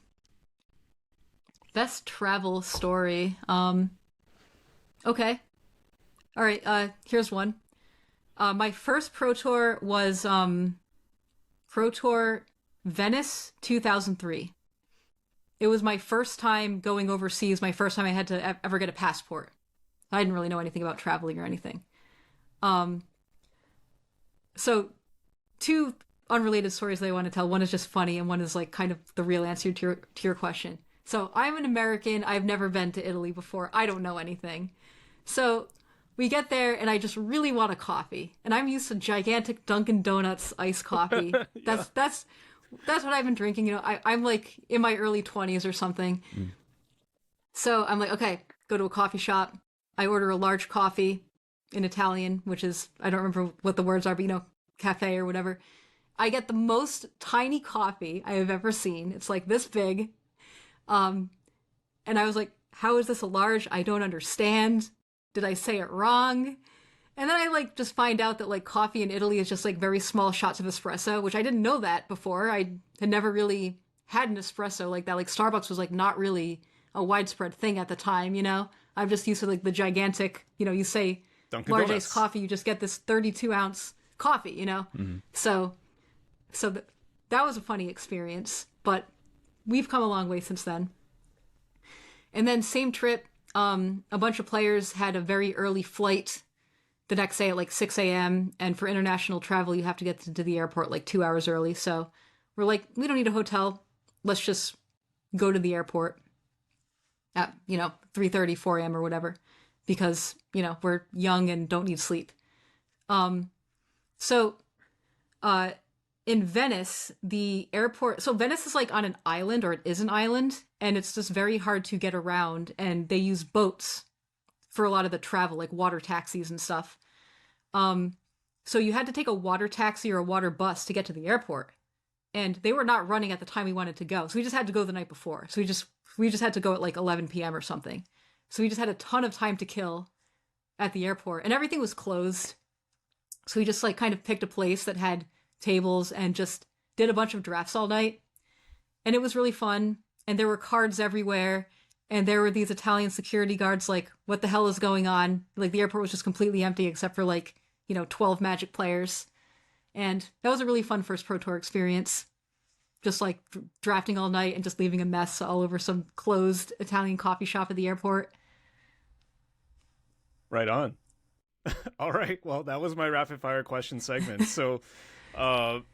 Best travel story. Okay, all right. Here's one. My first Pro Tour was Pro Tour Venice 2003. It was my first time going overseas. My first time I had to ever get a passport. I didn't really know anything about traveling or anything. Um, so two unrelated stories that I want to tell. One is just funny, and one is like kind of the real answer to your question. So I'm an American. I've never been to Italy before. I don't know anything. So we get there, and I just really want a coffee, and I'm used to gigantic Dunkin' Donuts iced coffee.
Yeah.
That's what I've been drinking. You know, I'm like in my early 20s or something. So I'm like, okay, go to a coffee shop. I order a large coffee in Italian, which is, I don't remember what the words are, but you know, cafe or whatever. I get the most tiny coffee I have ever seen. It's like this big. And I was like, how is this a large? I don't understand. Did I say it wrong? And then I like just find out that like coffee in Italy is just like very small shots of espresso, which I didn't know that before. I had never really had an espresso like that. Like Starbucks was like not really a widespread thing at the time, you know? I'm just used to like the gigantic, you know, you say
Dunkin'
large
Donuts.
iced coffee, you just get this 32-ounce coffee, you know? So that was a funny experience, but we've come a long way since then. And then same trip, a bunch of players had a very early flight the next day at like 6 a.m. And for international travel, you have to get to the airport like 2 hours early. So we're like, we don't need a hotel. Let's just go to the airport at, 3:30, 4 a.m. or whatever, because, we're young and don't need sleep. So in Venice, the airport, so Venice is like on an island, or it is an island, and it's just very hard to get around, and they use boats for a lot of the travel, like water taxis and stuff. So you had to take a water taxi or a water bus to get to the airport, and they were not running at the time we wanted to go. So we just had to go the night before. So we just had to go at like 11 p.m. or something. So we just had a ton of time to kill at the airport, and everything was closed. So we just like kind of picked a place that had tables and just did a bunch of drafts all night. And it was really fun. And there were cards everywhere. And there were these Italian security guards like, what the hell is going on? Like the airport was just completely empty except for like, 12 Magic players. And that was a really fun first Pro Tour experience. Just like drafting all night and just leaving a mess all over some closed Italian coffee shop at the airport.
Right on. All right. Well, that was my rapid fire question segment. So,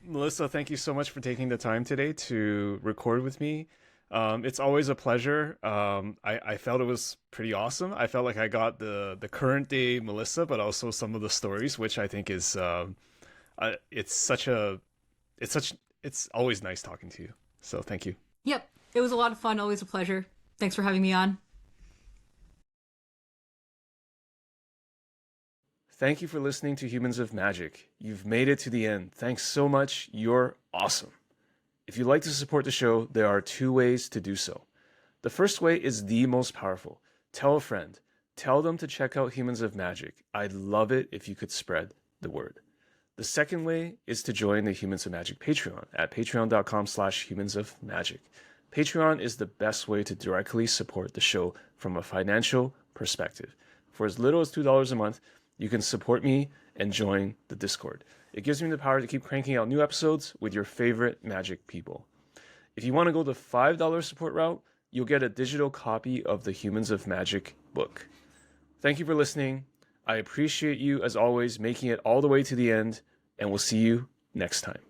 Melissa, thank you so much for taking the time today to record with me. It's always a pleasure. I felt it was pretty awesome. I felt like I got the current day Melissa, but also some of the stories, which I think is it's always nice talking to you. So thank you.
Yep. It was a lot of fun. Always a pleasure. Thanks for having me on.
Thank you for listening to Humans of Magic. You've made it to the end. Thanks so much. You're awesome. If you'd like to support the show, there are 2 ways to do so. The first way is the most powerful. Tell a friend. Tell them to check out Humans of Magic. I'd love it if you could spread the word. The second way is to join the Humans of Magic Patreon at patreon.com/humansofmagic. Patreon is the best way to directly support the show from a financial perspective. For as little as $2 a month, you can support me and join the Discord. It gives me the power to keep cranking out new episodes with your favorite Magic people. If you want to go the $5 support route, you'll get a digital copy of the Humans of Magic book. Thank you for listening. I appreciate you, as always, making it all the way to the end, and we'll see you next time.